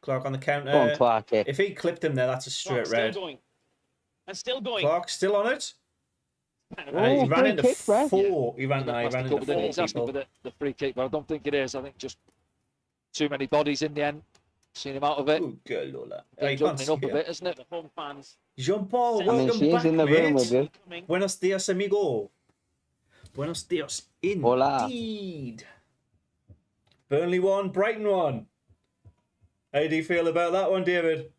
Clark on the counter.
Go on, Clark.
If he clipped him there, that's a straight red.
Still going. And still going.
Clark still on it.
Oh,
he ran into
kick,
4. He ran into 4
He's asking for the free kick, but I don't think it is. I think just too many bodies in the end. Seen him out of it.
Oh, girl, Lola.
He's opening up a bit, isn't it?
The home fans.
Jean-Paul,
I mean,
welcome
she's
back,
in the room with you.
Buenos dias, amigo. Buenos dias, indeed. Burnley 1, Brighton 1. How do you feel about that one, David?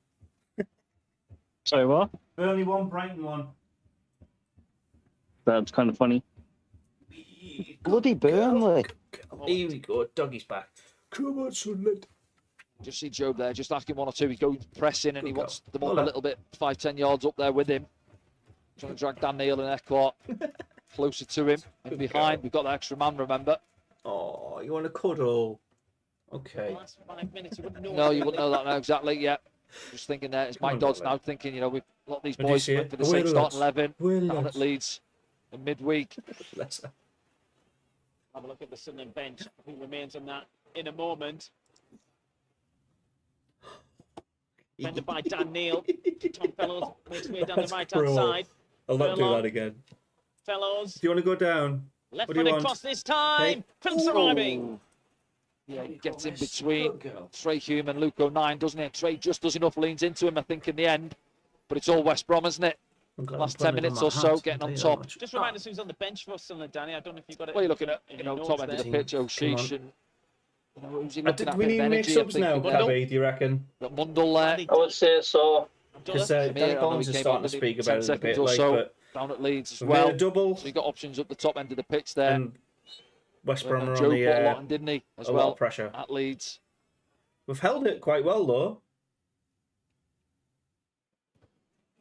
Sorry, what?
Burnley 1, Brighton 1.
That's kind of funny.
Bloody Burnley.
Here we go, Dougie's back. Come on, Sunderland.
Just see Job there, just asking 1 or 2. He's going pressing and he wants them up a little bit, 5-10 yards up there with him. Trying to drag Dan Neil and Eckquart closer to him. And behind, we've got the extra man, remember?
Oh, you want a cuddle? Okay.
Last 5 minutes, you wouldn't know.
No, you wouldn't know that now exactly yet. Just thinking there, it's Mike Dodds now thinking, you know, we've got these boys for the same starting 11 down at Leeds. in midweek.
Leicester.
Have a look at the Sunderland bench. Who remains on that in a moment. Defended by Dan Neal. Tom Fellows makes way down the
That's
right-hand
cruel.
side.
I'll not do
Furlong.
that again.
Fellows.
Do you want to go down?
Left
What do you
footed
want?
cross this time.
Okay.
Prince arriving.
Yeah, he gets in between Trey Hume and Luke O'Nien, doesn't it? Trey just does enough, leans into him, I think, in the end. But it's all West Brom, isn't it?
I'm glad
Last
I'm
10
putting it
minutes
on
or
my
so,
hat,
getting
I'll
on
tell you
top.
that much.
Just remind us who's on the bench for Sunderland, Danny. I don't know if you've got it.
Well, you're looking at,
in
you
your
know,
notes
top end of the
there.
pitch, O'Sheesh, and you know, who's he looking at?
We need to make
Energy, I
subs
think.
now,
Mundle.
Cabby, do you reckon?
Got Mundle there.
I would say so.
Because
Samir,
Danny
I know
Collins
he
is
came
starting
on
to
with
speak
10
about it a
seconds
bit,
or
like,
so,
but
down at Leeds as
we've
well.
made a double,
So you got options up the top end of the pitch there.
and West Brom
And
are
Joe
on
put a lot
the
in, didn't he, as
a lot
well,
of pressure.
at Leeds.
We've held it quite well, though.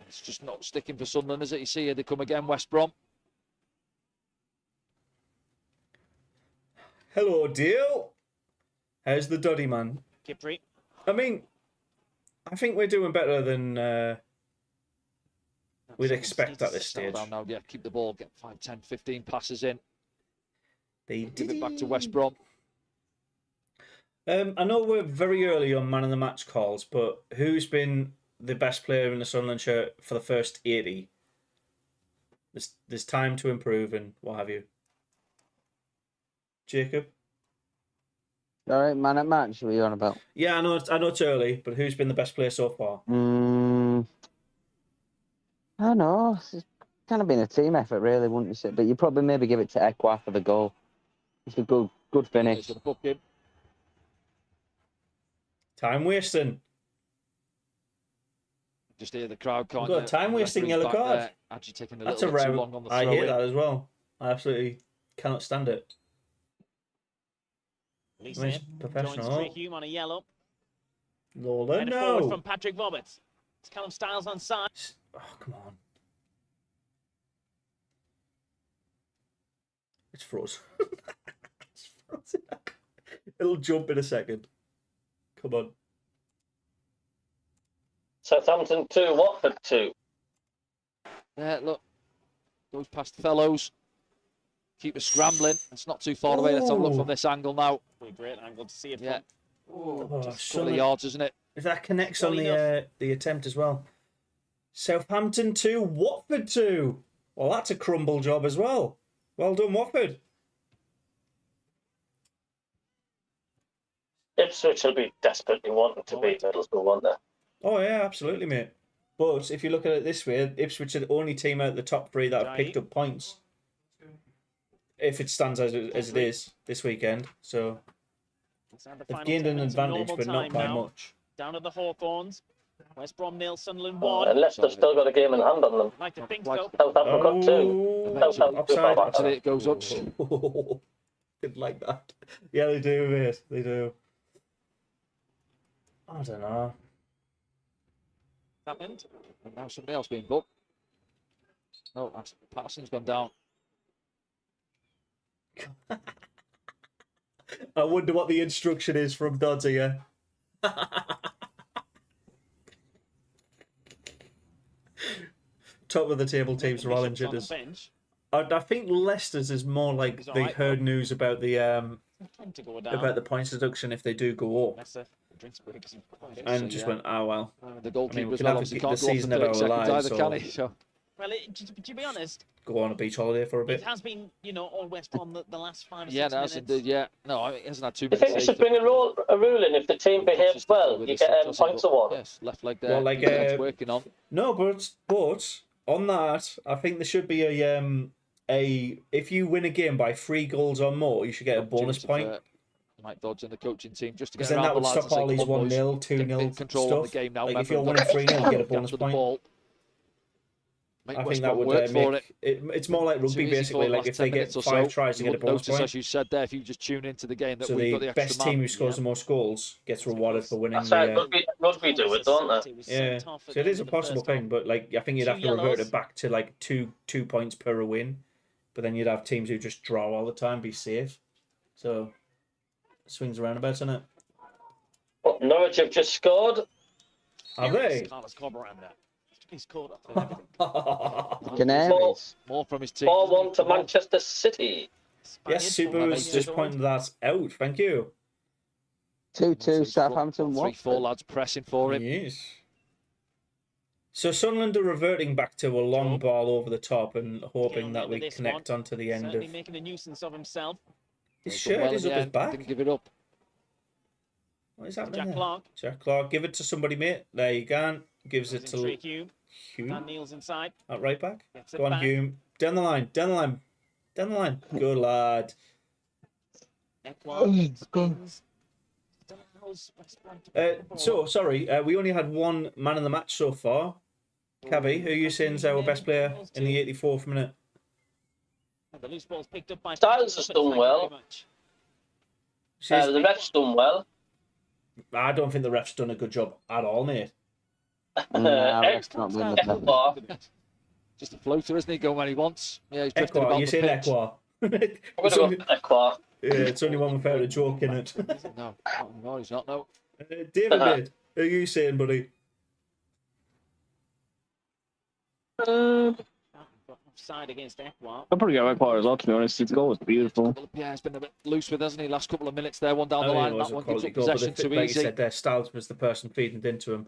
It's just not sticking for Sunderland, is it? You see here they come again, West Brom.
Hello, Deal. How's the Doddy, man?
Kipri.
I mean, I think we're doing better than we'd expect at this
Settle
stage.
down now, yeah, keep the ball, get 5, 10, 15 passes in.
They
Give
did
it back to West Brom.
I know we're very early on man of the match calls, but who's been the best player in the Sunderland shirt for the first 80? There's time to improve and what have you. Jacob?
All right, man at match. What are you on about?
Yeah, I know it's early, but who's been the best player so far?
I don't know. It's kind of been a team effort, really, wouldn't you say? But you probably maybe give it to Ekwa for the goal. It's a good finish.
He's book him.
Time wasting.
Just hear the crowd can't.
We've got a time wasting yellow card.
Actually taking a
That's
little
a
bit too
round.
long on the
I
throw
hate
in.
that as well. I absolutely cannot stand it.
Lisa
I mean, it's
joins
professional.
Trey Hume on a yellow.
Lola,
And a forward
no.
from Patrick Roberts. It's Callum Styles on side.
Oh, come on. It's frozen. It's frozen. It'll jump in a second. Come on.
Southampton 2, Watford 2.
Yeah, look. Goes past Fellows. Keeper scrambling. It's not too far away. Let's have a look
Ooh.
from this angle now.
Really great angle to see it
Yeah.
Oh,
Just a couple of
Sunderland-
yards, isn't it?
If that connects on
Well
the attempt as well. Southampton 2, Watford 2. Well, that's a crumble job as well. Well done, Watford.
Ipswich will be desperately wanting to beat Middlesbrough, won't they?
Oh, yeah, absolutely, mate. But if you look at it this way, Ipswich are the only team out of the top three that have picked up points. If it stands as it is this weekend. So they've gained an advantage, but not by much.
Down at the Hawthorns. West Brom 0, Sunderland
Oh,
1.
and Leicester's still got a game in hand on them.
Like to think so.
Southampton got 2. Southampton
Offside.
back.
Actually, it goes up.
Didn't like that. Yeah, they do, mate. They do. I don't know.
Happened.
And now somebody else being booked. Oh, that's Patterson's gone down.
I wonder what the instruction is from Dodds here. Top of the table teams are all injured. I think Leicester's is more like they heard news about the points deduction if they do go up, and just went, oh well.
The goalkeeper
we
as
can
well,
have
obviously
the
can't go off
season
for
of
30
our
seconds
lives,
either,
so-
can he? So,
Well, to be honest,
Go on a beach holiday for a
it
bit.
has been, all West Brom the last 5 or 6
yeah,
minutes.
that's indeed, yeah. No, I mean, it hasn't had 2
You
minutes.
think they should bring a rule in if the team behaves well, you get points award?
Yes, left leg there.
Well, like,
He's working on.
No, but on that, I think there should be a if you win a game by 3 goals or more, you should get a bonus point.
Mike Dodds and the coaching team just to
Because
get
then
around
that would
the lads
stop all
and say,
these
"Come on,
1-0,
boys, get
2-0
control
stuff.
of the game now.
Like if
Remember,
you're winning 3-0, you get a bonus
after the
point.
ball. Make
I
West
think that
Brom
would
work for
make it's more like rugby
Too easy
basically.
for
Like
the
if
last
they
10
get
minutes or
5
so,
tries, you get a
wouldn't
bonus
notice,
point.
as you said there, if you just tune into the game, that
So
we've got
the
the extra
best
man.
team who scores the most goals gets rewarded for winning
That's how rugby do it, don't they?
Yeah, so it is a possible thing, but like I think you'd have to revert it back to like two points per win, but then you'd have teams who just draw all the time, be safe. So it swings around about, isn't it?
Well, Norwich have just scored.
Are they?
Carlos Corberan there. He's caught up in everything.
Canaries.
More from his team.
4-1 to Manchester City.
Yes, Super was just pointing that out. Thank you.
2-2 Southampton.
3-4 lads pressing for him.
Yes. So Sunderland are reverting back to a long ball over the top and hoping that we connect onto the end
Certainly
of.
making a nuisance of himself.
His shirt is up his back.
Didn't give it up.
What is happening
Jack
there?
Clark.
Jack Clark, give it to somebody, mate. There you go. Gives it
Goes in
to
straight Hume.
Hume.
Dan Neal's inside.
At right back.
Gets it
Go on,
back.
Hume. Down the line. Down the line. Down the line. Good lad.
Ekwan spins. Allows West Brom to pick the ball.
So sorry, we only had one man in the match so far. Cabby, who you saying is our best player in the 84th minute?
The loose ball's picked up by
Styles has done well. The ref's done well.
I don't think the ref's done a good job at all, mate.
Just a floater, isn't he? Go when he wants. Yeah, he's drifted about
You
the
say
pitch.
Equa.
Ekwa.
Yeah, it's only one without a joke in it.
No, he's not. No.
David, mate, who are you saying, buddy?
Offside against Ekwa.
I'll probably go Ekwa as well, to be honest. His goal was beautiful.
Yeah, it's been a bit loose with, hasn't he? Last couple of minutes there, one down the
I mean,
line.
it was
That
a
one gives
quality
up
goal, but
possession too
like
easy.
you said there, Styles was the person feeding it into him.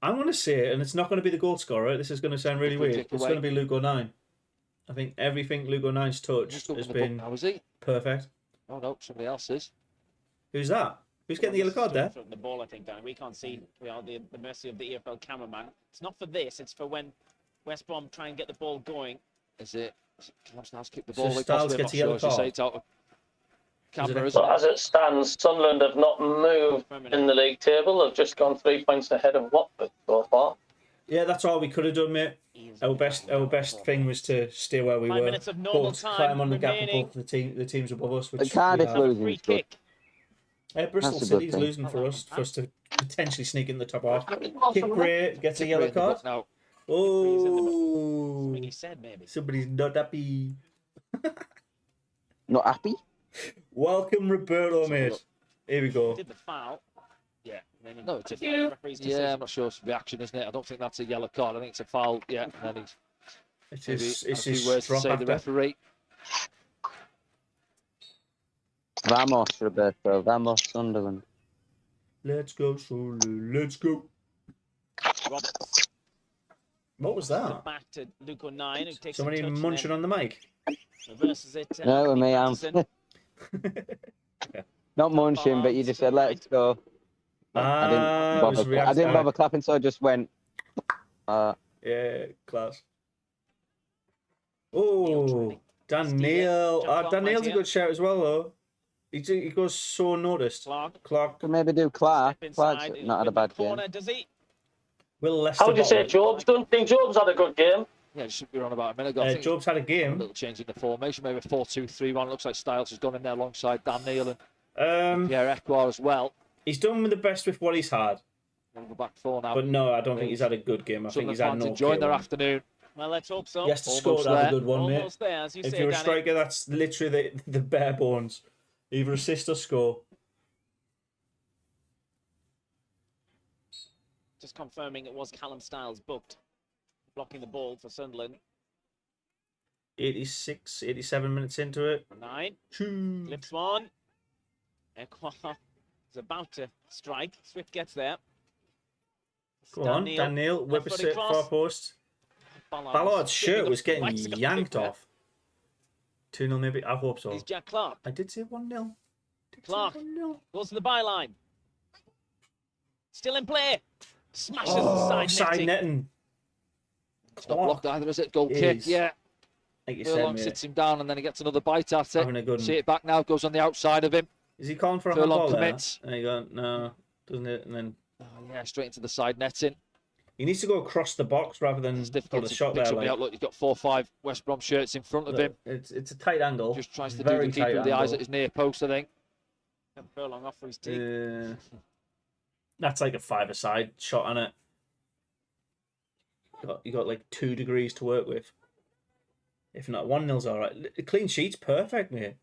I'm going to say it, and it's not going to be the goal scorer. This is going to sound really weird. It's going to be Luke O'Nine. I think everything Luke O'Nine's touched has been
Now, is he?
perfect.
Oh no, somebody else is.
Who's that? Who's getting the yellow card there?
The ball, I think, Dan. We can't see. We are the mercy of the EFL cameraman. It's not for this. It's for when West Brom try and get the ball going.
Is it? Callum Styles kicked the ball.
So Styles gets a yellow card.
It's out of camera,
Is
isn't
But as it stands, Sunderland have not moved in the league table. They've just gone 3 points ahead of Watford so far.
Yeah, that's all we could have done, mate. Our best thing was to stay where we
5
were.
minutes of normal
Both
time
climb on the gap
remaining.
above the teams above us. Which
Cardiff
we have.
losing is good.
Bristol
That's a good
City's
thing.
losing for us to potentially sneak in the top half. Kick Ray gets a yellow card.
No.
Oh,
He said maybe.
somebody's not happy.
Not happy?
Welcome, Roberto, mate. Here we go.
Did the foul. Yeah.
No, it's a
referee's decision.
Yeah, I'm not sure it's reaction, isn't it? I don't think that's a yellow card. I think it's a foul. Yeah, and then
It's
maybe
his,
a
it's
few
his
words to
drop
say
after.
the referee.
Vamos, Roberto. Vamos, Sunderland.
Let's go, Sunderland. Let's go.
Roberts.
What was that?
Back to Luke O'Nine, who takes
Somebody
a touch
munching on the mic?
reverses it.
No, me, I'm
Patterson.
not munching, but you just said, let's go. I didn't bother clapping, so I just went.
Yeah, class. Oh, Dan Neil. Dan Neil's a good shout as well, though. He goes so unnoticed. Clark.
Could maybe do Clark.
Step
Clark's
inside,
not had a bad game.
corner, does he?
Will Leicester?
How would you say Jobs? Don't think Jobs had a good game.
Yeah, it should be on about a minute ago. I think
Jobs had a
a
game.
little change in the formation, maybe 4-2-3-1. Looks like Styles has gone in there alongside Dan Neil and Pierre Ekwa as well.
He's done the best with what he's had.
On the back four now.
But no, I don't think he's had a good game. I think he's had
fans
no
enjoying their
one.
afternoon.
Well, let's hope so.
He has to score to have a good one, mate.
Almost there, as you
If
say,
you're a
Danny.
striker, that's literally the bare bones. Either assist or score.
Just confirming it was Callum Styles booked, blocking the ball for Sunderland.
86, 87 minutes into it.
9.
Choo.
Flips one. Ekwa is about to strike. Swift gets there.
Go on, Dan Neil, whip a sit far post. Ballard's shirt was getting yanked off. 2-0 maybe, I hope so.
He's Jack Clark.
I did say 1-0.
Clark goes to the byline. Still in play. Smashes the side netting.
It's not blocked either, is it? Goal kick, yeah.
Like you
Furlong
said,
sits him down and then he gets another bite at it.
Having a good
See it back now, goes on the outside of him.
Is he calling for a
Furlong
handball there?
commits.
There you go. No, doesn't it? And then
yeah, straight into the side netting.
he needs to go across the box rather than
It's
put
difficult
a
to
shot
pick
there.
somebody
Like.
out. Look, he's got 4 or 5 West Brom shirts in front of him.
It's a tight angle.
Just tries to
Very
do the keeper
tight
with the eyes
angle.
at his near post, I think.
Furlong off for his team.
That's like a 5-a-side shot on it. You got like 2 degrees to work with. If not, 1-0's all right. A clean sheet's perfect, mate.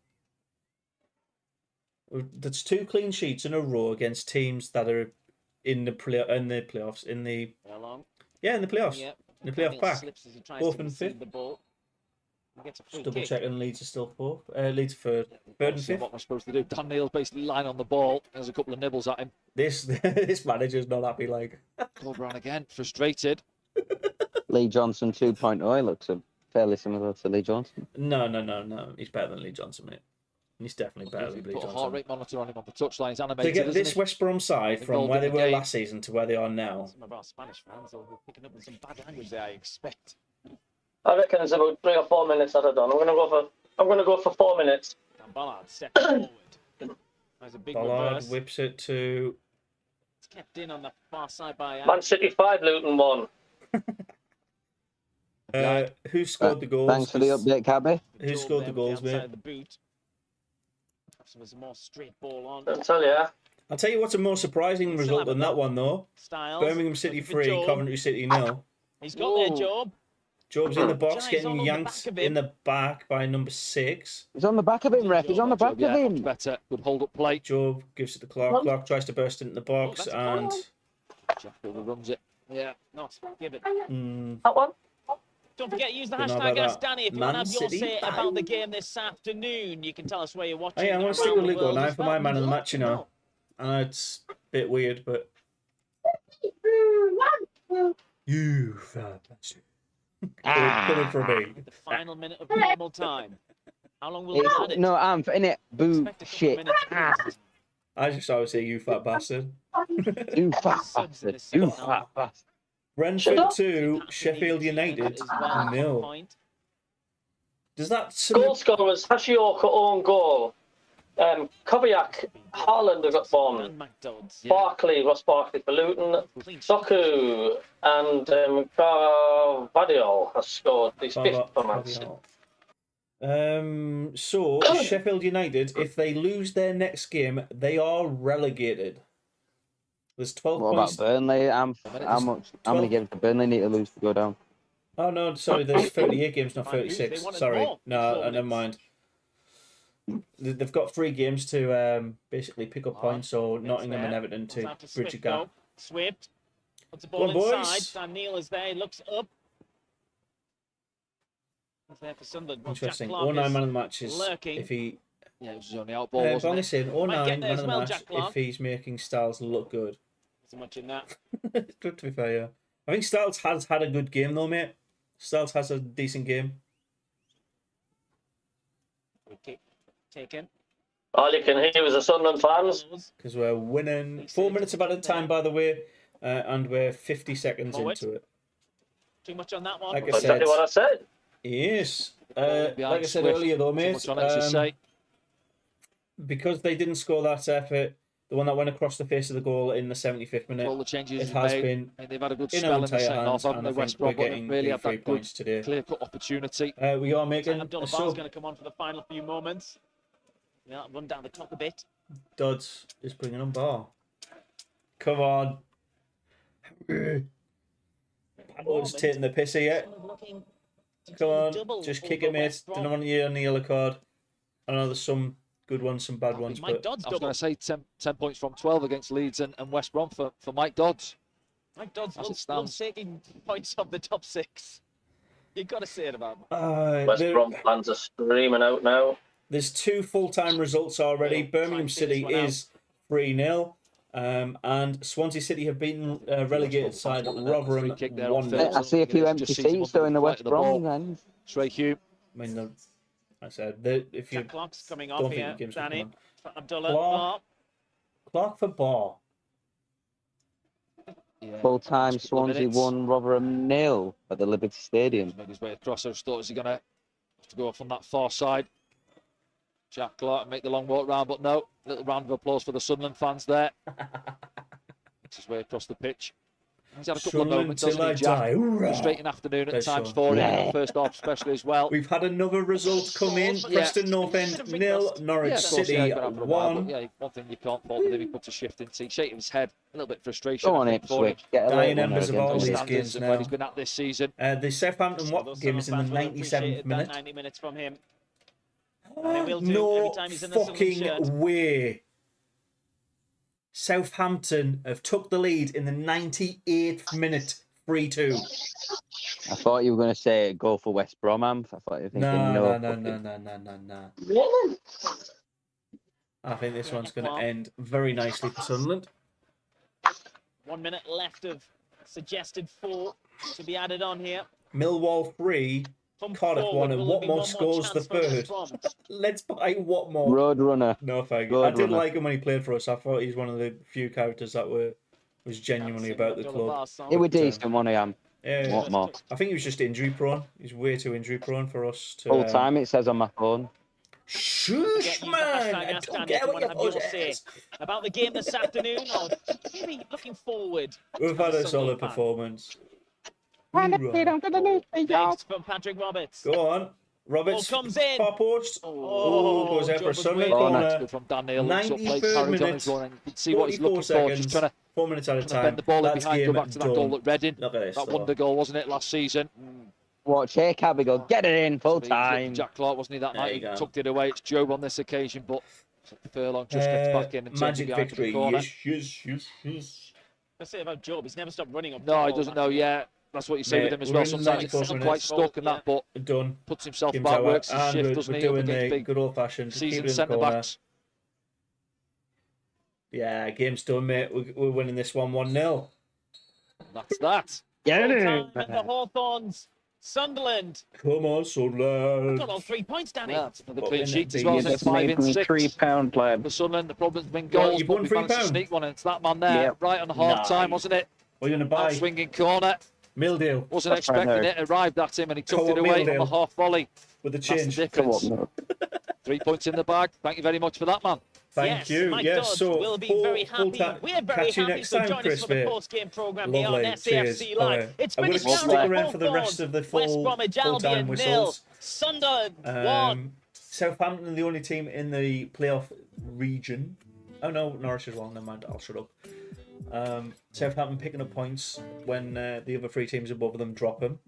That's 2 clean sheets in a row against teams that are in the playoffs. Yeah, in the playoffs.
Yeah.
In the playoff
Daniel
pack.
slips as he tries
Fourth
to
and
receive
fifth.
the ball. He gets a free
Just double
kick.
checking Leeds are still fourth. Leeds third. Third and
See
fifth.
what we're supposed to do. Dan Neal's basically lying on the ball. There's a couple of nibbles at him.
This this manager's not happy. Like
Corberan again, frustrated.
Lee Johnson 2.0. He looks fairly similar to Lee Johnson.
no. He's better than Lee Johnson, mate. He's definitely better than Lee
Put a heart
Johnson.
rate monitor on him on the touchline. He's
To
animated.
get
isn't
this
he?
West Brom side from
Involved
where
in
they
the
were
game.
last season to where they are now.
Some of our Spanish fans will be picking up on some bad language there, I expect.
I reckon it's about 3 or 4 minutes that are done. I'm gonna go for 4 minutes.
And Ballard stepping forward. There's a big
Ballard
reverse.
whips it to
It's kept in on the far side by
Man City 5, Luton 1.
who scored the goals?
Thanks for the update, Cabby.
Who scored the goals, mate?
Outside the boot. Perhaps there's a more straight ball on.
I'll tell you.
I'll tell you what's a more surprising
Still
result
have
than
it,
that
though.
one, though.
Styles.
Birmingham City
looking for
3,
Job.
Coventry City 0.
He's got there, Job.
Job's in the box,
Jai's
getting
all on the
yanked
back of
in
him.
the back by number 6.
He's on the back of him, ref. He's on the back of
Yeah, much
him.
better. Good hold up play.
Job gives it to Clark. Clark tries to burst into the box
that's a
and
Jack overruns it.
Yeah, not. Give it.
That one?
Don't forget, use the
Don't know about
hashtag
that.
AskDanny if you
Man
want to have your
City
say
five.
about the game this afternoon. You can tell us where you're watching.
Hey, I want to stick
around
with
the
Lugo
world
now
as
for
well.
my man of the
We'd
match, you
love to
know. I know it's a bit weird, but you fat bastard. Coming from me.
The final minute of normal time. How long will we add it?
No, I'm in it. Boo,
Expect a couple of
shit.
minutes, please.
I just always say you fat bastard.
You fat
Subs in
bastard.
this
You
second
fat
half.
bastard.
Brentford 2,
Perhaps
Sheffield
we need to
United
as well,
0.
point.
Does that
Goal scorer was Hashioka own goal. Kovacic, Haaland have got bombed.
And McDonald's.
Barkley, Ross Barkley for Luton. Soku and Carvalho has scored his 5th for Man City.
So Sheffield United, if they lose their next game, they are relegated. There's 12
What
points.
about Burnley? How many games do Burnley need to lose to go down?
Oh no, sorry, there's 38 games, not
Mind you,
36.
they wanted
Sorry,
more
no,
before
never mind. They've got 3 games to basically pick up points, so Nottingham and Everton to bridge a gap.
Swift puts the
Go on,
ball
boys.
inside. Dan Neal is there. He looks up. He's there for Sunderland. Well, Jack
Interesting.
Clark
09
is
man of the match is
lurking.
if he.
Yeah, it was only out ball, wasn't
Bonnie
it?
saying
Might
09
get there
man
as
of the
well,
match
Jack Clark.
if he's making Styles look good.
So much in that.
Good to be fair, yeah. I think Styles has had a good game though, mate. Styles has a decent game.
Okay. Taken.
All you can hear is the Sunderland fans.
Because we're winning 4 minutes of added time, by the way, and we're 50 seconds
Forward.
into it.
Too much on that one.
Like I
That's
said,
exactly what I said.
yes.
Behind
Like I said
Swift.
earlier, though,
Too
mate,
much on it, as you say.
because they didn't score that effort, the one that went across the face of the goal in the 75th minute,
All the changes
it
he's
has
made.
been
I mean, they've had a good
in
spell
our
in the
entire
second half,
hands,
haven't
and
they?
I
West
think we're
Brom
getting
really
the
had
3
that good,
points today.
clear-cut opportunity.
We are making
Abdullah
a
Bar's
sub.
going to come on for the final few moments. Yeah, run down the top a bit.
Dodds is bringing on Bar. Come on. Padlock's taking the piss here.
Looking to
Come
do
on,
double
just
over
kick it, mate.
West Brom.
Don't want you on the yellow card. I know there's some good ones, some bad ones,
Mike
but
Dodds
I was
double.
going to say 10 points from 12 against Leeds and West Brom for Mike Dodds.
Mike Dodds
As it
loves
stands.
taking points off the top 6. You've got to say it about him.
West Brom fans are screaming out now.
there's 2 full-time results already.
We'll try
Birmingham
and figure
City
this one out.
is 3-0. And Swansea City have beaten relegated side Rotherham
Free kick there on
1-0.
Phil.
I see a few
Just
empty
sees him
seats though in the
flight
West
of the ball.
Brom then.
Trey Hugh.
I mean, like I said, if you
Jack Clark's coming
don't
off
think
here.
the game's gonna
Danny,
come
for Abdullah.
Clark. Clark for Bar.
Yeah,
Full time
just a couple of
Swansea
minutes.
1, Rotherham 0 at the Liberty Stadium.
Made his way across. I just thought, is he going to have to go off on that far side? Jack Clark make the long walk round, but no. Little round of applause for the Sunderland fans there. Makes his way across the pitch. He's had a couple of
Sunderland
moments,
till
hasn't
I
he, Jack?
die. Hoorah!
Frustrating afternoon at
There's
times
Sean.
for him, in
Yeah.
the first half especially as well.
We've had another result come in.
Yeah.
Preston North End 0, Norwich
of course,
City
he's been out for a while,
1.
but yeah, one thing you can't fault with him, he puts a shift into. He's shaking his head, a little bit of frustration.
Go on,
I think, for him.
Ipswich. Get a
Dying
late winner
embers of
against
all
The
these
Leeds.
standards
games
of
now.
where he's been at this season.
The Southampton
Those
game is in the
Sunderland fans will appreciate
97th
that
minute.
90 minutes from him. And they will do
No
every time he's in the Sunderland shirt.
fucking way. Southampton have took the lead in the 98th minute. 3-2.
I thought you were going to say go for West Bromham. I thought you were thinking no.
No.
Really?
I think this one's going to end very nicely for Sunderland.
1 minute left of suggested 4 to be added on here.
Millwall 3, Cardiff 1, and Watmore scores the third. Let's buy Watmore.
Roadrunner.
No, thank you. I did like him when he played for us. I thought he's one of the few characters that was genuinely about the club.
It was decent one, I am.
Yeah,
Watmore.
I think he was just injury prone. He's way too injury prone for us to.
Full time, it says on my phone.
Shush, man! I don't get what your
say about the game this afternoon, or maybe looking forward.
We've had a solid performance.
Thanks from Patrick Roberts.
Go on. Roberts
comes in.
far post. Goes out for a Sunderland corner.
From Dan Neal,
93rd minute.
You can see what he's looking
44
for. Just trying to
4 minutes at a time.
bend the ball in
That's
behind,
game
go back to that
done.
goal at Reading.
Look at this,
That
though.
wonder goal, wasn't it, last season?
Watch here, Cabby go, get it in, full time.
Jack Clark, wasn't he, that
There
night?
you go.
He tucked it away. It's Job on this occasion, but Furlong just gets back in and turns it
Magic
behind
victory.
the corner.
Yes.
Let's say about Job, he's never stopped running up.
No, he doesn't know yet. That's what you say
Mate,
with him as
we're
well.
in
Sometimes he's
94
quite
minutes.
stuck in that, but
Done.
puts himself
Game's
back,
over.
works his
And
shift,
we're
doesn't he?
doing
Up against
the
big
good old fashioned
seasoned centre-backs.
Yeah, game's done, mate. We're winning this one 1-0.
That's that.
Get it
Time
in.
at the Hawthorns, Sunderland.
Come on, Sunderland.
Got all 3 points, Danny.
Yeah, it's another
But
clean
in
sheet
the
as well.
biggest
It's 5 in 6.
£3 lad.
For Sunderland, the problem's been
Well,
goals,
you've
but
won
we
£3.
managed to sneak one, and it's that man there,
Yep.
right on half time,
Nice.
wasn't it?
We're going to buy
Swinging corner,
Mildew
wasn't
That's right
expecting
there.
it, arrived at him, and he tucked
Come
it
on,
away on
Mildew.
the half volley.
with the
That's the
change.
difference. 3 points in the bag. Thank you very much for that, man.
Thank
Yes,
you.
Mike
Yes,
Dodds
so
will be
full-
very
full
happy.
time.
We're very
Catch you
happy.
next
So
time,
join us
Chris,
for the
mate.
post-game programme here
Lovely.
on SAFC
Cheers.
Live.
Okay.
It's
I'm going
British
to stick
County
around for the rest of the
West
full
Bromwich
full-time
Albion 0,
whistles.
Sunderland 1.
Southampton, the only team in the playoff region. Oh no, Norwich as well. Never mind. I'll shut up. Southampton picking up points when the other 3 teams above them drop them.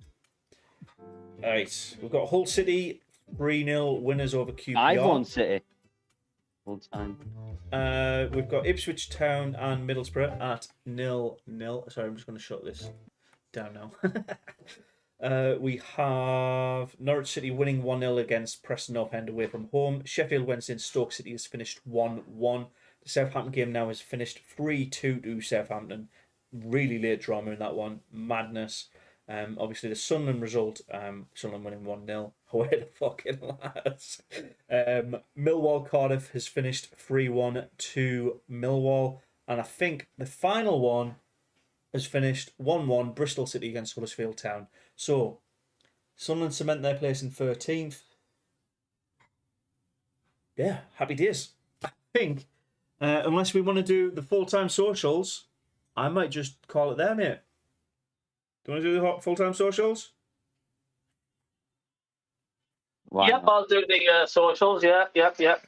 All right, we've got Hull City 3-0 winners over QPR.
I've won City. Full time.
We've got Ipswich Town and Middlesbrough at 0-0. Sorry, I'm just going to shut this down now. We have Norwich City winning 1-0 against Preston North End away from home. Sheffield Wednesday and Stoke City has finished 1-1. The Southampton game now has finished 3-2 to Southampton. Really late drama in that one. Madness. Obviously, the Sunderland result, Sunderland winning 1-0. Away the fucking lads. Millwall Cardiff has finished 3-1 to Millwall. And I think the final one has finished 1-1 Bristol City against Huddersfield Town. So, Sunderland cement their place in 13th. Yeah, happy days. I think, unless we want to do the full-time socials, I might just call it there, mate. Do you want to do the full-time socials?
Yep, I'll do the socials. Yep.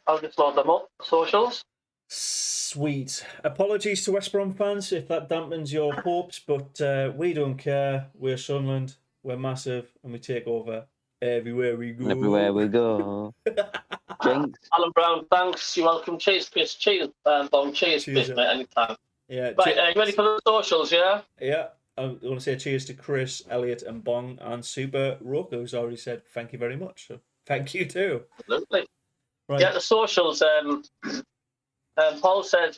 I'll just load them up. Socials.
Sweet. Apologies to West Brom fans if that dampens your hopes, but we don't care. We're Sunderland. We're massive, and we take over everywhere we go.
Everywhere we go. Jinx.
Alan Brown, thanks. You're welcome. Cheers, Chris. Cheers, Bom. Cheers, Chris, mate. Anytime.
Yeah.
Right, you ready for the socials? Yeah.
Yeah. I want to say cheers to Chris, Elliot, and Bong, and Super Roku, who's already said thank you very much. So thank you too.
Absolutely.
Right.
Yeah, the socials. Paul said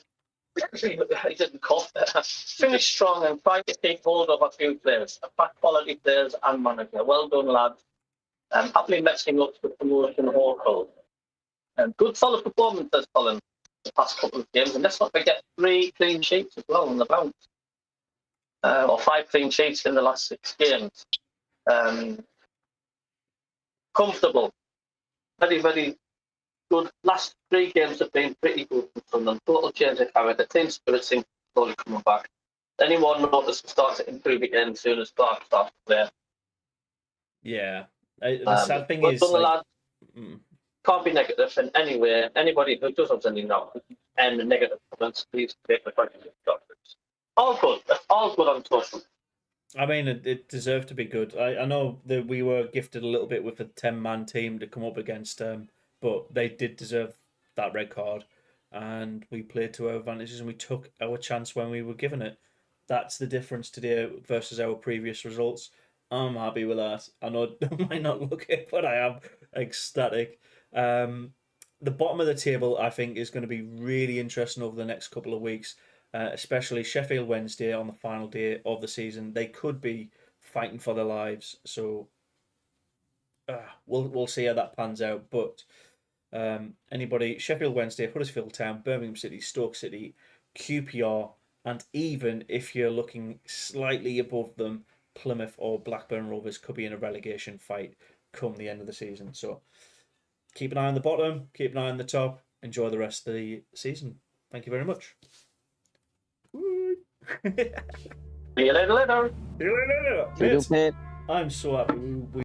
he didn't cough. Finish strong and try to take hold of a few players, quality players and manager. Well done, lads. Happily messing up with promotion awful. Good solid performances, Colin, the past couple of games. And let's not forget 3 clean sheets as well on the bounce. Or 5 clean sheets in the last 6 games. Comfortable. Very, very good. Last 3 games have been pretty good for Sunderland. Total change of character. Team spirit seems slowly coming back. Anyone notice to start to improve again as soon as Clark starts to play?
Yeah. The sad thing
but
is,
lads, can't be negative in any way. Anybody who does have any now and negative comments, please take the question. All good. That's all good on social.
I mean, it deserved to be good. I know that we were gifted a little bit with a 10-man team to come up against them, but they did deserve that red card, and we played to our advantages and we took our chance when we were given it. That's the difference today versus our previous results. I'm happy with that. I know it might not look it, but I am ecstatic. The bottom of the table, I think, is going to be really interesting over the next couple of weeks, especially Sheffield Wednesday on the final day of the season. They could be fighting for their lives, so we'll see how that pans out. But anybody, Sheffield Wednesday, Huddersfield Town, Birmingham City, Stoke City, QPR, and even if you're looking slightly above them, Plymouth or Blackburn Rovers could be in a relegation fight come the end of the season. So keep an eye on the bottom, keep an eye on the top. Enjoy the rest of the season. Thank you very much.
See you later.
See you later.
Toodle pip.
I'm so happy we